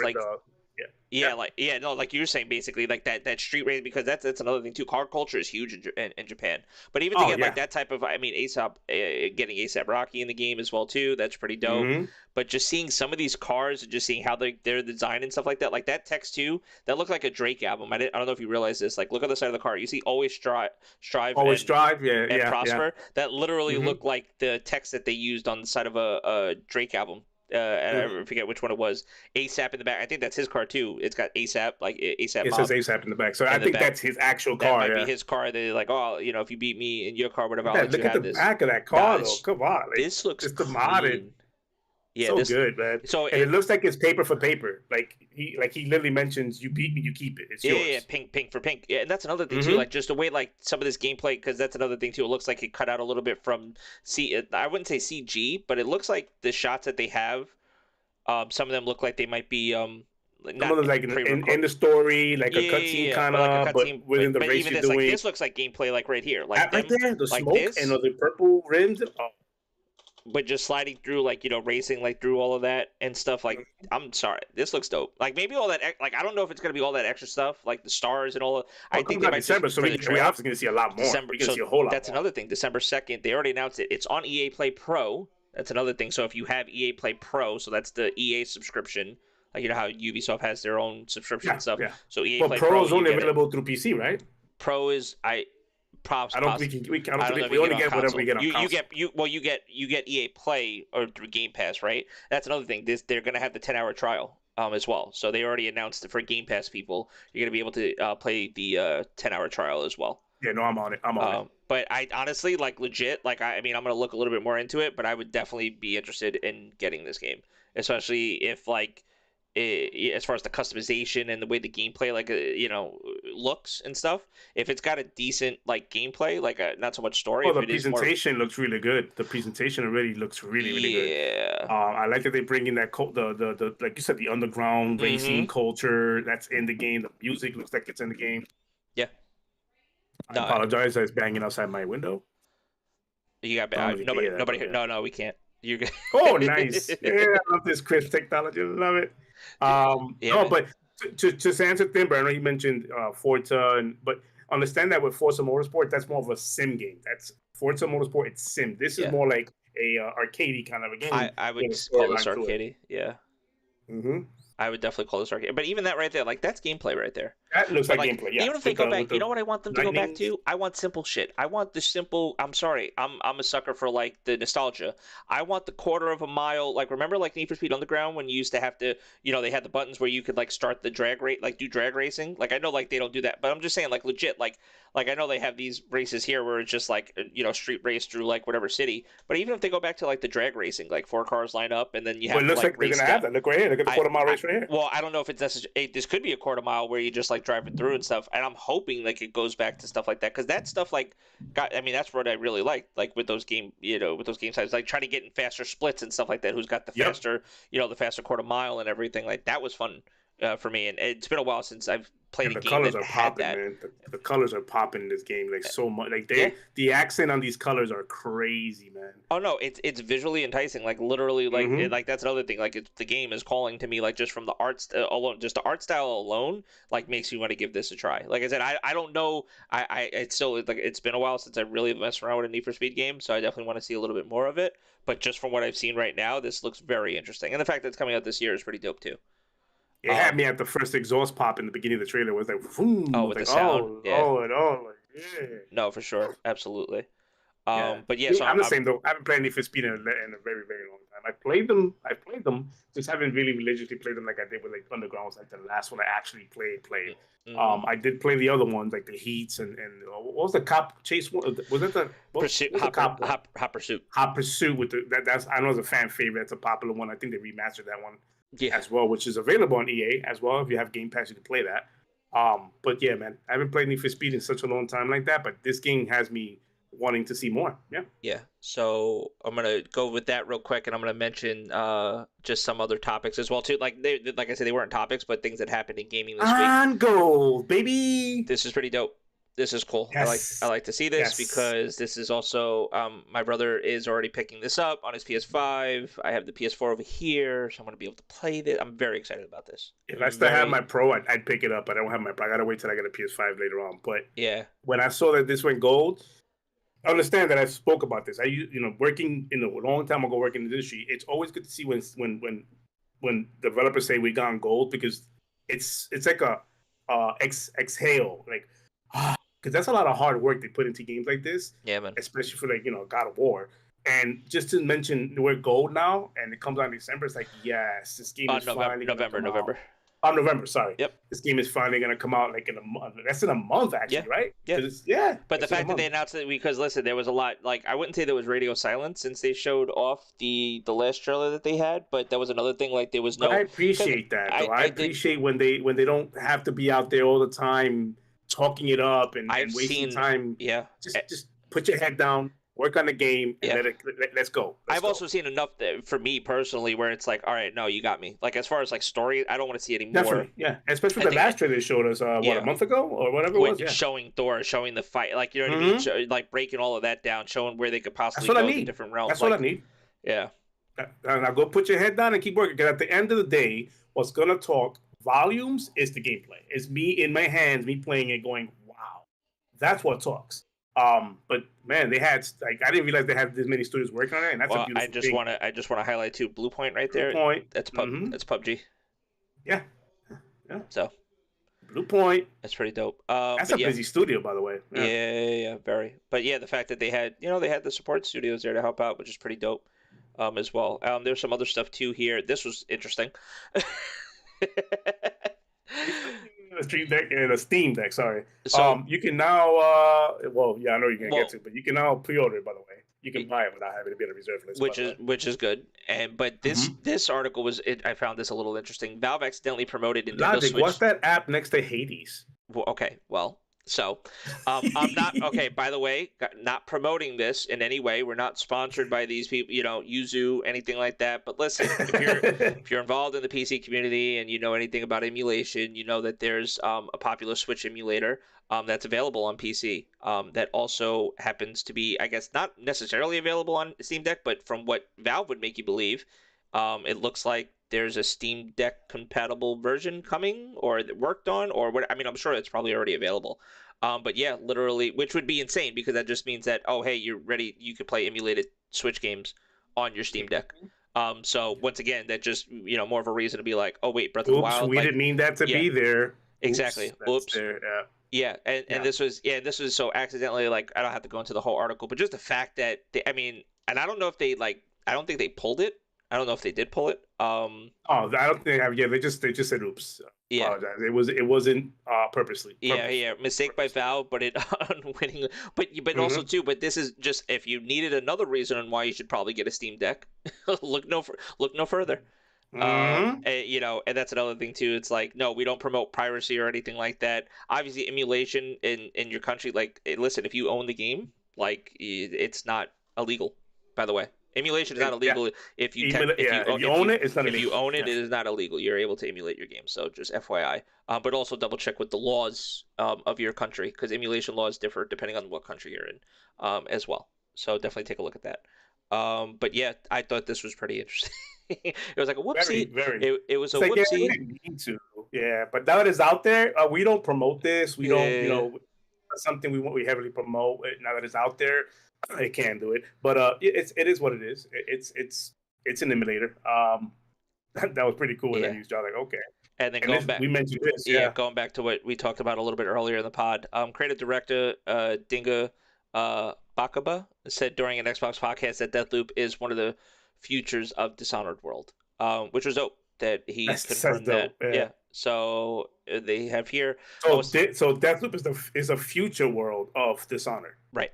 like you were saying, basically, like that street race, because that's another thing too. Car culture is huge in Japan, but even to get like that type of, I mean, getting ASAP Rocky in the game as well too, that's pretty dope. Mm-hmm. But just seeing some of these cars and just seeing how they're designed and stuff like that text too, that looked like a Drake album. I don't know if you realize this. Like, look on the side of the car, you see Always Strive, and Prosper. That literally looked like the text that they used on the side of a Drake album. I forget which one it was. ASAP in the back. I think that's his car too. It's got ASAP, like ASAP. It Mob says ASAP in the back, so I in the think back. that's his actual That car. might be his car. They're like, oh, you know, if you beat me in your car, whatever, I'll let Look you at have the this. back of that car, Nah, though. Come on, like, this looks just the clean. modded. Yeah, So this good, man. So and it looks like it's paper for paper. Like he literally mentions, "You beat me, you keep it. It's yours." Yeah, pink for pink. Yeah, and that's another thing too. Like just the way like some of this gameplay, because that's another thing too. It looks like it cut out a little bit from I wouldn't say CG, but it looks like the shots that they have. Some of them look like they might be some of them like in the story, like a cutscene kind of, but within the race even you're this, doing. Like this looks like gameplay, like right here, like right there, the like smoke this, and the purple rims. But just sliding through, like, you know, racing like through all of that and stuff. Like, I'm sorry, this looks dope. Like maybe all that, like I don't know if it's gonna be all that extra stuff, like the stars and all. I think they might December, so we're obviously gonna see a lot more. December, we're gonna see a whole lot. That's more. another thing. December 2nd, they already announced it. It's on EA Play Pro. That's another thing. So if you have EA Play Pro, so that's the EA subscription. Like, you know how Ubisoft has their own subscription and stuff. Yeah. So EA Play Pro is only available through PC, right? Pro is I don't think we only get whatever we get on console. You get EA Play or through Game Pass, right? That's another thing. They're gonna have the 10-hour trial as well. So they already announced it for Game Pass people. You're gonna be able to play the 10-hour trial as well. Yeah, no, I'm on it. I'm on it. But I honestly, like, legit, like, I mean, I'm gonna look a little bit more into it, but I would definitely be interested in getting this game, especially if like. As far as the customization and the way the gameplay, like, you know, looks and stuff, if it's got a decent like gameplay, like not so much story. Oh, the presentation looks really good. The presentation already looks really good. Yeah. I like that they bring in that the like you said, the underground racing culture that's in the game. The music looks like it's in the game. Yeah. I apologize. I was banging outside my window. You got nobody here. No, we can't. You. Oh, nice. Yeah, I love this crisp technology. I love it. No, but to answer Timber, I know you mentioned Forza, but understand that with Forza Motorsport, that's more of a sim game. That's Forza Motorsport. It's sim. This is more like a arcadey kind of a game. I would call this arcadey. Yeah. Mm-hmm. I would definitely call this arcade. But even that right there, like, that's gameplay right there. That looks like gameplay, yeah. Even if they go back, you know what I want them to go back to? I want simple shit. I want the simple, I'm sorry, I'm a sucker for, like, the nostalgia. I want the quarter of a mile, like, remember, like, Need for Speed Underground when you used to have to, you know, they had the buttons where you could, like, start the drag rate, like, do drag racing? Like, I know, like, they don't do that, but I'm just saying, like, legit, like I know they have these races here where it's just, like, you know, street race through, like, whatever city. But even if they go back to, like, the drag racing, like, 4 cars line up, and then you have it looks like they're going to have that. Look right here. Look at the quarter-mile race right here. Well, I don't know if it's necessary. This could be a quarter mile where you just, like, drive it through and stuff. And I'm hoping, like, it goes back to stuff like that. Because that stuff, like, that's what I really like. Like, with those game sides. Like, trying to get in faster splits and stuff like that. Who's got the faster, you know, the faster quarter mile and everything. Like, that was fun for me. And it's been a while since I've played a game that had that. Man. The colors are popping in this game, like, so much. Like, the accent on these colors are crazy, man. Oh no, it's visually enticing. Like, literally, like, like, that's another thing. Like, the game is calling to me, like, just from the art alone, just the art style alone, like, makes me want to give this a try. Like I said, I don't know. It's still, like, it's been a while since I really messed around with a Need for Speed game, so I definitely want to see a little bit more of it. But just from what I've seen right now, this looks very interesting, and the fact that it's coming out this year is pretty dope too. It had me at the first exhaust pop in the beginning of the trailer. It was like, boom. Oh, with the sound. Like, yeah. No, for sure. Absolutely. But yeah, so I'm the same though. I haven't played Need for Speed in a very, very long time. I played them, just haven't really religiously played them like I did with, like, Underground was, like, the last one I actually played. Mm-hmm. I did play the other ones, like the Heats and what was the cop chase one? Was that the Pursuit? Hot Pursuit. Hot Pursuit with that's I know it's a fan favorite. It's a popular one. I think they remastered that one as well, which is available on EA as well. If you have Game Pass, you can play that. But yeah, man, I haven't played Need for Speed in such a long time like that. But this game has me wanting to see more. Yeah. So I'm gonna go with that real quick, and I'm gonna mention just some other topics as well too. Like I said, they weren't topics, but things that happened in gaming this week. On gold, baby. This is pretty dope. This is cool. Yes. I like to see this because this is also my brother is already picking this up on his PS5. I have the PS4 over here, so I'm gonna be able to play this. I'm very excited about this. If I still have my Pro, I'd pick it up. I don't have my Pro. I gotta wait till I get a PS5 later on. But yeah, when I saw that this went gold, I understand that I spoke about this. Working in a long time ago, working in the industry, it's always good to see when developers say we gone gold, because it's like a exhale, like, because that's a lot of hard work they put into games like this. Yeah, man. Especially for, like, God of War. And just to mention, we're gold now, and it comes out in December. It's like, yes, this game is finally going to come November. out. November, sorry. Yep. This game is finally going to come out like in a month. That's in a month, actually, right? Yeah. Yeah. But the fact that they announced it, because listen, there was a lot. Like, I wouldn't say there was radio silence since they showed off the last trailer that they had, but that was another thing. Like, there was no. But I appreciate that, though. I appreciate when they don't have to be out there all the time talking it up and wasting time. Yeah. Just put your head down. Work on the game and let's go. I've also seen enough for me personally where it's like, all right, no, you got me. Like, as far as like story, I don't want to see any more. Definitely, yeah. Especially the last trailer they showed us, a month ago or whatever it was. Yeah. Showing Thor, showing the fight, like, you know what I mean? Like breaking all of that down, showing where they could possibly go in different realms. That's what I need. Yeah. Now go put your head down and keep working. Because at the end of the day, what's gonna talk volumes is the gameplay. It's me in my hands, me playing it, going, wow, that's what talks. But man, they had I didn't realize they had this many studios working on it, and that's a beautiful thing. I just want to highlight too, Blue Point right there. Blue Point. That's PUBG. Yeah. So Blue Point. That's pretty dope. That's a busy studio, by the way. Yeah, very. But yeah, the fact that they had the support studios there to help out, which is pretty dope. As well. There's some other stuff too here. This was interesting. The Steamdeck, sorry. So you can now, I know you're gonna get to, but you can now pre-order it. By the way, you can buy it without having to be on a reserve list. Which is good. But this article I found this a little interesting. Valve accidentally promoted Nintendo Logic, Switch. what's that app next to Hades? Well, okay, well. So, I'm not okay. By the way, not promoting this in any way. We're not sponsored by these people, Yuzu, anything like that. But listen, if you're involved in the PC community and you know anything about emulation, you know that there's a popular Switch emulator that's available on PC. That also happens to be, I guess, not necessarily available on Steam Deck, but from what Valve would make you believe, it looks like there's a Steam Deck compatible version coming or worked on, or what? I mean, I'm sure it's probably already available. But yeah, literally, which would be insane because that just means that, oh, hey, you're ready. You could play emulated Switch games on your Steam Deck. So once again, that just, more of a reason to be like, oh, wait, Breath of the Wild. We didn't mean that to be there. Exactly. Oops. Yeah. And this was so accidentally, like, I don't have to go into the whole article, but just the fact that and I don't know if they I don't think they pulled it. I don't know if they did pull it. I don't think they have. Yeah, they just said oops. Yeah, apologize. It wasn't purposely. Yeah. Mistake by Valve, but it unwittingly. But also too. But this is just if you needed another reason on why you should probably get a Steam Deck, look no further. And that's another thing too. It's like, no, we don't promote piracy or anything like that. Obviously, emulation in your country, listen, if you own the game, it's not illegal. By the way. Emulation is not illegal if you own it. It's not illegal. If you own it, it is not illegal. You're able to emulate your game. So just FYI. But also double check with the laws of your country because emulation laws differ depending on what country you're in as well. So definitely take a look at that. But yeah, I thought this was pretty interesting. It was like a whoopsie. It was a whoopsie. We didn't mean to. Yeah, but now that it's out there, we don't promote this. We don't. It's something we heavily promote. Now that it's out there. I can't do it, but it is what it is. It's an emulator. That was pretty cool when they used y'all. Like, okay. And then going back, we mentioned this. Going back to what we talked about a little bit earlier in the pod. Creative director Dinga Bakaba said during an Xbox podcast that Deathloop is one of the futures of Dishonored world, which was dope that he confirmed that. Yeah. So they have here. So Deathloop is a future world of Dishonored. Right.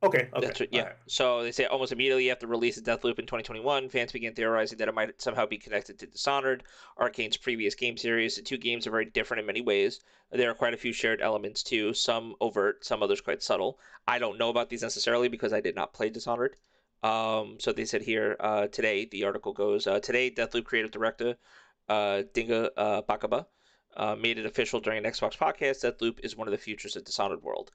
Okay. That's right. Yeah. Right. So they say almost immediately after release of Deathloop in 2021, fans began theorizing that it might somehow be connected to Dishonored, Arcane's previous game series. The two games are very different in many ways. There are quite a few shared elements too, some overt, some others quite subtle. I don't know about these necessarily because I did not play Dishonored. So they said here today, the article goes, today Deathloop creative director Dinga Bakaba made it official during an Xbox podcast. Deathloop is one of the futures of Dishonored world.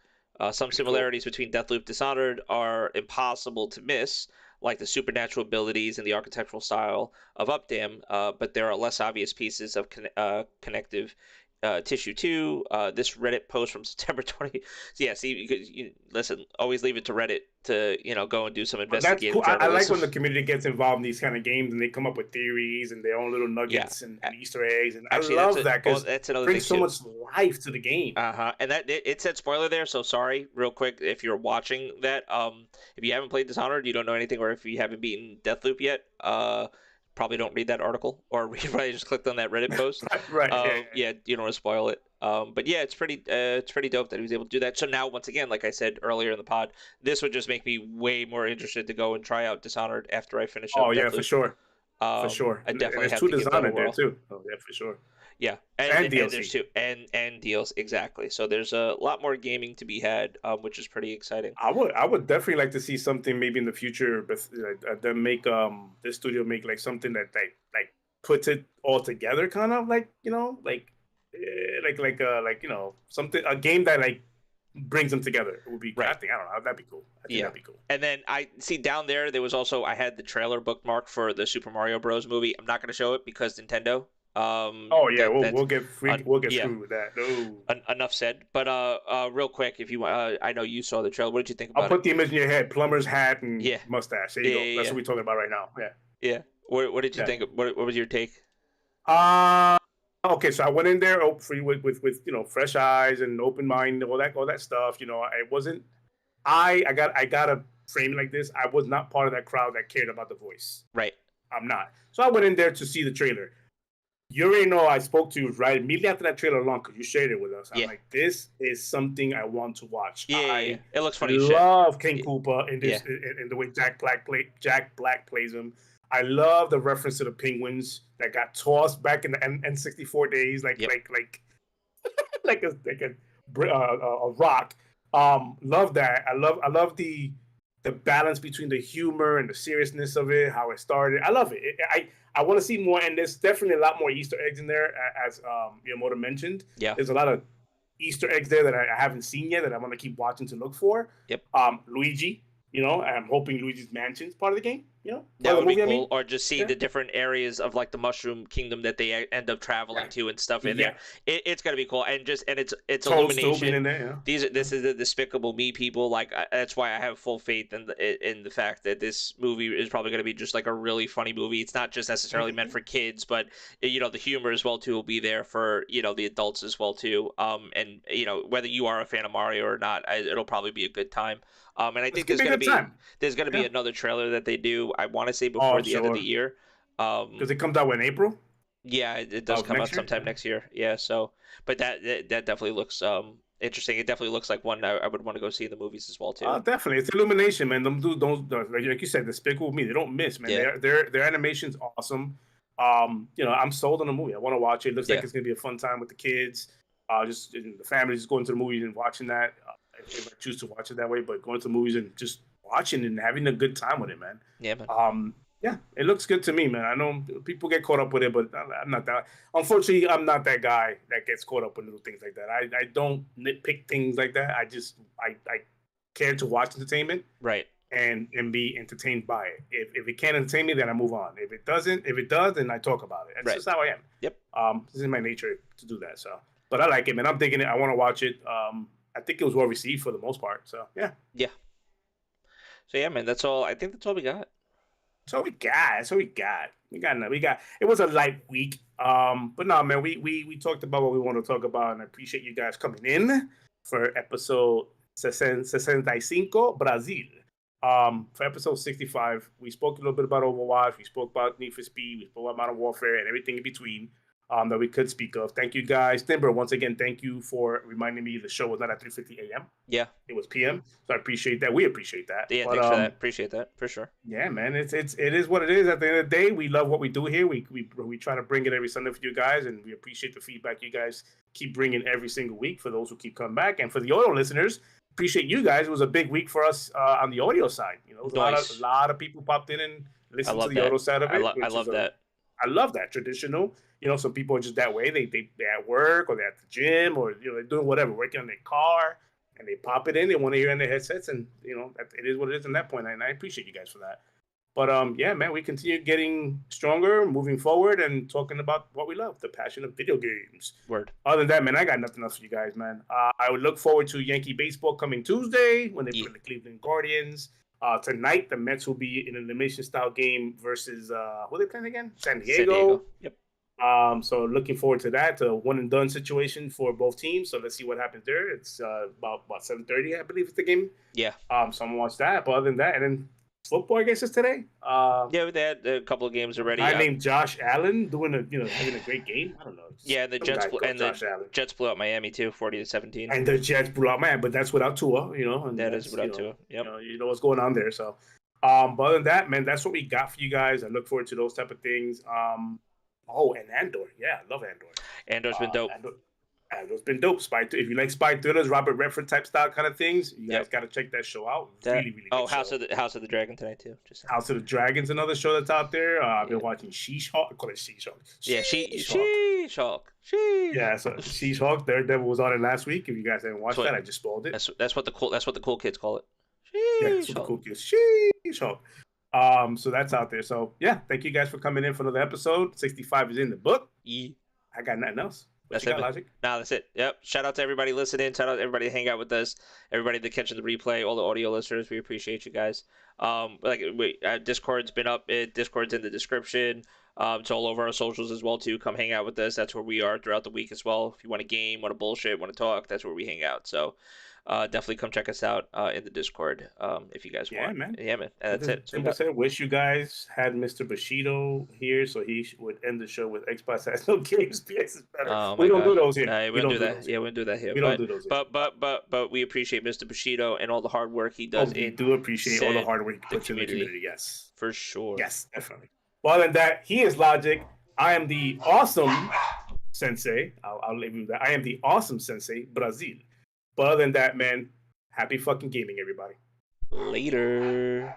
Some similarities between Deathloop and Dishonored are impossible to miss, like the supernatural abilities and the architectural style of Updam, but there are less obvious pieces of connective Tissue 2, this Reddit post from September 20. So yeah, see, because listen, always leave it to Reddit to go and do some But that's investigative cool. I like journalism. when the community gets involved in these kind of games and they come up with theories and their own little nuggets and Easter eggs. And Actually, I love that because that's it another brings thing so too. much life to the game. And that it said spoiler there, so sorry, real quick, if you're watching that, if you haven't played Dishonored, you don't know anything, or if you haven't beaten Deathloop yet, probably don't read that article, or probably just clicked on that Reddit post. Right. Yeah, you don't want to spoil it. But yeah, it's pretty dope that he was able to do that. So now, once again, like I said earlier in the pod, this would just make me way more interested to go and try out Dishonored after I finish up. Oh yeah, Deathloop. for sure. For sure. I definitely and have two to give that a Dishonored there whirl. too. Oh yeah, for sure. Yeah, And DLC. there's two and deals exactly. So there's a lot more gaming to be had, which is pretty exciting. I would definitely like to see something maybe in the future, but them make this studio make like something that like puts it all together, kind of like something, a game that like brings them together. It would be Right. I don't know, that'd be cool. I think that'd be cool. And then I see down there was also, I had the trailer bookmark for the Super Mario Bros. Movie. I'm not going to show it because Nintendo. Oh yeah, we'll get screwed with that. No. Enough said. But real quick, if you I know you saw the trailer. What did you think about I'll put the image in your head: plumber's hat and Yeah. mustache. There you go. That's what we're talking about right now. Yeah. Yeah. What did you think? What was your take? Okay, so I went in there with fresh eyes and open mind, all that stuff. It wasn't. I gotta frame it like this. I was not part of that crowd that cared about the voice. Right. I'm not. So I went in there to see the trailer. You already know I spoke to you right immediately after that trailer launched because you shared it with us. I'm like, this is something I want to watch. Yeah. It looks funny. I love King Koopa in this in the way Jack Black plays him. I love the reference to the penguins that got tossed back in the N64 days, like a rock. Love that. I love the balance between the humor and the seriousness of it, how it started. I love it. I want to see more, and there's definitely a lot more Easter eggs in there, as Miyamoto mentioned. Yeah. There's a lot of Easter eggs there that I haven't seen yet that I want to keep watching to look for. Yep. Luigi, I'm hoping Luigi's Mansion's part of the game. That would be cool. Or just see the different areas of like the Mushroom Kingdom that they end up traveling to and stuff in there. It's gonna be cool, and it's Illumination. In there, This is the Despicable Me people. Like that's why I have full faith in the fact that this movie is probably gonna be just like a really funny movie. It's not just necessarily meant for kids, but the humor as well too will be there for the adults as well too. And whether you are a fan of Mario or not, it'll probably be a good time. And I think there's gonna be another trailer that they do. I want to say before the end of the year. Because it comes out in April. Yeah, it does come out sometime next year. Yeah, so but that definitely looks interesting. It definitely looks like one I would want to go see in the movies as well too. Definitely, it's Illumination, man. Them dudes don't, like you said, Despicable Me. They don't miss, man. Yeah. Their animation's awesome. I'm sold on the movie. I want to watch it. It looks like it's gonna be a fun time with the kids. Just the family just going to the movies and watching that. If I choose to watch it that way, but going to the movies and just watching and having a good time with it, man. Yeah, man. Yeah, it looks good to me, man. I know people get caught up with it, but I'm not that. Unfortunately, I'm not that guy that gets caught up with little things like that. I don't nitpick things like that. I care to watch entertainment, right, and be entertained by it. If it can't entertain me, then I move on. If it does, then I talk about it. That's just how I am. Yep. This is my nature to do that. So, but I like it, man. I'm digging it. I want to watch it. I think it was well received for the most part. So yeah. Yeah. So yeah, man. That's all. I think that's all we got. That's all we got. We got. It was a light week. But no, man. We talked about what we want to talk about, and I appreciate you guys coming in for episode 65 Brazil. For episode 65, we spoke a little bit about Overwatch. We spoke about Need for Speed. We spoke about Modern Warfare and everything in between. That we could speak of. Thank you guys. Timber, once again, thank you for reminding me the show was not at 3:50 a.m. Yeah. It was p.m. So I appreciate that. We appreciate that. Yeah, thanks for that. Appreciate that for sure. Yeah, man. It is what it is. At the end of the day, we love what we do here. We try to bring it every Sunday for you guys, and we appreciate the feedback you guys keep bringing every single week for those who keep coming back. And for the audio listeners, appreciate you guys. It was a big week for us on the audio side. A lot of people popped in and listened to the audio side of it. I love that. I love that. Traditional. Some people are just that way. They at work or they're at the gym or they're doing whatever, working on their car, and they pop it in. They want to hear in their headsets, and it is what it is. From that point, and I appreciate you guys for that. But yeah, man, we continue getting stronger, moving forward, and talking about what we love, the passion of video games. Word. Other than that, man, I got nothing else for you guys, man. I would look forward to Yankee baseball coming Tuesday when they play the Cleveland Guardians. Tonight, the Mets will be in an elimination style game versus who are they playing again? San Diego. Yep. So looking forward to that. A one and done situation for both teams. So let's see what happens there. It's about 7:30, I believe, is the game. Yeah. So I'm gonna watch that. But other than that, and then football, I guess, is today. Yeah, they had a couple of games already. I named Josh Allen doing having a great game. I don't know. Yeah, the Jets blew out Miami too, 40-17. And the Jets blew out man, but that's without Tua, And that is without Tua. Yep. You know what's going on there. So, but other than that, man, that's what we got for you guys. I look forward to those type of things. And Andor. Yeah, I love Andor. Andor's been dope. Andor's been dope. If you like spy thrillers, Robert Redford type style kind of things, you guys got to check that show out. Really, really good House of the Dragon tonight too. House of the Dragon's another show that's out there. I've been watching She-Hulk. I call it She-Hulk. Yeah, She-Hulk. Yeah, so She-Hulk. Daredevil was on it last week. If you guys haven't watched that, I just spoiled it. That's what the cool kids call it. That's what the cool kids. She-Hulk. So that's out there. So yeah, thank you guys for coming in for another episode. 65 is in the book. I got nothing else. That's it. Logic? No, that's it. Yep. Shout out to everybody listening. Shout out to everybody to hang out with us. Everybody that catches the replay. All the audio listeners. We appreciate you guys. Discord's been up. Discord's in the description. It's all over our socials as well too. Come hang out with us. That's where we are throughout the week as well. If you want a game, want to bullshit, want to talk, that's where we hang out. So definitely come check us out in the Discord if you guys want. Man. Yeah, man. And that's it. So said, wish you guys had Mr. Bushido here so he would end the show with Xbox has no games. PS is better. We don't do those here. We don't do that. Yeah, we don't do that here. We don't do those here. But we appreciate Mr. Bushido and all the hard work he does. We do appreciate all the hard work he puts in the community. Yes. For sure. Yes, definitely. Well, other than that, he is Logic. I am the awesome Sensei. I'll leave you with that. I am the awesome Sensei, Brazil. But other than that, man, happy fucking gaming, everybody. Later.